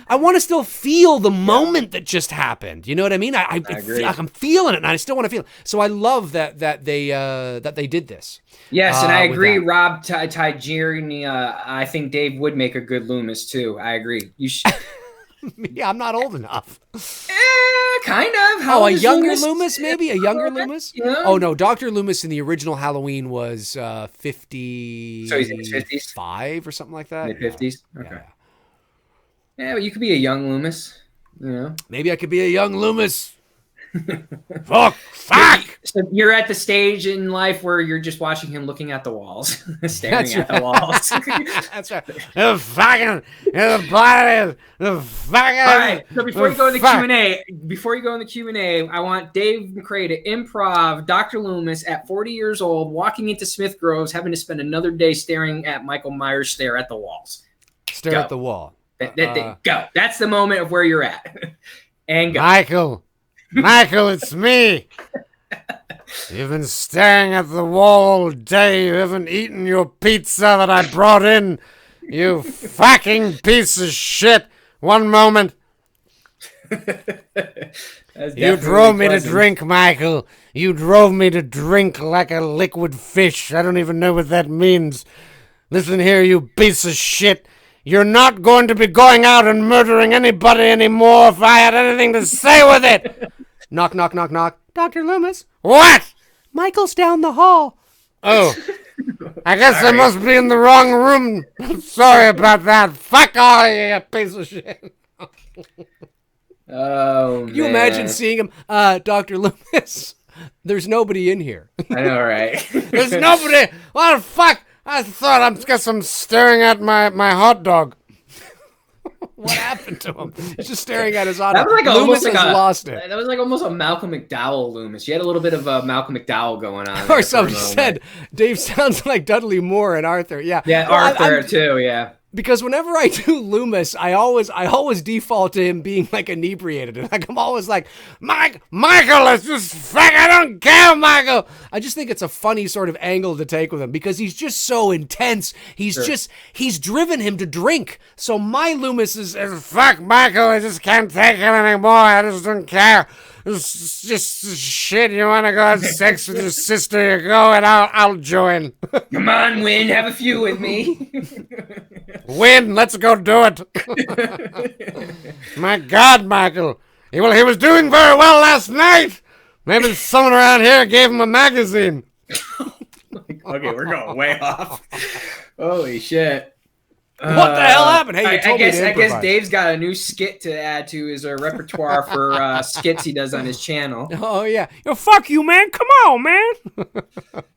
[SPEAKER 1] I want to still feel the moment that just happened. You know what I mean? I agree. I'm feeling it, and I still want to feel it. So I love that they did this.
[SPEAKER 2] Yes, and I agree, Rob Tigerini. I think Dave would make a good Loomis too. I agree. You should.
[SPEAKER 1] Yeah, I'm not old enough.
[SPEAKER 2] Kind of.
[SPEAKER 1] A younger Loomis, maybe? A younger Loomis? Yeah. Oh, no. Dr. Loomis in the original Halloween was 50.
[SPEAKER 2] So he's in his 50s?
[SPEAKER 1] 5 or something like that?
[SPEAKER 2] Mid-50s? Okay. Yeah, but you could be a young Loomis,
[SPEAKER 1] Maybe I could be a young Loomis.
[SPEAKER 4] Fuck!
[SPEAKER 2] So you're at the stage in life where you're just watching him looking at the walls, staring at the walls.
[SPEAKER 1] That's right.
[SPEAKER 4] The fucking, the body, the fucking.
[SPEAKER 2] All right. So before you go in the Q&A, I want Dave McRae to improv Dr. Loomis at 40 years old, walking into Smith Groves, having to spend another day staring at Michael Myers stare at the walls.
[SPEAKER 1] Stare at the wall.
[SPEAKER 2] Go. That's the moment of where you're at. And go.
[SPEAKER 4] Michael, it's me. You've been staring at the wall all day. You haven't eaten your pizza that I brought in. You fucking piece of shit. One moment. You drove me to drink, Michael. You drove me to drink like a liquid fish. I don't even know what that means. Listen here, you piece of shit. You're not going to be going out and murdering anybody anymore if I had anything to say with it.
[SPEAKER 1] Knock, knock, knock, knock. Dr. Loomis.
[SPEAKER 4] What?
[SPEAKER 1] Michael's down the hall.
[SPEAKER 4] Oh. I guess I must be in the wrong room. Sorry about that. Fuck all you piece of shit.
[SPEAKER 2] Oh,
[SPEAKER 1] Can you imagine seeing him? Dr. Loomis, there's nobody in here.
[SPEAKER 2] I know, right?
[SPEAKER 4] There's nobody. What the fuck? I thought I'm staring at my hot dog.
[SPEAKER 1] What happened to him? He's just staring at his auto.
[SPEAKER 2] That was like
[SPEAKER 1] Loomis has lost it.
[SPEAKER 2] That was like almost a Malcolm McDowell Loomis. You had a little bit of a Malcolm McDowell going on.
[SPEAKER 1] Or somebody said, Dave sounds like Dudley Moore and Arthur. Yeah.
[SPEAKER 2] Yeah, well, Arthur too, yeah.
[SPEAKER 1] Because whenever I do Loomis, I always default to him being like inebriated. And like I'm always like, Michael, let's just fuck, I don't care, Michael. I just think it's a funny sort of angle to take with him because he's just so intense. He's driven him to drink. So my Loomis is
[SPEAKER 4] fuck, Michael, I just can't take it anymore. I just don't care. It's just shit. You want to go have sex with your sister? You go and I'll join.
[SPEAKER 2] Come on, Win, have a few with me.
[SPEAKER 4] Win, let's go do it. My God, Michael. He was doing very well last night. Maybe someone around here gave him a magazine.
[SPEAKER 2] Okay, we're going way off. Holy shit.
[SPEAKER 1] What the hell happened? Hey, I
[SPEAKER 2] guess Dave's got a new skit to add to his repertoire for skits he does on his channel.
[SPEAKER 1] Oh, yeah. Yo, fuck you, man. Come on, man.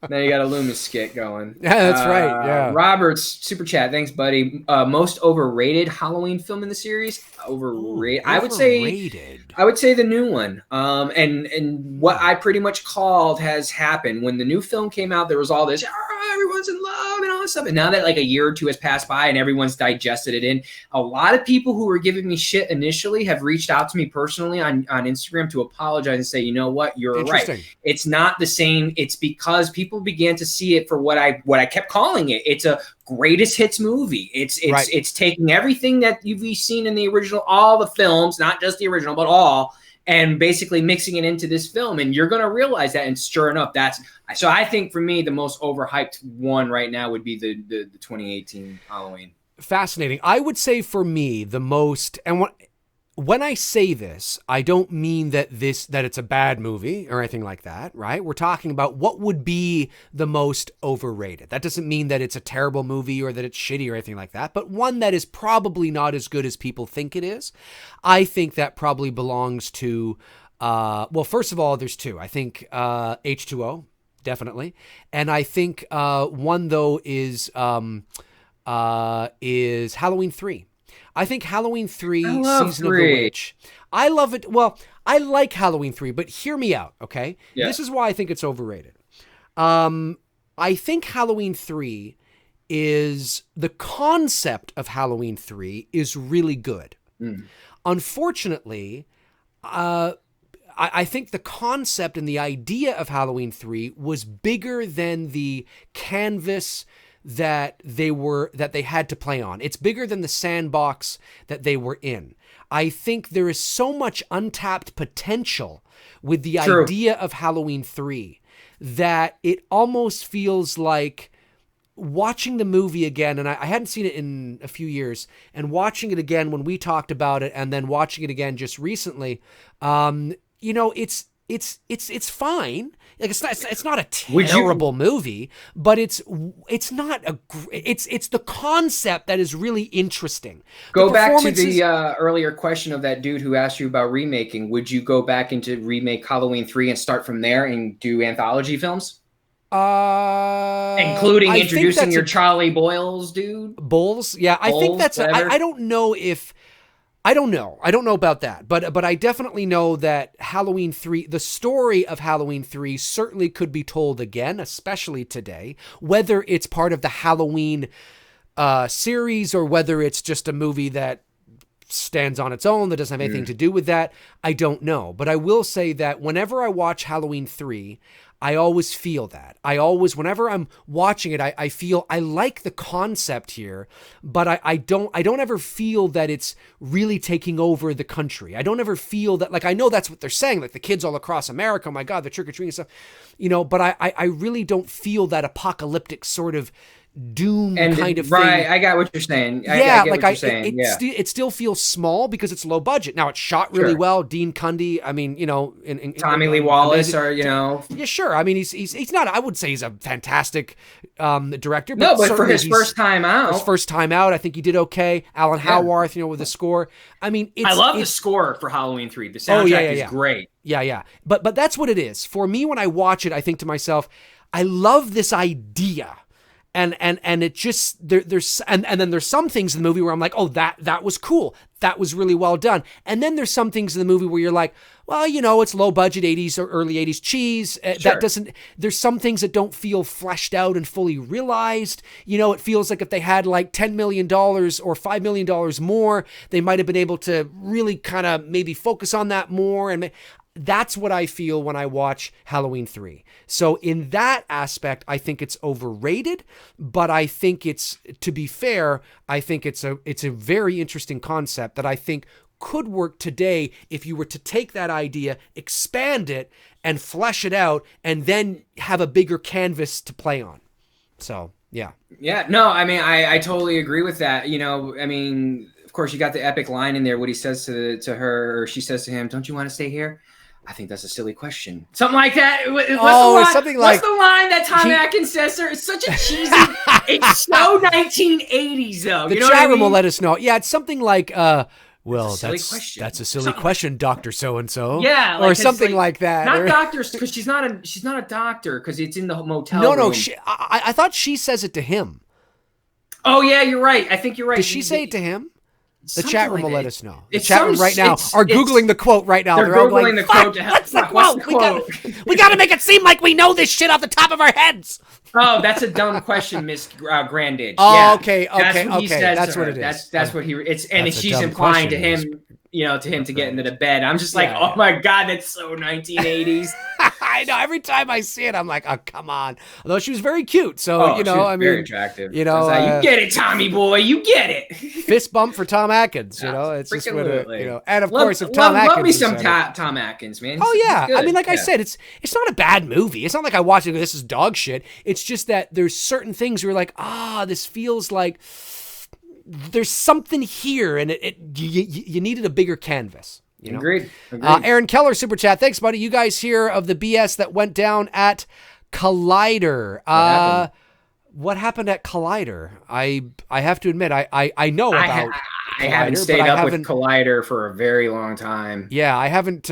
[SPEAKER 2] Now you got a Loomis skit going.
[SPEAKER 1] Yeah, that's right. Yeah.
[SPEAKER 2] Robert's super chat. Thanks, buddy. Most overrated Halloween film in the series? Overrated.
[SPEAKER 1] Ooh,
[SPEAKER 2] I would say the new one. And what I pretty much called has happened. When the new film came out, there was all this, everyone's in love and all this stuff. And now that like a year or two has passed by and everyone's digested it in, a lot of people who were giving me shit initially have reached out to me personally on Instagram to apologize and say, you know what, you're right. It's not the same. It's because people began to see it for what I kept calling it. It's a greatest hits movie. It's taking everything that you've seen in the original, all the films, not just the original, but all, and basically mixing it into this film. And you're going to realize that. And sure enough, so I think for me, the most overhyped one right now would be the 2018 Halloween.
[SPEAKER 1] Fascinating. I would say for me, the most, and when I say this, I don't mean that it's a bad movie or anything like that, right? We're talking about what would be the most overrated. That doesn't mean that it's a terrible movie or that it's shitty or anything like that, but one that is probably not as good as people think it is. I think that probably belongs to, well, first of all, there's two. I think H2O, definitely. And I think one, though, is Halloween 3. I think Halloween 3, Season of the Witch. I love it. Well, I like Halloween 3, but hear me out, okay? Yeah. This is why I think it's overrated. I think Halloween 3 is, the concept of Halloween 3 is really good. Unfortunately, I think the concept and the idea of Halloween 3 was bigger than the canvas that they had to play on. It's bigger than the sandbox that they were in. I think there is so much untapped potential with the idea of Halloween 3 that it almost feels like watching the movie again, and I hadn't seen it in a few years, and watching it again when we talked about it, and then watching it again just recently, it's fine. Like it's not a terrible movie, but it's not it's the concept that is really interesting.
[SPEAKER 2] Go back to the earlier question of that dude who asked you about remaking. Would you go back into remake Halloween 3 and start from there and do anthology films? Including introducing your Charlie Boyles dude?
[SPEAKER 1] Bowles? Yeah, I think that's I don't know if I don't know about that, but I definitely know that Halloween 3, the story of Halloween 3 certainly could be told again, especially today, whether it's part of the Halloween series or whether it's just a movie that stands on its own that doesn't have anything to do with that. I don't know, but I will say that whenever I watch Halloween 3, I always feel that. Whenever I'm watching it, I feel I like the concept here, but I don't ever feel that it's really taking over the country. I don't ever feel that, like, I know that's what they're saying, like the kids all across America, oh my God, the trick-or-treating stuff, but I really don't feel that apocalyptic sort of doom kind of thing.
[SPEAKER 2] Right, I got what you're saying.
[SPEAKER 1] It still feels small because it's low budget. Now it's shot really well. Dean Cundy, I mean, in
[SPEAKER 2] Tommy Lee Wallace, yeah,
[SPEAKER 1] sure. I mean, he's not. I would say he's a fantastic director. But
[SPEAKER 2] for his first time out,
[SPEAKER 1] I think he did okay. Alan Howarth, with the score. I mean,
[SPEAKER 2] I love the score for Halloween 3. The soundtrack is great.
[SPEAKER 1] Yeah. But that's what it is for me. When I watch it, I think to myself, I love this idea. And it just there's and then there's some things in the movie where I'm like, oh, that was cool, that was really well done. And then there's some things in the movie where you're like, well, it's low budget 80s or early 80s cheese. That doesn't. There's some things that don't feel fleshed out and fully realized. It feels like if they had like $10 million or $5 million more, they might have been able to really kind of maybe focus on that more. And that's what I feel when I watch Halloween 3. So in that aspect, I think it's overrated, but I think to be fair, I think it's a very interesting concept that I think could work today if you were to take that idea, expand it, and flesh it out, and then have a bigger canvas to play on. So, yeah.
[SPEAKER 2] Yeah, no, I mean, I totally agree with that. I mean, of course, you got the epic line in there, what he says to her, or she says to him, "Don't you want to stay here?" I think that's a silly question. Something like that. What's the line that Tom Atkins says to her? It's such a cheesy. It's so 1980s though.
[SPEAKER 1] The chat room will let us know. Yeah, it's something like, well, that's a silly question, Dr. So-and-so.
[SPEAKER 2] Yeah.
[SPEAKER 1] Or something like that.
[SPEAKER 2] Not doctors, because she's not a doctor, because it's in the motel room.
[SPEAKER 1] No, I thought she says it to him.
[SPEAKER 2] Oh, yeah, you're right. I think you're right.
[SPEAKER 1] Does she say it to him? The chat room will let us know. The chat room right now are Googling the quote right now.
[SPEAKER 2] They're all Googling the quote.
[SPEAKER 3] What's the quote? We got to make it seem like we know this shit off the top of our heads.
[SPEAKER 2] Oh, that's a dumb question, Miss Grandage.
[SPEAKER 1] Oh,
[SPEAKER 2] yeah.
[SPEAKER 1] Okay. That's what it is.
[SPEAKER 2] That's what she's implying to him, to get into the bed. I'm just like, oh my God, that's so 1980s.
[SPEAKER 1] I know. Every time I see it, I'm like, oh, come on. Although she was very cute, so
[SPEAKER 2] very attractive.
[SPEAKER 1] You
[SPEAKER 2] get it, Tommy boy, you get it.
[SPEAKER 1] Fist bump for Tom Atkins. It's just what and of course, if Tom Atkins,
[SPEAKER 2] love me some Tom Atkins, man.
[SPEAKER 1] Oh yeah, I mean, like I said, it's not a bad movie. It's not like I watch it and go, this is dog shit. It's just that there's certain things where you're like, this feels like there's something here, and you needed a bigger canvas.
[SPEAKER 2] Agreed.
[SPEAKER 1] Aaron Keller, super chat. Thanks, buddy. You guys hear of the BS that went down at Collider? What happened at Collider? I have to admit, I know about.
[SPEAKER 2] I haven't stayed up with Collider for a very long time.
[SPEAKER 1] Yeah, I haven't.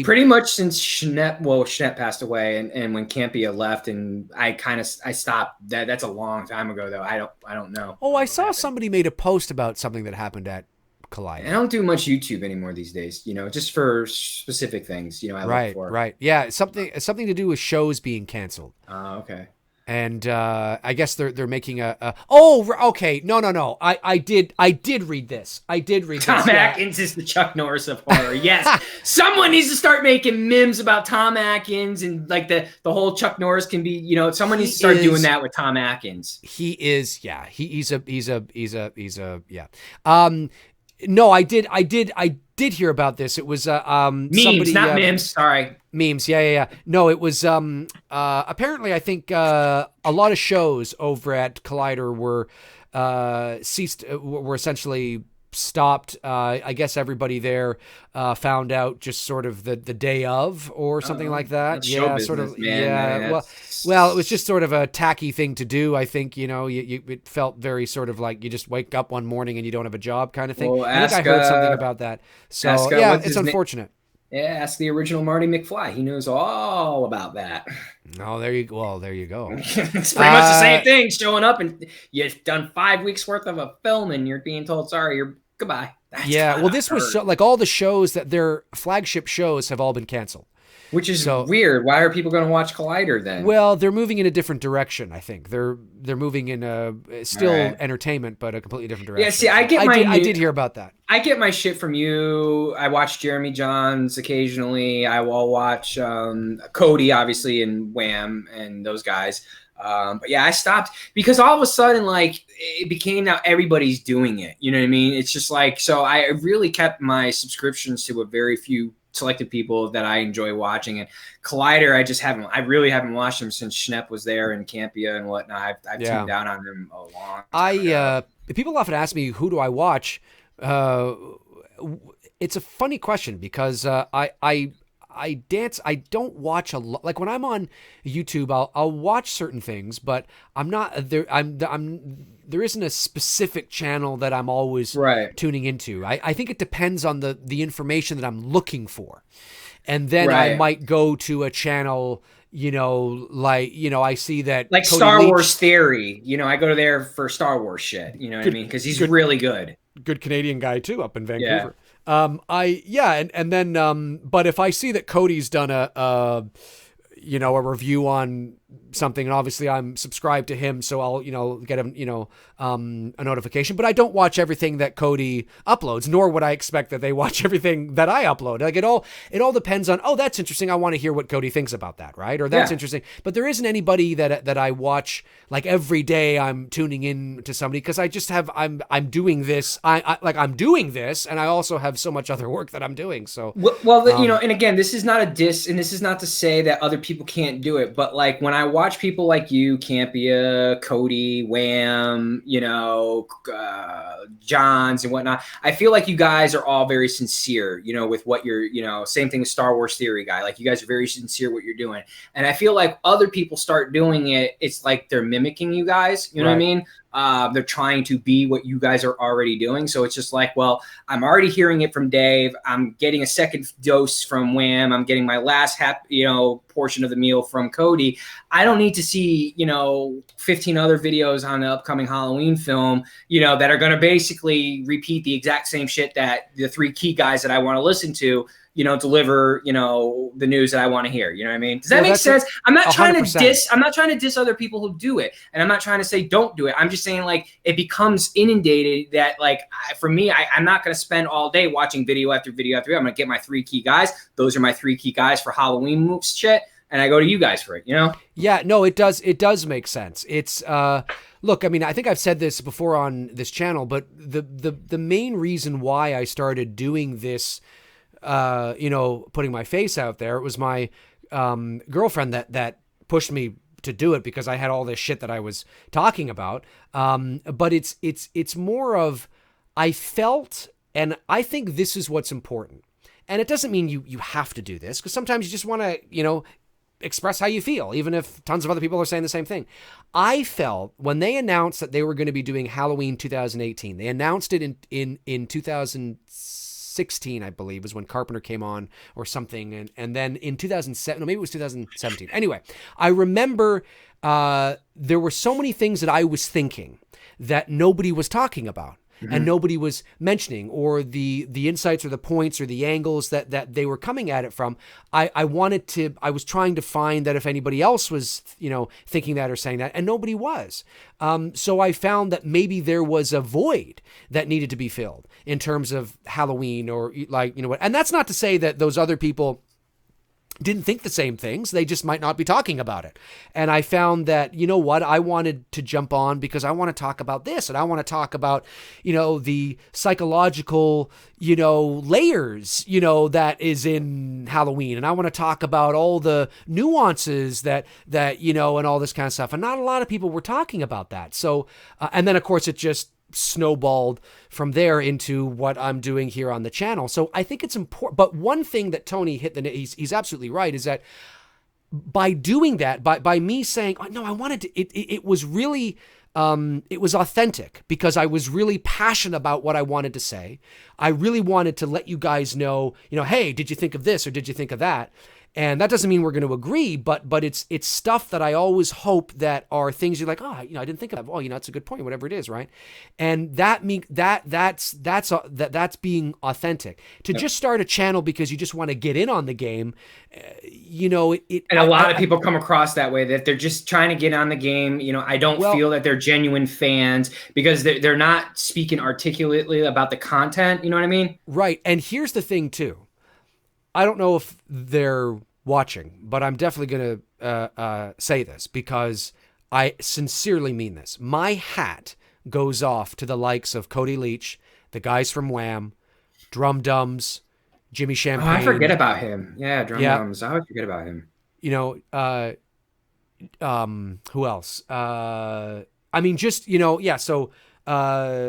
[SPEAKER 2] Pretty much since Schnepp passed away, and when Campia left, and I stopped. That's a long time ago, though. I don't know.
[SPEAKER 1] Oh, I saw somebody made a post about something that happened at Collider.
[SPEAKER 2] I don't do much YouTube anymore these days, just for specific things, I look for.
[SPEAKER 1] Right. Yeah, something to do with shows being canceled.
[SPEAKER 2] Oh, okay.
[SPEAKER 1] And I guess they're making okay. No. I did read this.
[SPEAKER 2] Tom Atkins is the Chuck Norris of horror. Yes. Someone needs to start making memes about Tom Atkins, and like the whole Chuck Norris can be, someone needs to start doing that with Tom Atkins.
[SPEAKER 1] He is, yeah. He's a yeah. No, I did hear about this. It was
[SPEAKER 2] memes, not memes. Sorry,
[SPEAKER 1] memes. Yeah. No, it was apparently I think a lot of shows over at Collider were ceased. Were essentially stopped. I guess everybody there found out just sort of the day of or something like that.
[SPEAKER 2] That's show
[SPEAKER 1] Sort of.
[SPEAKER 2] business, man.
[SPEAKER 1] Yeah. Well, it was just sort of a tacky thing to do. I think, it felt very sort of like you just wake up one morning and you don't have a job kind of thing.
[SPEAKER 2] Well,
[SPEAKER 1] I think I heard something about that. So yeah, it's unfortunate.
[SPEAKER 2] Yeah, ask the original Marty McFly. He knows all about that.
[SPEAKER 1] Oh, there you go. Well, there you go.
[SPEAKER 2] It's pretty much the same thing. Showing up and you've done 5 weeks worth of a film and you're being told, sorry, you're goodbye.
[SPEAKER 1] Well, this was like all the shows that their flagship shows have all been canceled.
[SPEAKER 2] Which is weird. Why are people going to watch Collider then?
[SPEAKER 1] Well, they're moving in a different direction. I think they're moving in still entertainment, but a completely different direction.
[SPEAKER 2] Yeah, see, I
[SPEAKER 1] did hear about that.
[SPEAKER 2] I get my shit from you. I watch Jeremy Johns occasionally. I will watch Cody, obviously, and Wham and those guys. But yeah, I stopped because all of a sudden, like, it became now everybody's doing it. You know what I mean? It's just like, so I really kept my subscriptions to a very few selected people that I enjoy watching. And Collider, I really haven't watched them since Schnepp was there and Campia and whatnot. I've tuned down on them a long time ago.
[SPEAKER 1] People often ask me, who do I watch? It's a funny question because I dance. I don't watch a lot. Like when I'm on YouTube, I'll watch certain things, but I'm not there. There isn't a specific channel that I'm always tuning into. I think it depends on the information that I'm looking for, and then I might go to a channel. I see that
[SPEAKER 2] like
[SPEAKER 1] Cody
[SPEAKER 2] Star
[SPEAKER 1] Leach,
[SPEAKER 2] Wars Theory. I go to there for Star Wars shit. You know what I mean? Because he's really good.
[SPEAKER 1] Good Canadian guy too, up in Vancouver. But if I see that Cody's done a review on something, and obviously I'm subscribed to him, so I'll get him a notification. But I don't watch everything that Cody uploads, nor would I expect that they watch everything that I upload. Like it all depends on, oh, that's interesting, I want to hear what Cody thinks about that, right? Or that's interesting. But there isn't anybody that I watch like every day. I'm tuning in to somebody because I just have I'm doing this. I'm doing this, and I also have so much other work that I'm doing. So
[SPEAKER 2] and again, this is not a diss, and this is not to say that other people can't do it, but like when I watch people like you, Campia, Cody, Wham, Johns and whatnot, I feel like you guys are all very sincere, with what you're, same thing with Star Wars Theory guy. Like you guys are very sincere what you're doing. And I feel like other people start doing it, it's like they're mimicking you guys. You know what I mean? They're trying to be what you guys are already doing. So it's just like, well, I'm already hearing it from Dave. I'm getting a second dose from Wham. I'm getting my last portion of the meal from Cody. I don't need to see, 15 other videos on the upcoming Halloween film, that are going to basically repeat the exact same shit that the three key guys that I want to listen to, deliver, the news that I want to hear. You know what I mean? Does that make sense? I'm not trying to diss other people who do it. And I'm not trying to say don't do it. I'm just saying like it becomes inundated that like, for me, I'm not going to spend all day watching video after video after video. I'm going to get my three key guys. Those are my three key guys for Halloween moves shit. And I go to you guys for it, Yeah, no, it does make sense. It's, look, I mean, I think I've said this before on this channel, but the main reason why I started doing this, putting my face out there, it was my girlfriend that pushed me to do it because I had all this shit that I was talking about. But it's more of, I felt, and I think this is what's important. And it doesn't mean you have to do this, because sometimes you just want to, express how you feel, even if tons of other people are saying the same thing. I felt when they announced that they were going to be doing Halloween 2018, they announced it in 2016, I believe, was when Carpenter came on or something. And then in 2007, no, maybe it was 2017. Anyway, I remember there were so many things that I was thinking that nobody was talking about. And nobody was mentioning, or the insights or the points or the angles that they were coming at it from. I was trying to find that if anybody else was, thinking that or saying that, and nobody was. So I found that maybe there was a void that needed to be filled in terms of Halloween, or like, what. And that's not to say that those other people didn't think the same things. They just might not be talking about it. And I found that, I wanted to jump on because I want to talk about this, and I want to talk about, the psychological, layers, that is in Halloween. And I want to talk about all the nuances that, and all this kind of stuff. And not a lot of people were talking about that. So, and then of course it just
[SPEAKER 1] snowballed from there into what I'm doing here on the channel. So I think it's important. But one thing that Tony hit he's absolutely right, is that by doing that, by me saying, oh, no, I wanted to, it was really, it was authentic because I was really passionate about what I wanted to say. I really wanted to let you guys know, hey, did you think of this or did you think of that? And that doesn't mean we're going to agree, but it's stuff that I always hope that are things you're like, oh, I didn't think of that. Oh, it's a good point, whatever it is, right? And that's being authentic. To just start a channel because you just want to get in on the game, and
[SPEAKER 2] a lot of people come across that way, that they're just trying to get on the game. I don't feel that they're genuine fans because they're not speaking articulately about the content. You know what I mean?
[SPEAKER 1] Right. And here's the thing too. I don't know if they're watching, but I'm definitely going to say this because I sincerely mean this. My hat goes off to the likes of Cody Leach, the guys from Wham, Drum Dums, Jimmy Champagne.
[SPEAKER 2] Oh, I forget about him. Yeah, Drum Dums. I always forget about him.
[SPEAKER 1] Who else? So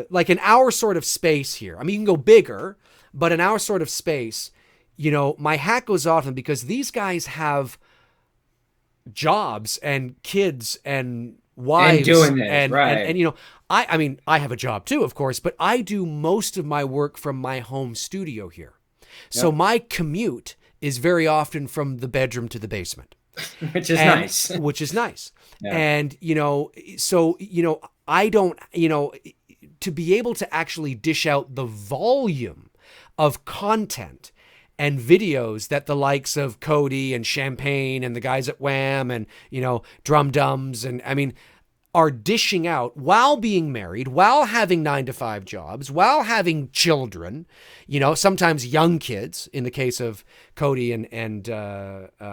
[SPEAKER 1] like in our sort of space here. You can go bigger, but in our sort of space, my hat goes off to them because these guys have jobs and kids and wives
[SPEAKER 2] and doing this, right?
[SPEAKER 1] And I have a job too, of course, but I do most of my work from my home studio here. So my commute is very often from the bedroom to the basement,
[SPEAKER 2] which is nice.
[SPEAKER 1] Which is nice.
[SPEAKER 2] Yeah.
[SPEAKER 1] And I don't, to be able to actually dish out the volume of content and videos that the likes of Cody and Champagne and the guys at Wham and, Drum Dums and are dishing out while being married, while having 9-to-5 jobs, while having children, sometimes young kids in the case of Cody and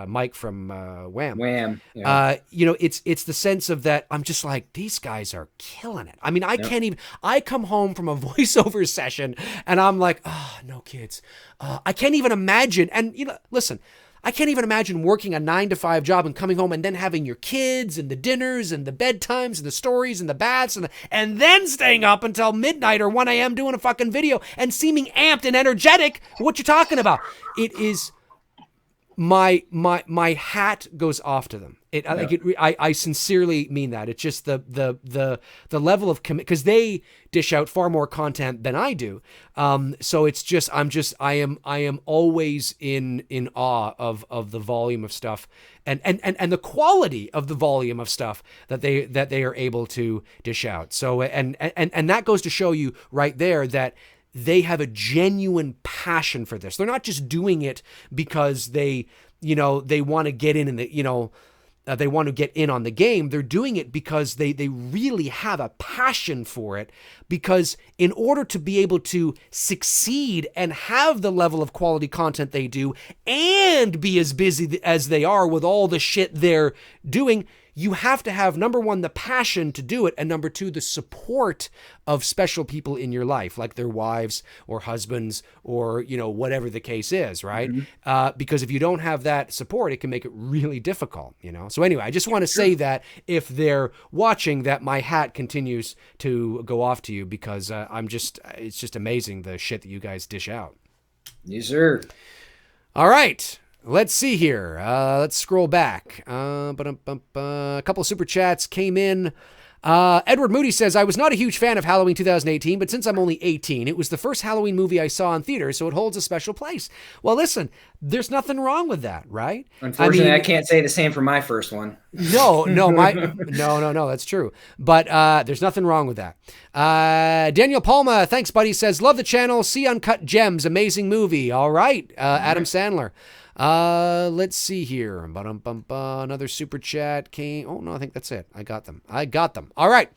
[SPEAKER 1] Mike from Wham.
[SPEAKER 2] Wham. Yeah.
[SPEAKER 1] It's the sense of that. I'm just like, these guys are killing it. I can't even, I come home from a voiceover session and I'm like, oh, no kids. I can't even imagine. And, listen, I can't even imagine working a 9-to-5 job and coming home and then having your kids and the dinners and the bedtimes and the stories and the baths and then staying up until midnight or 1 a.m. doing a fucking video and seeming amped and energetic. What you talking about? It is my hat goes off to them. I sincerely mean that. It's just the level of commit because they dish out far more content than I do. So it's just I am always in awe of the volume of stuff and the quality of the volume of stuff that they are able to dish out. So and that goes to show you right there that they have a genuine passion for this. They're not just doing it because they want to get in the, they want to get in on the game. They're doing it because they really have a passion for it, because in order to be able to succeed and have the level of quality content they do and be as busy as they are with all the shit they're doing, you have to have, number one, the passion to do it, and number two, the support of special people in your life, like their wives or husbands or, whatever the case is, right? Mm-hmm. Because if you don't have that support, it can make it really difficult, So anyway, I just want to say that if they're watching, that my hat continues to go off to you because it's just amazing the shit that you guys dish out.
[SPEAKER 2] Yes, sir.
[SPEAKER 1] All right. Let's see here. Let's scroll back. A couple of super chats came in. Edward Moody says, I was not a huge fan of Halloween 2018, but since I'm only 18, it was the first Halloween movie I saw in theaters, so it holds a special place. Well, listen, there's nothing wrong with that, right?
[SPEAKER 2] Unfortunately, I can't say the same for my first one.
[SPEAKER 1] No, that's true. But there's nothing wrong with that. Daniel Palma, thanks, buddy, says, love the channel, see Uncut Gems, amazing movie. All right, Adam Sandler. Let's see here. Another super chat came. Oh no, I think that's it. I got them. All right.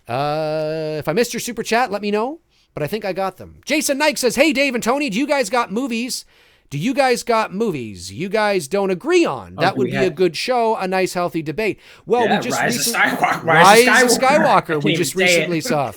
[SPEAKER 1] If I missed your super chat, let me know, but I think I got them. Jason Nike says, hey, Dave and Tony, do you guys got movies you guys don't agree on? That would be a good show, a nice, healthy debate. Well, we just
[SPEAKER 2] Rise of
[SPEAKER 1] Skywalker. We just recently saw.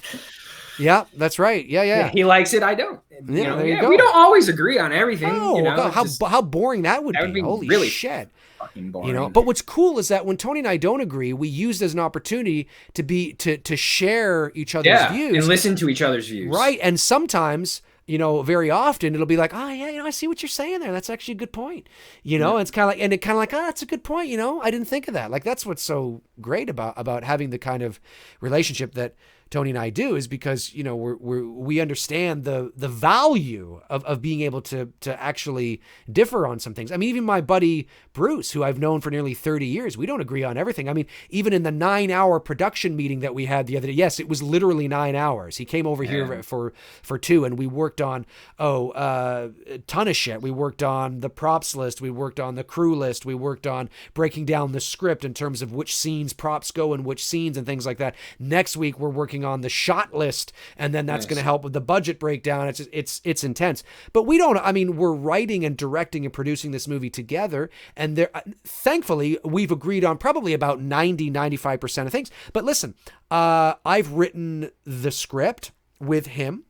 [SPEAKER 1] Yeah, that's right. Yeah.
[SPEAKER 2] He likes it. I don't.
[SPEAKER 1] There you go.
[SPEAKER 2] We don't always agree on everything.
[SPEAKER 1] Oh, God, how boring that would be. Holy
[SPEAKER 2] really
[SPEAKER 1] shit.
[SPEAKER 2] fucking boring.
[SPEAKER 1] You know, but what's cool is that when Tony and I don't agree, we use it as an opportunity to share each other's views
[SPEAKER 2] and listen to each other's views.
[SPEAKER 1] Right. And sometimes, you know, very often it'll be like, oh yeah, you know, I see what you're saying there. That's actually a good point. You know, and it's kind of like, oh, that's a good point. You know, I didn't think of that. Like, that's what's so great about having the kind of relationship that Tony and I do, is because, you know, we understand the value of being able to actually differ on some things. I mean, even my buddy Bruce, who I've known for nearly 30 years, we don't agree on everything. I mean, even in the 9-hour production meeting that we had the other day, yes, it was literally 9 hours. He came over here for 2, and we worked on a ton of shit. We worked on the props list, we worked on the crew list, we worked on breaking down the script in terms of which scenes props go in which scenes and things like that. Next week we're working on the shot list, and then that's going to help with the budget breakdown. It's intense. But we're writing and directing and producing this movie together, and thankfully we've agreed on probably about 90-95% of things. But listen, I've written the script with him,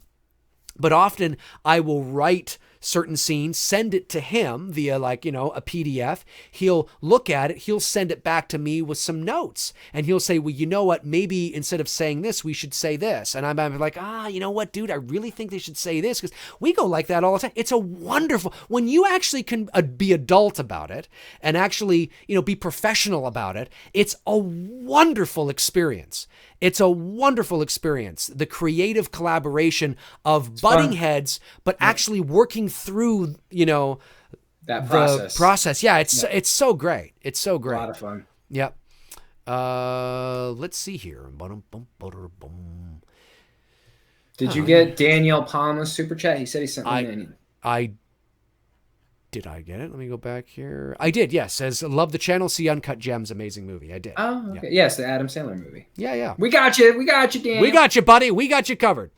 [SPEAKER 1] but often I will write certain scenes, send it to him via, like, you know, a PDF. He'll look at it. He'll send it back to me with some notes, and he'll say, well, you know what, maybe instead of saying this, we should say this. And I'm like, you know what, dude, I really think they should say this, because we go like that all the time. It's a wonderful, when you actually can be adult about it and actually, you know, be professional about it, it's a wonderful experience. It's a wonderful experience. The creative collaboration of butting heads, but actually working through, you know,
[SPEAKER 2] that process.
[SPEAKER 1] The process. Yeah, it's so great. It's so great.
[SPEAKER 2] A lot of fun.
[SPEAKER 1] Yep. Let's see here.
[SPEAKER 2] Did you get Daniel Palma's super chat? He said he sent me an
[SPEAKER 1] Did I get it? Let me go back here. I did, yes. Says, love the channel, see Uncut Gems, amazing movie. I did.
[SPEAKER 2] Oh, okay. Yeah. Yes, the Adam Sandler movie.
[SPEAKER 1] Yeah.
[SPEAKER 2] We got you, Daniel.
[SPEAKER 1] We got you, buddy. We got you covered.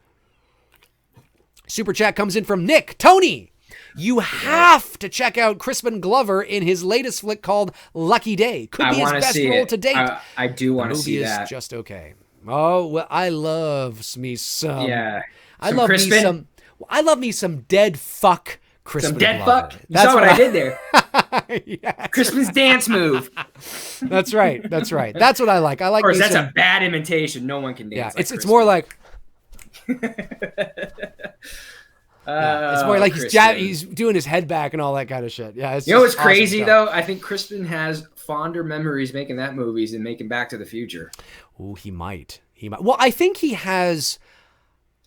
[SPEAKER 1] Super chat comes in from Nick. Tony, you have to check out Crispin Glover in his latest flick called Lucky Day. Could be his best role to date.
[SPEAKER 2] I do want to see that.
[SPEAKER 1] The movie is just okay. Oh, well, I love me some.
[SPEAKER 2] Yeah.
[SPEAKER 1] I love me some dead fuck Crispin
[SPEAKER 2] some dead
[SPEAKER 1] Glover.
[SPEAKER 2] fuck. You saw what I did there.
[SPEAKER 1] Yeah,
[SPEAKER 2] Crispin's dance move.
[SPEAKER 1] That's right. That's what I like. I like.
[SPEAKER 2] Of course, that's a bad imitation. No one can dance.
[SPEAKER 1] Yeah, it's more like. It's more like he's doing his head back and all that kind of shit. Yeah,
[SPEAKER 2] you know what's crazy though? I think Crispin has fonder memories making that movies than making Back to the Future.
[SPEAKER 1] Oh, he might. Well, I think he has.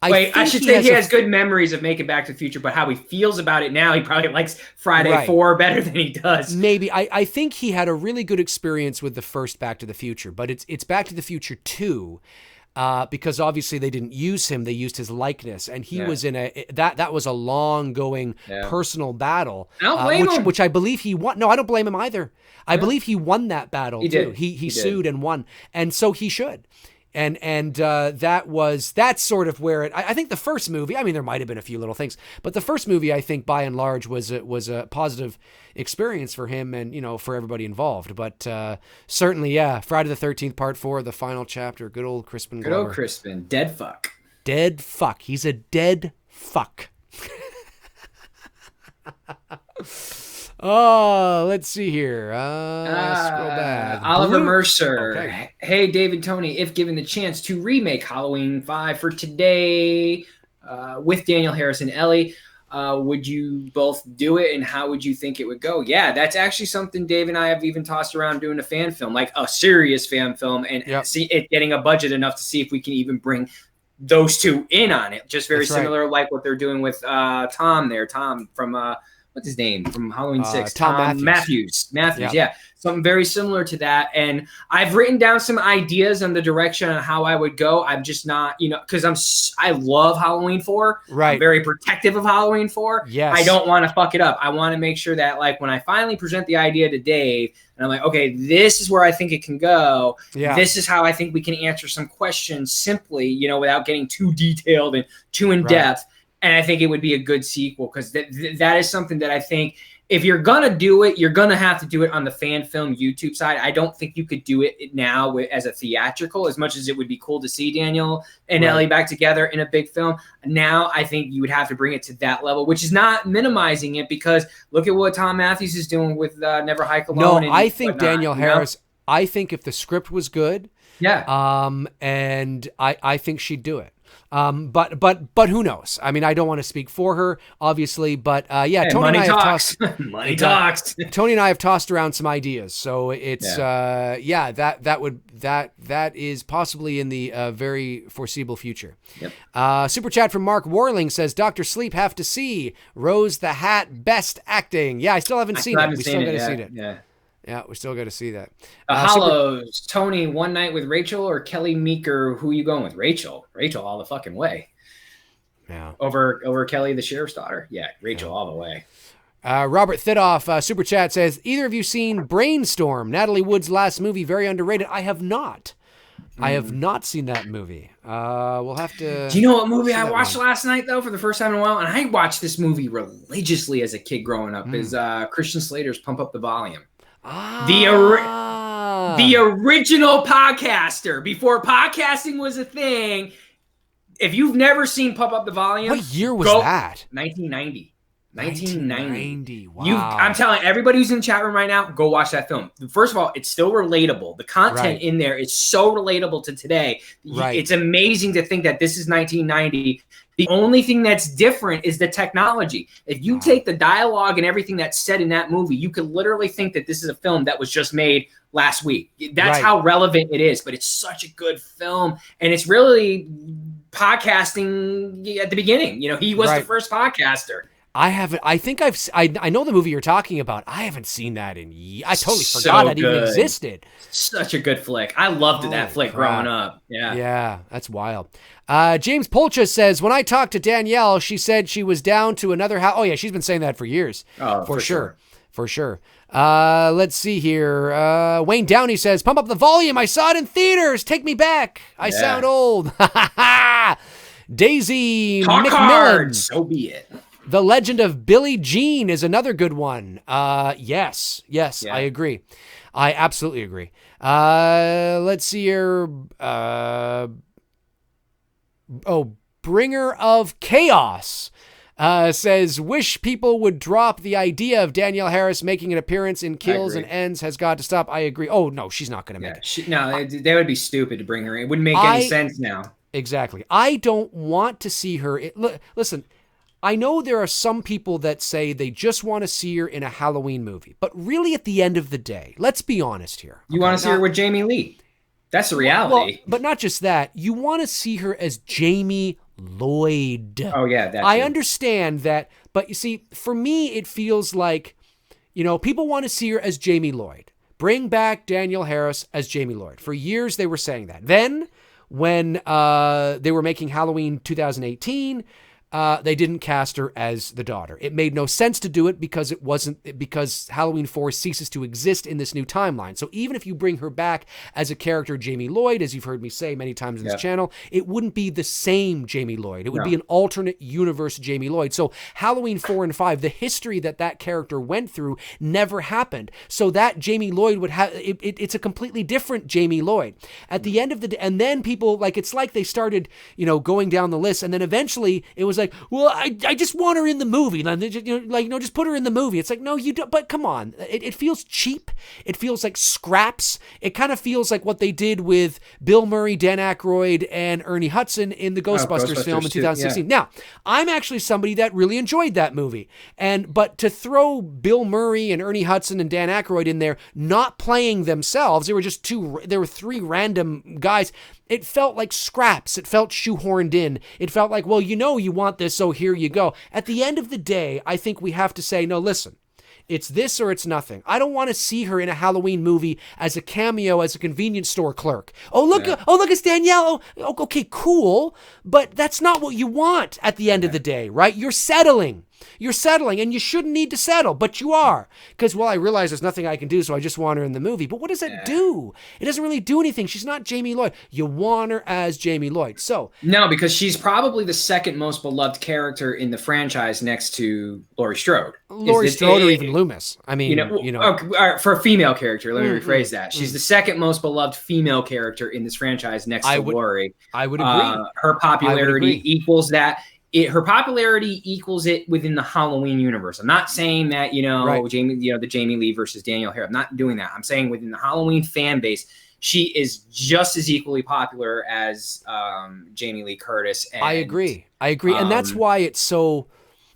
[SPEAKER 2] I should say he has good memories of making Back to the Future, but how he feels about it now, he probably likes Friday 4 better than he does.
[SPEAKER 1] Maybe. I think he had a really good experience with the first Back to the Future, but it's Back to the Future 2. Because obviously they didn't use him, they used his likeness, and he was in that was a long going personal battle,
[SPEAKER 2] I don't blame him.
[SPEAKER 1] Which I believe he won. No, I don't blame him either. I believe he won that battle
[SPEAKER 2] he
[SPEAKER 1] too.
[SPEAKER 2] Did.
[SPEAKER 1] He sued and won, and so he should. And that's sort of where I think the first movie, I mean, there might have been a few little things, but the first movie, I think by and large was a positive experience for him and, you know, for everybody involved. But certainly, Friday the 13th Part 4, the final chapter. Good old Crispin Glover.
[SPEAKER 2] Good old Crispin. Dead fuck.
[SPEAKER 1] Dead fuck. He's a dead fuck. Oh, let's see here. Scroll back.
[SPEAKER 2] Oliver Mercer.
[SPEAKER 1] Okay.
[SPEAKER 2] Hey, David, Tony, if given the chance to remake Halloween 5 for today with Daniel Harris and Ellie, would you both do it, and how would you think it would go? Yeah, that's actually something Dave and I have even tossed around, doing a fan film, like a serious fan film, and see it getting a budget enough to see if we can even bring those two in on it. Just very similar, like what they're doing with Tom from what's his name from Halloween 6?
[SPEAKER 1] Tom
[SPEAKER 2] Matthews. Yeah. Something very similar to that. And I've written down some ideas on the direction on how I would go. I'm just not, because I love Halloween 4.
[SPEAKER 1] Right.
[SPEAKER 2] I'm very protective of Halloween 4.
[SPEAKER 1] Yes.
[SPEAKER 2] I don't want to fuck it up. I want to make sure that, like, when I finally present the idea to Dave, and I'm like, okay, this is where I think it can go. Yeah. This is how I think we can answer some questions simply, without getting too detailed and too in depth. And I think it would be a good sequel, because that is something that I think if you're gonna do it, you're gonna have to do it on the fan film YouTube side. I don't think you could do it now as a theatrical, as much as it would be cool to see Daniel and Ellie back together in a big film. Now I think you would have to bring it to that level, which is not minimizing it, because look at what Tom Matthews is doing with Never Hike Alone.
[SPEAKER 1] No, I think Danielle Harris. I think if the script was good, and I think she'd do it. But who knows? I mean, I don't want to speak for her, obviously, but Tony and I have tossed
[SPEAKER 2] money talks.
[SPEAKER 1] Tony and I have tossed around some ideas, so it's that is possibly in the very foreseeable future. Yep. Super chat from Mark Warling says, Dr. Sleep, have to see Rose the Hat best acting. Yeah, I still haven't seen it. We still got to see it. Yeah, we still got to see that.
[SPEAKER 2] Hollows, Tony, One Night with Rachel or Kelly Meeker? Who are you going with? Rachel all the fucking way.
[SPEAKER 1] Yeah.
[SPEAKER 2] Over Kelly, the sheriff's daughter. Yeah, Rachel all the way.
[SPEAKER 1] Robert Thidoff, super chat says, either of you seen Brainstorm? Natalie Wood's last movie, very underrated. I have not. I have not seen that movie. We'll have to.
[SPEAKER 2] Do you know what movie I watched last night, though, for the first time in a while? And I watched this movie religiously as a kid growing up. Is Christian Slater's Pump Up the Volume. The original podcaster, before podcasting was a thing. If you've never seen Pump Up the Volume,
[SPEAKER 1] what year was that?
[SPEAKER 2] 1990. 1990.
[SPEAKER 1] Wow.
[SPEAKER 2] I'm telling everybody who's in the chat room right now, go watch that film. First of all, it's still relatable. The content in there is so relatable to today. It's amazing to think that this is 1990. The only thing that's different is the technology. If you take the dialogue and everything that's said in that movie, you could literally think that this is a film that was just made last week. That's how relevant it is. But it's such a good film. And it's really podcasting at the beginning. You know, he was the first podcaster.
[SPEAKER 1] I haven't. I think I know the movie you're talking about. I haven't seen that in years. I totally forgot that even existed.
[SPEAKER 2] Such a good flick. I loved that flick growing up.
[SPEAKER 1] Yeah, that's wild. James Polcha says, when I talked to Danielle, she said she was down to another house. Oh yeah, she's been saying that for years. Oh, for sure. For sure. Let's see here. Wayne Downey says, pump up the volume. I saw it in theaters. Take me back. I sound old. Daisy McMillan.
[SPEAKER 2] So be it.
[SPEAKER 1] The Legend of Billie Jean is another good one. Yes, I agree. I absolutely agree. Let's see here. Bringer of Chaos says, wish people would drop the idea of Danielle Harris making an appearance in Kills and Ends has got to stop. I agree. Oh, no, she's not going to make it.
[SPEAKER 2] That would be stupid to bring her in. It wouldn't make any sense now.
[SPEAKER 1] Exactly. I don't want to see her. Listen, I know there are some people that say they just want to see her in a Halloween movie, but really at the end of the day, let's be honest here.
[SPEAKER 2] You want to see her with Jamie Lee. That's the reality.
[SPEAKER 1] Well, but not just that. You want to see her as Jamie Lloyd.
[SPEAKER 2] Oh, yeah.
[SPEAKER 1] I understand that. But you see, for me, it feels like, people want to see her as Jamie Lloyd. Bring back Danielle Harris as Jamie Lloyd. For years, they were saying that. Then, when they were making Halloween 2018, they didn't cast her as the daughter. It made no sense to do it because because Halloween 4 ceases to exist in this new timeline. So even if you bring her back as a character, Jamie Lloyd, as you've heard me say many times in this channel, it wouldn't be the same Jamie Lloyd. It would be an alternate universe Jamie Lloyd. So Halloween 4 and 5, the history that character went through never happened. So that Jamie Lloyd would have, it's a completely different Jamie Lloyd. At the end of the day, and then people, it's like they started, going down the list, and then eventually it was like, well, I just want her in the movie. Just put her in the movie. It's like, no, you don't. But come on. It feels cheap. It feels like scraps. It kind of feels like what they did with Bill Murray, Dan Aykroyd, and Ernie Hudson in the Ghostbusters film in 2016. Now, I'm actually somebody that really enjoyed that movie. But to throw Bill Murray and Ernie Hudson and Dan Aykroyd in there, not playing themselves, there were three random guys. It felt like scraps. It felt shoehorned in. It felt like, well, you want this, so here you go. At the end of the day, I think we have to say, no, listen, it's this or it's nothing. I don't want to see her in a Halloween movie as a cameo, as a convenience store clerk. Oh, look, it's Danielle. Oh, okay, cool. But that's not what you want at the end of the day, right? You're settling. You're settling, and you shouldn't need to settle, but you are. Because, well, I realize there's nothing I can do, so I just want her in the movie. But what does that do? It doesn't really do anything. She's not Jamie Lloyd. You want her as Jamie Lloyd. So
[SPEAKER 2] no, because she's probably the second most beloved character in the franchise next to Laurie Strode.
[SPEAKER 1] Laurie Strode or even Loomis. I mean,
[SPEAKER 2] for a female character, let me rephrase that. She's the second most beloved female character in this franchise next to Laurie.
[SPEAKER 1] I would agree.
[SPEAKER 2] Her popularity equals that. Her popularity equals it within the Halloween universe. I'm not saying that, Jamie, the Jamie Lee versus Danielle Harris. I'm not doing that. I'm saying within the Halloween fan base, she is just as equally popular as Jamie Lee Curtis. And,
[SPEAKER 1] I agree. And that's why it's so...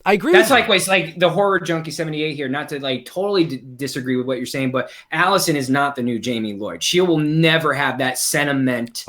[SPEAKER 1] I agree.
[SPEAKER 2] That's like it's like the horror junkie 78 here. Not to like totally disagree with what you're saying, but Allison is not the new Jamie Lloyd. She will never have that sentiment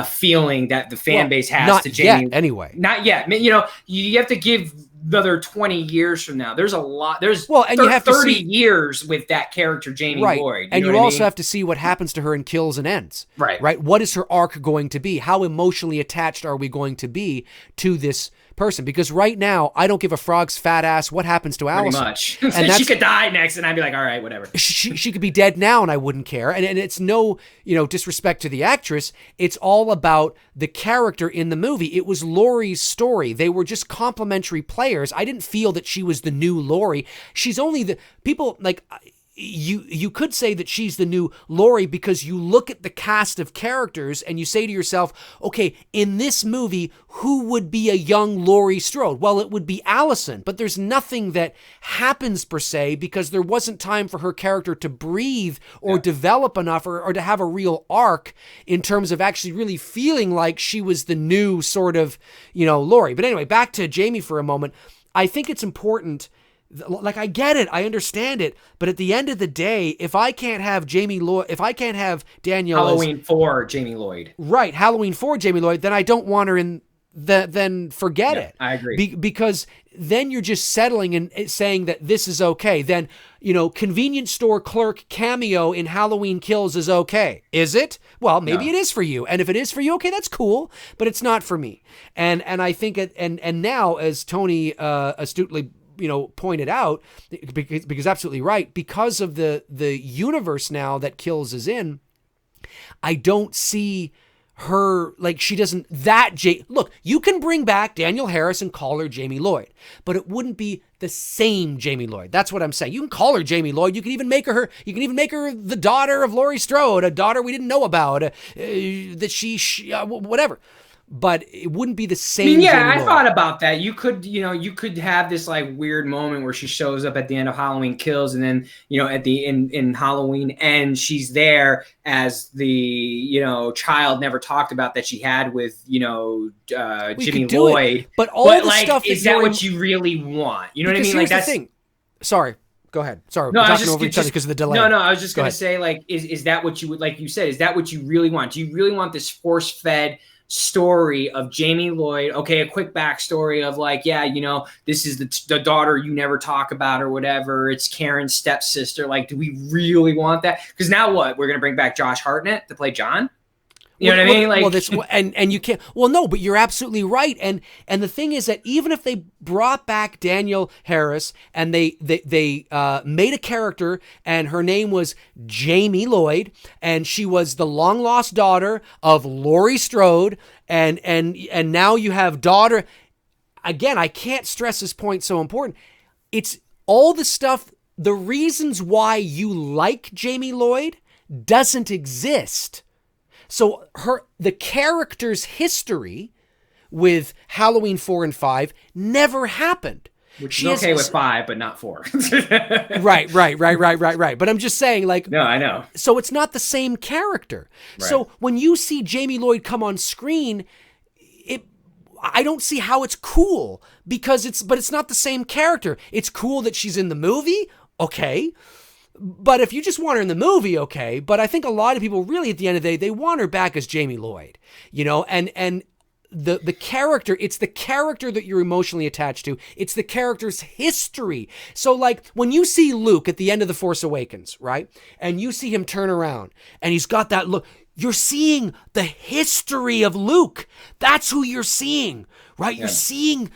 [SPEAKER 2] feeling that the fan base has to Jamie.
[SPEAKER 1] Yet, anyway,
[SPEAKER 2] not yet. You have to give another 20 years from now. There's a lot. There's
[SPEAKER 1] you have
[SPEAKER 2] 30
[SPEAKER 1] to see,
[SPEAKER 2] years with that character Jamie Lloyd.
[SPEAKER 1] And you also have to see what happens to her in Kills and Ends. Right. What is her arc going to be? How emotionally attached are we going to be to this person? Because right now, I don't give a frog's fat ass what happens to Allison.
[SPEAKER 2] Pretty much. And she could die next, and I'd be like, all right, whatever.
[SPEAKER 1] She could be dead now, and I wouldn't care. And it's no, disrespect to the actress. It's all about the character in the movie. It was Laurie's story. They were just complementary players. I didn't feel that she was the new Laurie. She's only the people like. You could say that she's the new Laurie because you look at the cast of characters and you say to yourself, okay, in this movie, who would be a young Laurie Strode? Well, it would be Allison, but there's nothing that happens per se because there wasn't time for her character to breathe or develop enough or to have a real arc in terms of actually really feeling like she was the new sort of, Laurie. But anyway, back to Jamie for a moment. I think it's important. Like, I get it. I understand it. But at the end of the day, if I can't have Jamie Lloyd, if I can't have Danielle
[SPEAKER 2] Halloween for Jamie Lloyd.
[SPEAKER 1] Right. Halloween for Jamie Lloyd, then I don't want her in then forget it.
[SPEAKER 2] I agree.
[SPEAKER 1] Because then you're just settling and saying that this is okay. Then, convenience store clerk cameo in Halloween Kills is okay. Is it? Well, maybe it is for you. And if it is for you, okay, that's cool. But it's not for me. And I think and now, as Tony astutely pointed out, because absolutely right, because of the universe now that Kills is in, I don't see her, like, she doesn't, look, you can bring back Danielle Harris and call her Jamie Lloyd, but it wouldn't be the same Jamie Lloyd. That's what I'm saying. You can call her Jamie Lloyd. You can even make her the daughter of Laurie Strode, a daughter we didn't know about, that she whatever. But it wouldn't be the same.
[SPEAKER 2] I thought about that. You could have this like weird moment where she shows up at the end of Halloween Kills, and then at the in Halloween Ends, she's there as the child never talked about that she had with Jimmy Lloyd.
[SPEAKER 1] But all the stuff
[SPEAKER 2] is that what you really want? You know what I mean?
[SPEAKER 1] Like that's the thing. Sorry. Go ahead. Sorry,
[SPEAKER 2] no,
[SPEAKER 1] we're talking over each other because of the delay.
[SPEAKER 2] No, I was just going to say, like, is that what you would, like you said, is that what you really want? Do you really want this force-fed story of Jamie Lloyd? Okay, a quick backstory of like, this is the daughter you never talk about or whatever. It's Karen's stepsister. Like, do we really want that? Because now what? We're going to bring back Josh Hartnett to play John? You know what I mean? Like,
[SPEAKER 1] and you can't. Well, no, but you're absolutely right. And the thing is that even if they brought back Danielle Harris and they made a character and her name was Jamie Lloyd and she was the long lost daughter of Laurie Strode and now you have daughter. Again, I can't stress this point so important. It's all the stuff. The reasons why you like Jamie Lloyd doesn't exist. So the character's history with Halloween 4 and 5 never happened.
[SPEAKER 2] Which is okay with 5, but not 4.
[SPEAKER 1] Right. But I'm just saying, like...
[SPEAKER 2] No, I know.
[SPEAKER 1] So it's not the same character. Right. So when you see Jamie Lloyd come on screen, I don't see how it's cool, because it's not the same character. It's cool that she's in the movie, okay. But if you just want her in the movie, okay. But I think a lot of people really, at the end of the day, they want her back as Jamie Lloyd, and the character, it's the character that you're emotionally attached to. It's the character's history. So like when you see Luke at the end of The Force Awakens, right? And you see him turn around and he's got that look, you're seeing the history of Luke. That's who you're seeing, right? Yeah. You're seeing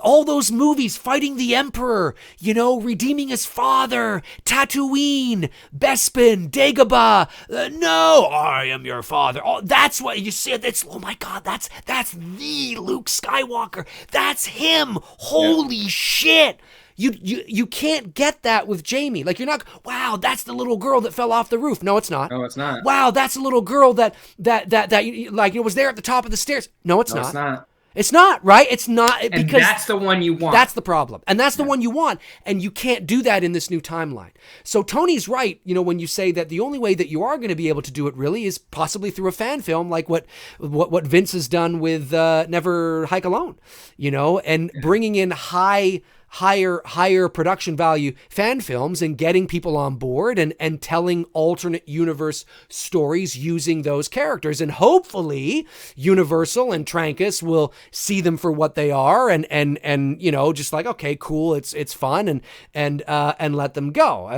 [SPEAKER 1] all those movies fighting the Emperor, redeeming his father, Tatooine, Bespin, Dagobah, no, I am your father. Oh, that's what you see. Oh my God, that's the Luke Skywalker. That's him. Holy shit. You can't get that with Jamie. Like, you're not, wow, that's the little girl that fell off the roof. No, it's not.
[SPEAKER 2] No, it's not.
[SPEAKER 1] Wow, that's the little girl that was there at the top of the stairs. No, it's not.
[SPEAKER 2] It's not.
[SPEAKER 1] It's not, right? It's not,
[SPEAKER 2] and
[SPEAKER 1] because
[SPEAKER 2] that's the one you want.
[SPEAKER 1] That's the problem. And that's the one you want. And you can't do that in this new timeline. So Tony's right, when you say that the only way that you are going to be able to do it really is possibly through a fan film, like what Vince has done with Never Hike Alone, and bringing in higher production value fan films and getting people on board and telling alternate universe stories using those characters. And hopefully Universal and Trancas will see them for what they are and just like, okay, cool, it's fun and let them go.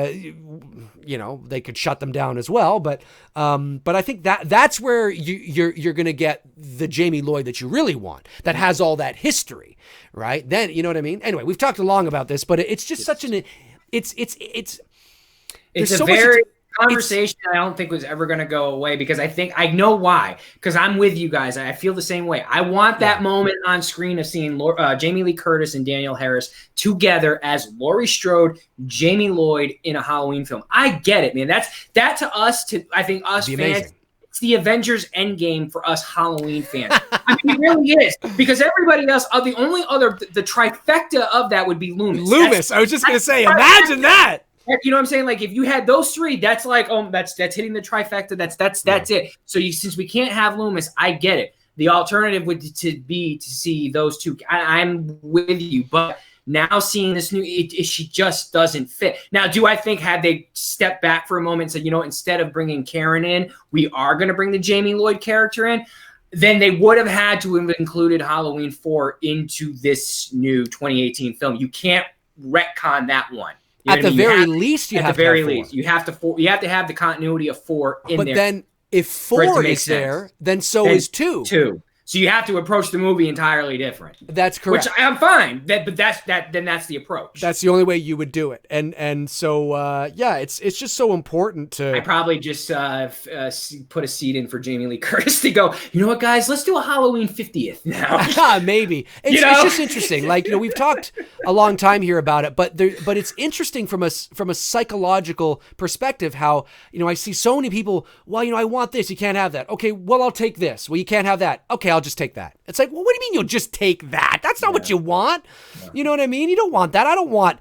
[SPEAKER 1] They could shut them down as well, but I think that's where you're going to get the Jamie Lloyd that you really want, that has all that history, right? Then, you know what I mean? Anyway, we've talked long about this, but it's just such an it's
[SPEAKER 2] a very conversation I don't think was ever going to go away, because I know why, because I'm with you guys. I feel the same way. I want that moment on screen of seeing Jamie Lee Curtis and Danielle Harris together as Laurie Strode, Jamie Lloyd in a Halloween film. I get it, man. That to us, I think us fans,
[SPEAKER 1] amazing.
[SPEAKER 2] It's the Avengers Endgame for us Halloween fans. I mean, it really is, because everybody else, the only other, the trifecta of that would be Loomis.
[SPEAKER 1] I was just going to say, imagine that.
[SPEAKER 2] You know what I'm saying? Like, if you had those three, that's like, that's hitting the trifecta. That's it. So since we can't have Loomis, I get it. The alternative would be to see those two. I'm with you, but now seeing this new, she just doesn't fit. Now, do I think had they stepped back for a moment and said, instead of bringing Karen in, we are going to bring the Jamie Lloyd character in, then they would have had to have included Halloween 4 into this new 2018 film. You can't retcon that one.
[SPEAKER 1] At the very least, you have
[SPEAKER 2] to have the continuity of 4 in there.
[SPEAKER 1] But then if 4 is there, then so is 2.
[SPEAKER 2] 2. So you have to approach the movie entirely different.
[SPEAKER 1] That's correct.
[SPEAKER 2] Which I'm fine. But that's the approach.
[SPEAKER 1] That's the only way you would do it. And so it's just so important to.
[SPEAKER 2] I probably just put a seed in for Jamie Lee Curtis to go, you know what, guys, let's do a Halloween 50th now.
[SPEAKER 1] Maybe. It's just interesting. Like, we've talked a long time here about it, but it's interesting from a psychological perspective how, I see so many people, well, I want this, you can't have that. Okay, well, I'll take this. Well, you can't have that. Okay, I'll just take that. It's like, well, what do you mean you'll just take that? That's not what you want. Yeah. You know what I mean? You don't want that. I don't want,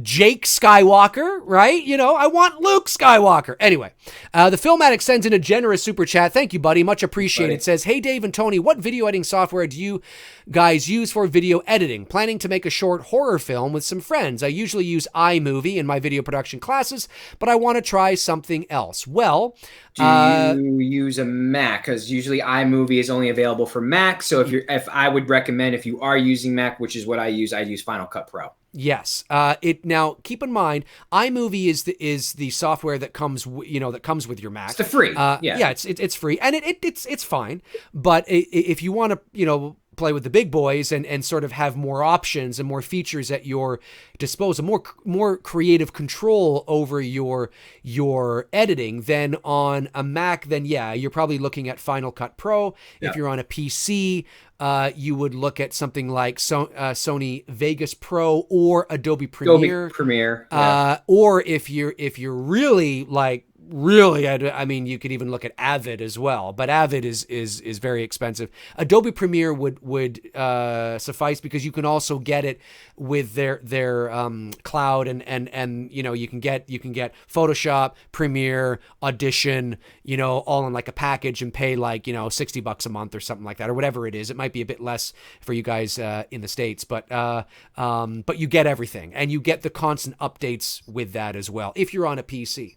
[SPEAKER 1] Jake Skywalker, right? I want Luke Skywalker. Anyway, the Film Addict sends in a generous super chat. Thank you, buddy. Much appreciated. Says, hey, Dave and Tony, what video editing software do you guys use for video editing? Planning to make a short horror film with some friends. I usually use iMovie in my video production classes, but I want to try something else. Well,
[SPEAKER 2] do you use a Mac? Because usually iMovie is only available for Mac. So if I would recommend, if you are using Mac, which is what I use Final Cut Pro.
[SPEAKER 1] Yes. Now keep in mind, iMovie is the software that comes with your Mac.
[SPEAKER 2] It's the free.
[SPEAKER 1] Yeah. It's free, and it's fine. But if you want to play with the big boys and sort of have more options and more features at your disposal, more creative control over your editing, then on a Mac, then you're probably looking at Final Cut Pro. Yeah. If you're on a PC, you would look at something like Sony Vegas Pro or Adobe Premiere. Or if you're really like, I mean, you could even look at Avid as well, but Avid is very expensive. Adobe Premiere would suffice, because you can also get it with their cloud, and you can get Photoshop, Premiere, Audition, all in like a package, and pay like $60 a month or something like that, or whatever it is. It might be a bit less for you guys in the States, but you get everything, and you get the constant updates with that as well if you're on a PC.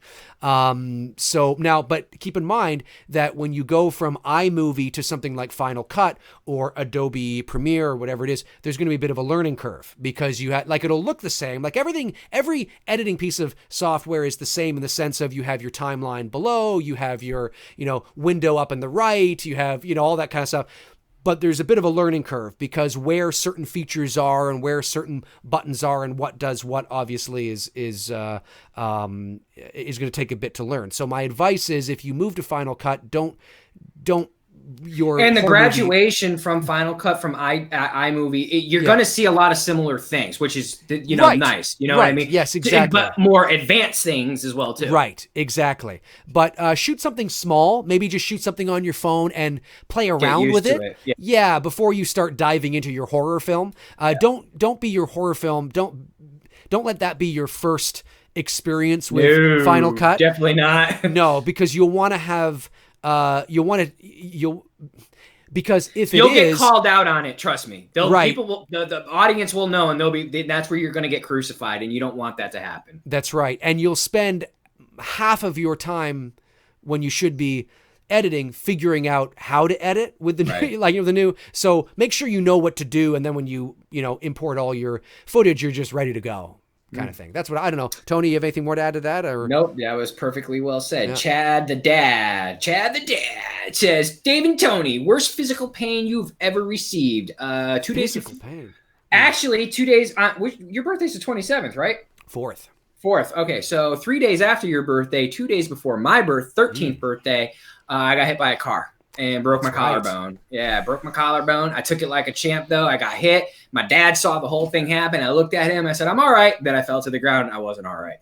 [SPEAKER 1] So now, but keep in mind that when you go from iMovie to something like Final Cut or Adobe Premiere or whatever it is, there's going to be a bit of a learning curve, because it'll look the same. Like every editing piece of software is the same in the sense of you have your timeline below, you have your, window up in the right, you have, all that kind of stuff. but there's a bit of a learning curve because where certain features are and where certain buttons are and what does what obviously is going to take a bit to learn. So my advice is, if you move to Final Cut, don't
[SPEAKER 2] the graduation from Final Cut from iMovie, you're going to see a lot of similar things, which is nice. You know what I mean?
[SPEAKER 1] Yes, exactly.
[SPEAKER 2] But more advanced things as well too.
[SPEAKER 1] Right, exactly. But shoot something small. Maybe just shoot something on your phone and play around with it. Yeah, before you start diving into your horror film. Don't be your horror film. Don't let that be your first experience with Final Cut.
[SPEAKER 2] Definitely not.
[SPEAKER 1] No, because you'll want to have. Because if
[SPEAKER 2] you'll get called out on it, trust me. People will, the audience will know, and that's where you're going to get crucified, and you don't want that to happen.
[SPEAKER 1] That's right, and you'll spend half of your time when you should be editing, figuring out how to edit with the the new. So make sure you know what to do, and then when you import all your footage, you're just ready to go. Kind of thing. That's what I don't know. Tony, you have anything more to add to that? Or
[SPEAKER 2] nope, that was perfectly well said. Yeah. Chad the dad says, Dave and Tony, worst physical pain you've ever received. 2 days. Physical pain. Actually, 2 days. Your birthday's the 27th, right?
[SPEAKER 1] 4th.
[SPEAKER 2] Okay, so 3 days after your birthday, 2 days before my 13th birthday, I got hit by a car and broke my collarbone. Yeah, broke my collarbone. I took it like a champ, though. I got hit. My dad saw the whole thing happen. I looked at him. I said, I'm all right. Then I fell to the ground. I wasn't all right.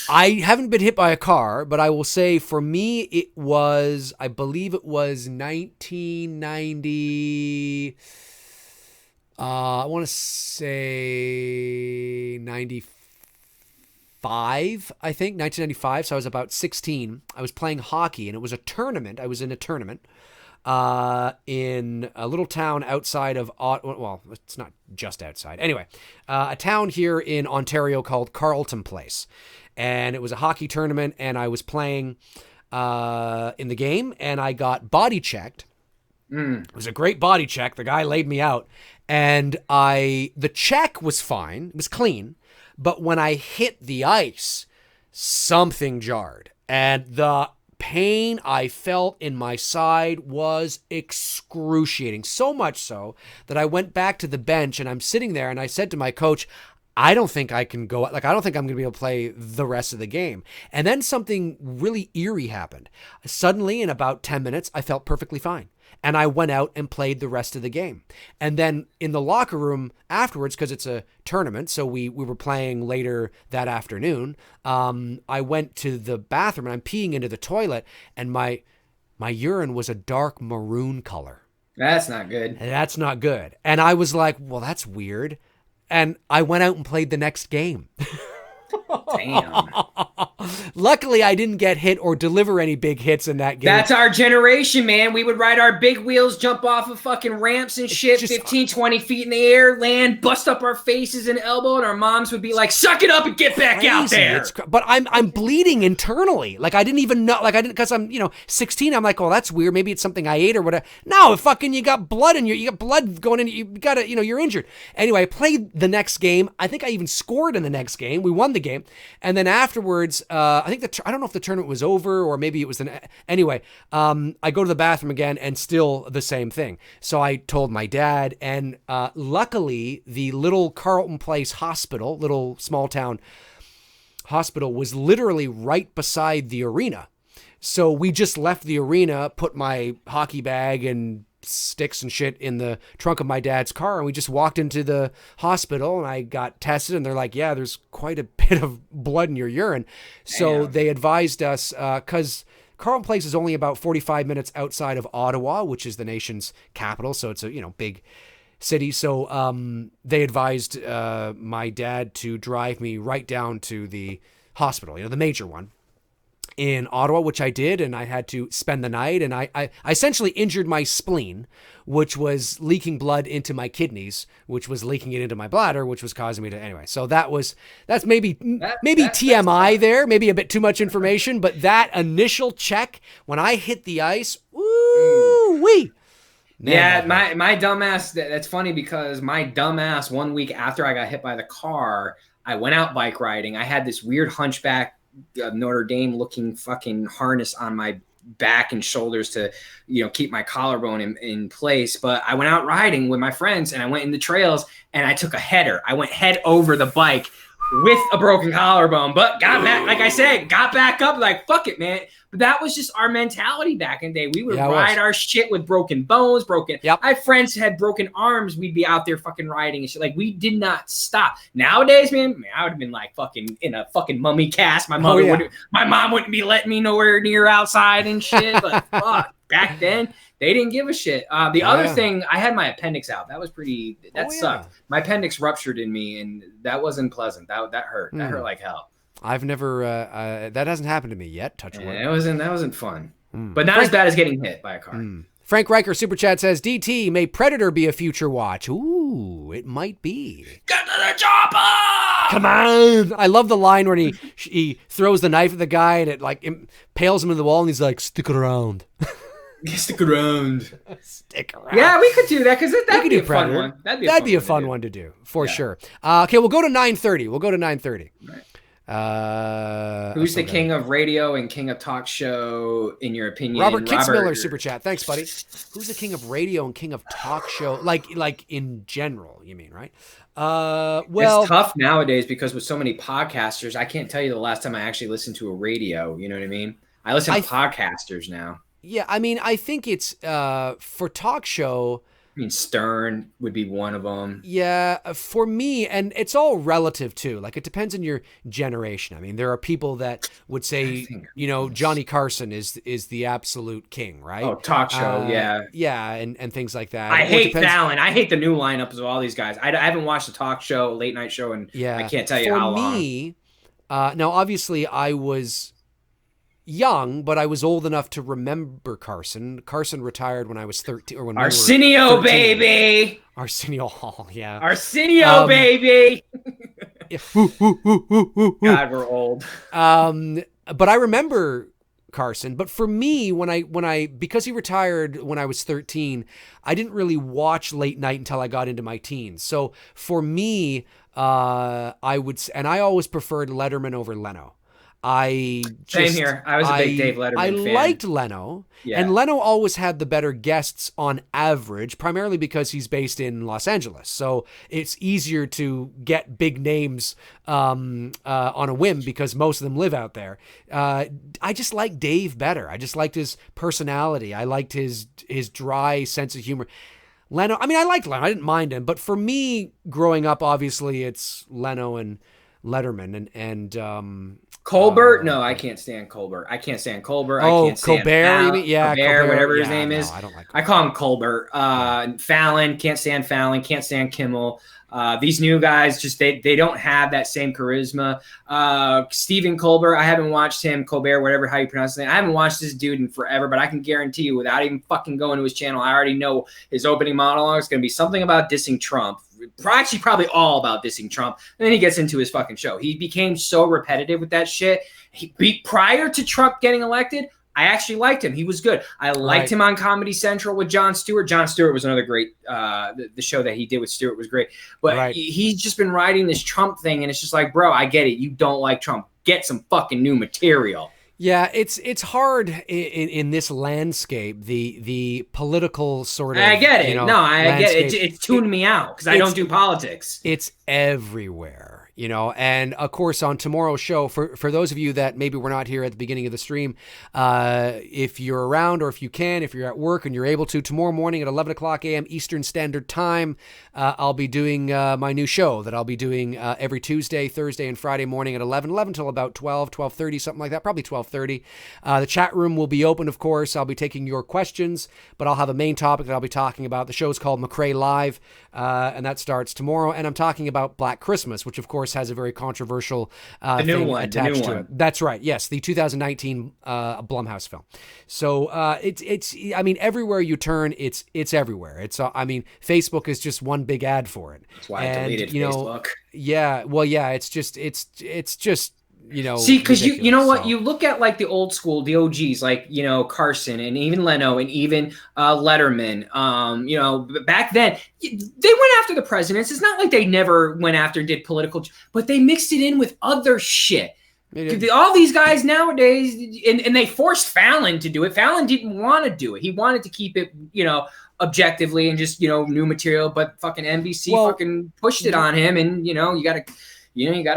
[SPEAKER 1] I haven't been hit by a car, but I will say for me, I believe it was 1990. I want to say 95. I think 1995. So I was about 16. I was playing hockey, and it was a tournament. I was in a tournament in a little town outside of well, it's not just outside. Anyway, a town here in Ontario called Carleton Place, and it was a hockey tournament. And I was playing in the game, and I got body checked. It was a great body check. The guy laid me out, and the check was fine. It was clean. But when I hit the ice, something jarred, and the pain I felt in my side was excruciating. So much so that I went back to the bench, and I'm sitting there, and I said to my coach, I don't think I can go, I don't think I'm going to be able to play the rest of the game. And then something really eerie happened. Suddenly, in about 10 minutes, I felt perfectly fine. And I went out and played the rest of the game. And then in the locker room afterwards, because it's a tournament, so we were playing later that afternoon, I went to the bathroom, and I'm peeing into the toilet, and my urine was a dark maroon color.
[SPEAKER 2] That's not good.
[SPEAKER 1] That's not good. And I was like, well, that's weird. And I went out and played the next game.
[SPEAKER 2] Damn.
[SPEAKER 1] Luckily, I didn't get hit or deliver any big hits in that game.
[SPEAKER 2] That's our generation, man. We would ride our big wheels, jump off of fucking ramps and shit, 15, 20 feet in the air, land, bust up our faces and elbow, and our moms would be like, suck it up and get back out there.
[SPEAKER 1] But I'm bleeding internally. Like, I didn't even know, because I'm, 16, I'm like, oh, that's weird. Maybe it's something I ate or whatever. No, fucking, you got blood in you got blood going in, you got to, you're injured. Anyway, I played the next game. I think I even scored in the next game. We won the game. And then afterwards, I think I don't know if the tournament was over or maybe it was anyway, I go to the bathroom again and still the same thing. So I told my dad, and luckily the little Carleton Place hospital, little small town hospital, was literally right beside the arena. So we just left the arena, put my hockey bag and sticks and shit in the trunk of my dad's car, and we just walked into the hospital, and I got tested, and they're like, yeah, there's quite a bit of blood in your urine. So they advised us, because Carleton Place is only about 45 minutes outside of Ottawa, which is the nation's capital, so it's a big city. So they advised my dad to drive me right down to the hospital, the major one in Ottawa, which I did, and I had to spend the night, and I essentially injured my spleen, which was leaking blood into my kidneys, which was leaking it into my bladder, which was causing me to, anyway. So that's maybe TMI there, maybe a bit too much information, but that initial check, when I hit the ice, woo-wee.
[SPEAKER 2] Yeah, my dumbass, that's funny because my dumbass 1 week after I got hit by the car, I went out bike riding. I had this weird hunchback Notre Dame looking fucking harness on my back and shoulders to, keep my collarbone in place. But I went out riding with my friends and I went in the trails and I took a header. I went head over the bike with a broken collarbone, but got back, like I said, got back up like, fuck it, man. But that was just our mentality back in the day. We would ride our shit with broken bones,
[SPEAKER 1] Yep.
[SPEAKER 2] I have friends who had broken arms. We'd be out there fucking riding and shit. Like, we did not stop. Nowadays, man, I would have been like fucking in a fucking mummy cast. My mom wouldn't be letting me nowhere near outside and shit. But fuck, back then, they didn't give a shit. The other thing, I had my appendix out. That was that sucked. My appendix ruptured in me, and that wasn't pleasant. That hurt. That hurt like hell.
[SPEAKER 1] I've never, that hasn't happened to me yet. Touch wood.
[SPEAKER 2] That wasn't fun. But not as bad as getting hit by a car.
[SPEAKER 1] Frank Riker Super Chat says, DT, may Predator be a future watch? Ooh, it might be.
[SPEAKER 2] Get to the chopper!
[SPEAKER 1] Come on. I love the line when he throws the knife at the guy and it like impales him in the wall and he's like, stick it around.
[SPEAKER 2] Stick around.
[SPEAKER 1] Stick around.
[SPEAKER 2] Yeah, we could do that because that'd be a fun one.
[SPEAKER 1] That'd be a fun one to do for sure. Okay, we'll go to 9:30. We'll go to 9:30. Right.
[SPEAKER 2] Who's the king of radio and king of talk show, in your opinion?
[SPEAKER 1] Robert Kitzmiller, Super Chat. Thanks, buddy. Who's the king of radio and king of talk show? Like in general, you mean, right? Well,
[SPEAKER 2] it's tough nowadays because with so many podcasters, I can't tell you the last time I actually listened to a radio. You know what I mean? I listen to podcasters now.
[SPEAKER 1] Yeah, I mean, I think it's for talk show.
[SPEAKER 2] I mean, Stern would be one of them.
[SPEAKER 1] Yeah, for me, and it's all relative too. Like, it depends on your generation. I mean, there are people that would say, Johnny Carson is the absolute king, right?
[SPEAKER 2] Oh, talk show,
[SPEAKER 1] yeah, and things like that.
[SPEAKER 2] I hate Fallon. I hate the new lineups of all these guys. I haven't watched a talk show, late night show, and I can't tell you how long. For me,
[SPEAKER 1] now obviously I was young, but I was old enough to remember Carson. Carson retired when I was 13, or when
[SPEAKER 2] Arsenio, baby.
[SPEAKER 1] Arsenio Hall, yeah.
[SPEAKER 2] Arsenio, baby. God, we're old.
[SPEAKER 1] But I remember Carson. But for me, when I because he retired when I was 13, I didn't really watch late night until I got into my teens. So for me, I always preferred Letterman over Leno. Same
[SPEAKER 2] here. I was a big Dave Letterman fan.
[SPEAKER 1] I liked Leno, and Leno always had the better guests on average, primarily because he's based in Los Angeles. So it's easier to get big names on a whim because most of them live out there. I just like Dave better. I just liked his personality. I liked his dry sense of humor. Leno, I mean, I liked Leno. I didn't mind him. But for me, growing up, obviously, it's Leno and Letterman and
[SPEAKER 2] Colbert? No, I can't stand Colbert. I can't stand Colbert.
[SPEAKER 1] Oh,
[SPEAKER 2] I can't stand
[SPEAKER 1] Colbert.
[SPEAKER 2] Colbert, whatever his name is.
[SPEAKER 1] I don't like.
[SPEAKER 2] I call him Colbert. Fallon, can't stand Fallon. Can't stand Kimmel. These new guys just they don't have that same charisma. Stephen Colbert, I haven't watched him. Colbert, whatever how you pronounce his name. I haven't watched this dude in forever, but I can guarantee you, without even fucking going to his channel, I already know his opening monologue is going to be something about dissing Trump. Actually, probably all about dissing Trump. And then he gets into his fucking show. He became so repetitive with that shit. Prior to Trump getting elected, I actually liked him. He was good. I liked him on Comedy Central with Jon Stewart. Jon Stewart was another great, the show that he did with Stewart was great. But he's just been riding this Trump thing, and it's just like, bro, I get it. You don't like Trump. Get some fucking new material.
[SPEAKER 1] Yeah, it's hard in this landscape, the political sort of.
[SPEAKER 2] I get it. I get it. It's tuned me out because I don't do politics.
[SPEAKER 1] It's everywhere. And of course on tomorrow's show, for those of you that maybe were not here at the beginning of the stream, if you're around or if you're at work and you're able to, tomorrow morning at 11 o'clock a.m. Eastern Standard Time, I'll be doing my new show that I'll be doing every Tuesday, Thursday, and Friday morning at 11 till about 12:30, something like that, probably 12:30. The chat room will be open, of course. I'll be taking your questions, but I'll have a main topic that I'll be talking about. The show's called McRae Live, and that starts tomorrow, and I'm talking about Black Christmas, which of course has a very controversial thing attached to it. That's right. Yes, the 2019 Blumhouse film. So it's. I mean, everywhere you turn, it's everywhere. It's. I mean, Facebook is just one big ad for it.
[SPEAKER 2] That's why I deleted Facebook.
[SPEAKER 1] Yeah. Well, yeah. It's just.
[SPEAKER 2] See, because you know what, you look at like the old school, the OGs, like Carson and even Leno and even Letterman. Back then they went after the presidents. It's not like they never went after and did political, but they mixed it in with other shit. All these guys nowadays, and they forced Fallon to do it. Fallon didn't want to do it. He wanted to keep it, objectively and just, new material, but fucking NBC fucking pushed it on him, and you gotta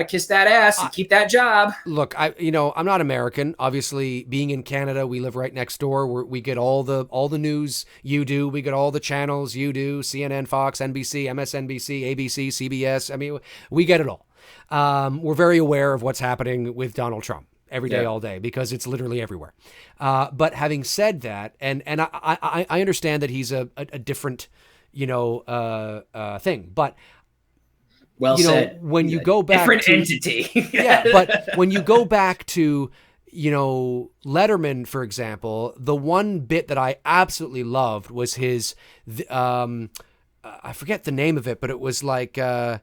[SPEAKER 2] kiss that ass and keep that job.
[SPEAKER 1] Look, I'm not American. Obviously, being in Canada, we live right next door. We get all the news you do. We get all the channels you do: CNN, Fox, NBC, MSNBC, ABC, CBS. I mean, we get it all. We're very aware of what's happening with Donald Trump every day, all day, because it's literally everywhere. But having said that, and I understand that he's a different, thing, but
[SPEAKER 2] said.
[SPEAKER 1] When you go back
[SPEAKER 2] different entity.
[SPEAKER 1] But when you go back to, Letterman, for example, the one bit that I absolutely loved was his, I forget the name of it, but it was like, something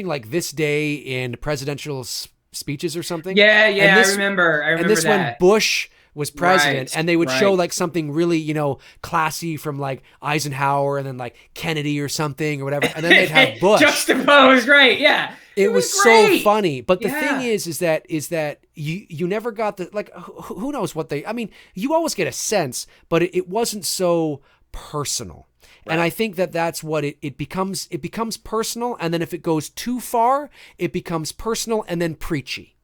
[SPEAKER 1] like This Day in Presidential Speeches or something.
[SPEAKER 2] Yeah, I remember
[SPEAKER 1] and this
[SPEAKER 2] that.
[SPEAKER 1] when Bush was president, and they would show
[SPEAKER 2] right.
[SPEAKER 1] like something really, classy from like Eisenhower, and then like Kennedy or something or whatever, and then they'd have Bush
[SPEAKER 2] juxtaposed, right? Yeah,
[SPEAKER 1] it was so funny. But the thing is that you never got the, like, who knows what they. I mean, you always get a sense, but it wasn't so personal. Right. And I think that's what it becomes. It becomes personal, and then if it goes too far, it becomes personal and then preachy.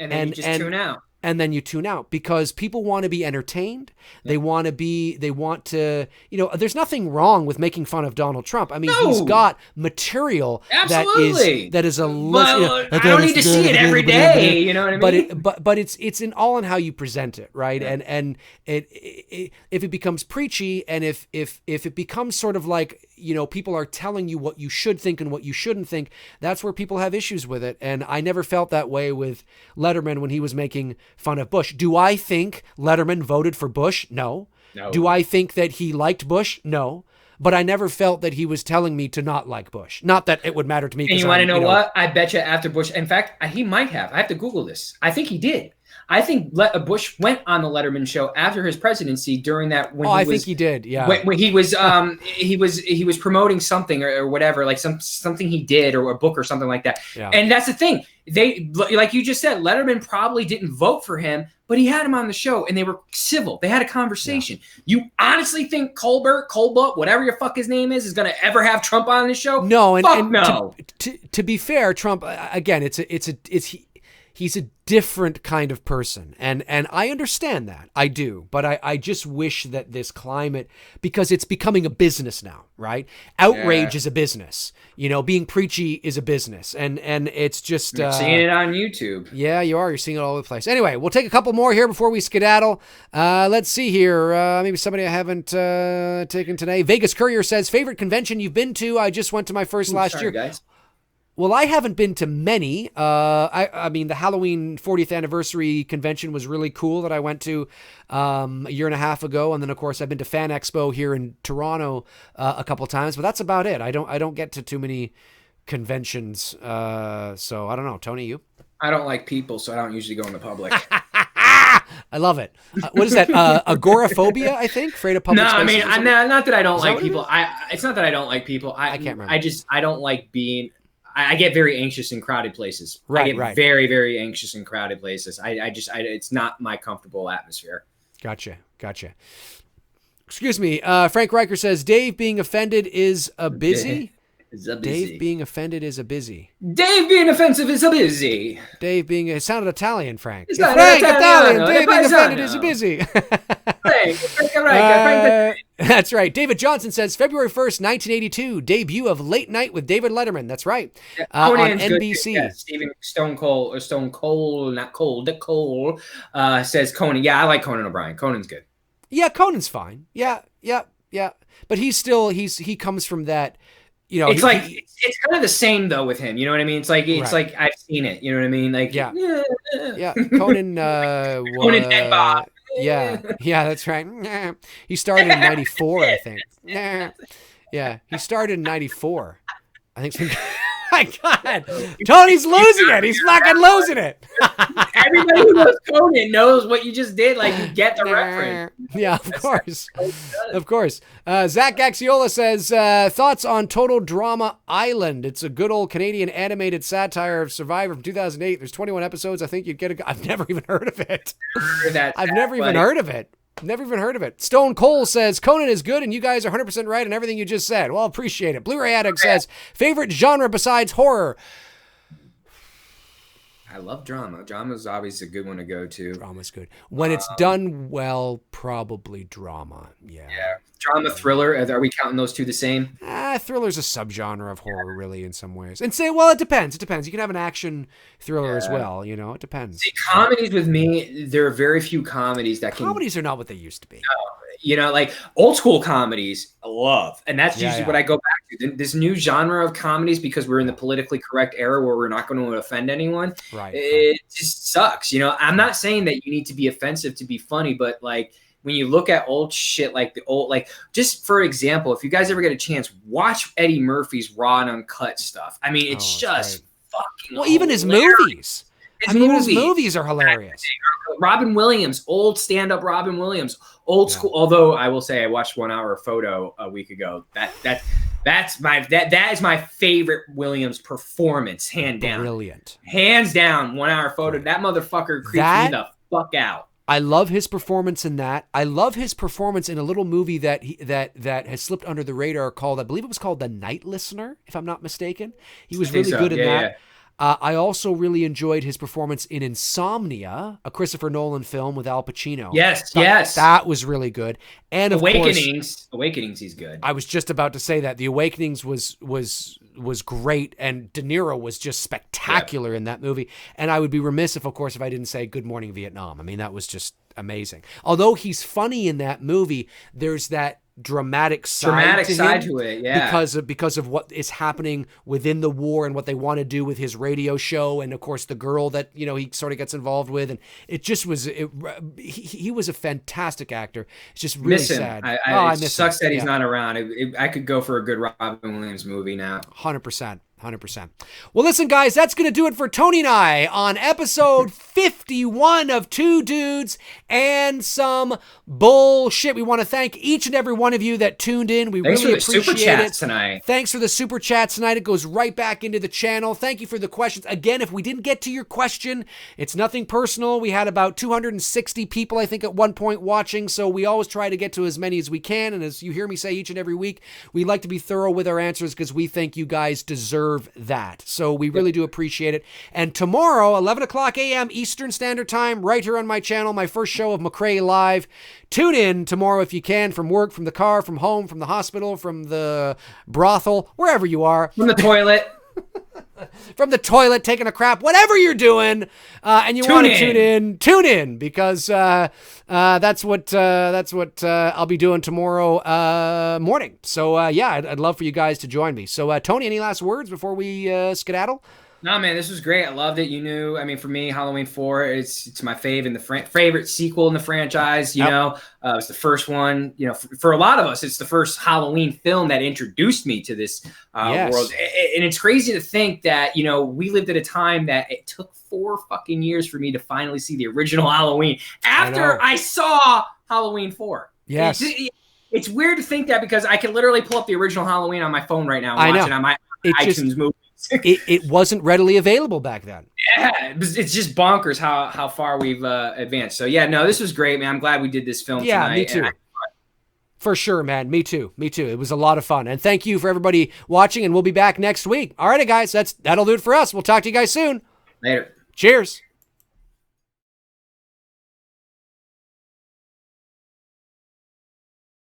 [SPEAKER 2] And then you just tune out.
[SPEAKER 1] And then you tune out because people want to be entertained. They want to, there's nothing wrong with making fun of Donald Trump. I mean, he's got material that is a
[SPEAKER 2] I don't need to see it every day. You know what I mean?
[SPEAKER 1] But it's in all in how you present it, right? Yeah. And if it becomes preachy, and if it becomes sort of like, people are telling you what you should think and what you shouldn't think, that's where people have issues with it. And I never felt that way with Letterman when he was making fun of Bush. Do I think Letterman voted for Bush? No. Do I think that he liked Bush? No. But I never felt that he was telling me to not like Bush. Not that it would matter to me.
[SPEAKER 2] And you want to know what? I bet you after Bush, in fact, he might have. I have to Google this. I think he did. I think Bush went on the Letterman show after his presidency during that.
[SPEAKER 1] I think he did. Yeah.
[SPEAKER 2] When he was, he was promoting something or whatever, like something he did or a book or something like that. Yeah. And that's the thing. They, like you just said, Letterman probably didn't vote for him, but he had him on the show and they were civil. They had a conversation. Yeah. You honestly think Colbert, whatever your fuck his name is going to ever have Trump on the show?
[SPEAKER 1] No. And
[SPEAKER 2] no.
[SPEAKER 1] To be fair, Trump, again, he's a different kind of person. And I understand that. I do. But I just wish that this climate, because it's becoming a business now, right? Outrage is a business. Being preachy is a business. And it's just...
[SPEAKER 2] You're seeing it on YouTube.
[SPEAKER 1] Yeah, you are. You're seeing it all over the place. Anyway, we'll take a couple more here before we skedaddle. Let's see here. Maybe somebody I haven't taken today. Vegas Courier says, favorite convention you've been to? I just went to my first last year.
[SPEAKER 2] Guys.
[SPEAKER 1] Well, I haven't been to many. I mean, the Halloween 40th anniversary convention was really cool that I went to a year and a half ago, and then of course I've been to Fan Expo here in Toronto a couple times, but that's about it. I don't get to too many conventions, so I don't know. Tony, you?
[SPEAKER 2] I don't like people, so I don't usually go in the public.
[SPEAKER 1] I love it. What is that? Agoraphobia, I think? Afraid of public spaces?
[SPEAKER 2] No, I mean, not that I don't like people. It's not that I don't like people. I
[SPEAKER 1] can't remember.
[SPEAKER 2] I don't like being... I get very anxious in crowded places. I get very, very anxious in crowded places. It's not my comfortable atmosphere.
[SPEAKER 1] Gotcha. Excuse me. Frank Riker says, Dave being offended is a busy. Dave being offended is a busy.
[SPEAKER 2] Dave being offensive is a busy.
[SPEAKER 1] Dave being... It sounded Italian, Frank.
[SPEAKER 2] Frank
[SPEAKER 1] Italian. Dave being offended is a busy. That's right. David Johnson says February 1st, 1982, debut of Late Night with David Letterman. That's right. On NBC.
[SPEAKER 2] Yeah, Stephen Stone Cold, not Cold, Cole says Conan. Yeah, I like Conan O'Brien. Conan's good.
[SPEAKER 1] Yeah, Conan's fine. Yeah. But he comes from that,
[SPEAKER 2] it's it's kind of the same though with him. You know what I mean? It's like I've seen it. You know what I mean? Like
[SPEAKER 1] yeah. Conan.
[SPEAKER 2] Conan and Bob.
[SPEAKER 1] Yeah, that's right. He started in 94, I think. Yeah, he started in 94. I think my God. Tony's losing it. He's fucking losing it.
[SPEAKER 2] Everybody who knows Conan knows what you just did. Like, you get the reference.
[SPEAKER 1] Yeah, of course. Of course. Zach Gaxiola says, thoughts on Total Drama Island. It's a good old Canadian animated satire of Survivor from 2008. There's 21 episodes. I think you'd get I've never even heard of it. I've never even heard of it. Never even heard of it. Stone Cole says, Conan is good and you guys are 100% right in everything you just said. Well, appreciate it. Blu-ray Addict says, favorite genre besides horror?
[SPEAKER 2] I love drama. Drama's always a good one to go to.
[SPEAKER 1] Drama's good. When it's done well, probably drama. Yeah.
[SPEAKER 2] Drama, thriller. Are we counting those two the same?
[SPEAKER 1] Thriller's a subgenre of horror, really, in some ways. And well, it depends. It depends. You can have an action thriller as well. You know, it depends.
[SPEAKER 2] See, comedies with me, there are very few comedies that can.
[SPEAKER 1] Comedies are not what they used to be.
[SPEAKER 2] You know, like old school comedies, I love. And that's usually what I go back to. This new genre of comedies, because we're in the politically correct era where we're not going to offend anyone.
[SPEAKER 1] Right.
[SPEAKER 2] It just sucks. You know, I'm not saying that you need to be offensive to be funny, but like when you look at old shit, like the old, like just for example, if you guys ever get a chance, watch Eddie Murphy's raw and uncut stuff. I mean, it's just fucking
[SPEAKER 1] well, even his movies. Even his movies are hilarious.
[SPEAKER 2] Robin Williams, old stand-up Robin Williams, old school. Although I will say I watched 1 Hour Photo a week ago. That is my favorite Williams performance, hands down.
[SPEAKER 1] Brilliant.
[SPEAKER 2] Hands down, 1 Hour Photo. That motherfucker creeps me the fuck out.
[SPEAKER 1] I love his performance in that. I love his performance in a little movie that that has slipped under the radar called, I believe it was called The Night Listener, if I'm not mistaken. He was really good in that. Yeah. I also really enjoyed his performance in Insomnia, a Christopher Nolan film with Al Pacino.
[SPEAKER 2] Yes.
[SPEAKER 1] That was really good. And
[SPEAKER 2] Awakenings, he's good.
[SPEAKER 1] I was just about to say that. The Awakenings was great, and De Niro was just spectacular in that movie. And I would be remiss if I didn't say Good Morning Vietnam. I mean, that was just amazing. Although he's funny in that movie, there's that dramatic side to
[SPEAKER 2] it, yeah,
[SPEAKER 1] because of what is happening within the war and what they want to do with his radio show, and of course the girl that he sort of gets involved with, and it just was he was a fantastic actor. It's just really sad.
[SPEAKER 2] I miss sucks that he's not around. I could go for a good Robin Williams movie now.
[SPEAKER 1] 100%. Well, listen, guys, that's going to do it for Tony and I on episode 51 of Two Dudes and Some Bullshit. We want to thank each and every one of you that tuned in.
[SPEAKER 2] Thanks
[SPEAKER 1] really
[SPEAKER 2] for the
[SPEAKER 1] appreciate
[SPEAKER 2] super chats tonight.
[SPEAKER 1] Thanks for the super chats tonight. It goes right back into the channel. Thank you for the questions. Again, if we didn't get to your question, it's nothing personal. We had about 260 people, I think, at one point watching, so we always try to get to as many as we can. And as you hear me say each and every week, we like to be thorough with our answers because we think you guys deserve that. So we really do appreciate it. And tomorrow, 11 o'clock a.m. Eastern Standard Time, right here on my channel, my first show of McRae Live. Tune in tomorrow if you can, from work, from the car, from home, from the hospital, from the brothel, wherever you are.
[SPEAKER 2] From the toilet.
[SPEAKER 1] From the toilet, taking a crap, whatever you're doing, and you want to tune in because that's what I'll be doing tomorrow morning. So I'd love for you guys to join me. So Tony, any last words before we skedaddle?
[SPEAKER 2] No, man, this was great. I loved it. You knew, I mean, for me, Halloween 4, it's my fave and the favorite sequel in the franchise. You know, it was the first one. You know, for a lot of us, it's the first Halloween film that introduced me to this world. And it's crazy to think that, we lived at a time that it took 4 fucking years for me to finally see the original Halloween after I saw Halloween 4.
[SPEAKER 1] Yes.
[SPEAKER 2] It's weird to think that because I can literally pull up the original Halloween on my phone right now and watch it on my iTunes movie.
[SPEAKER 1] It wasn't readily available back then.
[SPEAKER 2] Yeah, it's just bonkers how far we've advanced. So this was great, man. I'm glad we did this film tonight.
[SPEAKER 1] Yeah, me too. For sure, man. Me too. It was a lot of fun. And thank you for everybody watching, and we'll be back next week. All right, guys, that'll do it for us. We'll talk to you guys soon.
[SPEAKER 2] Later.
[SPEAKER 1] Cheers.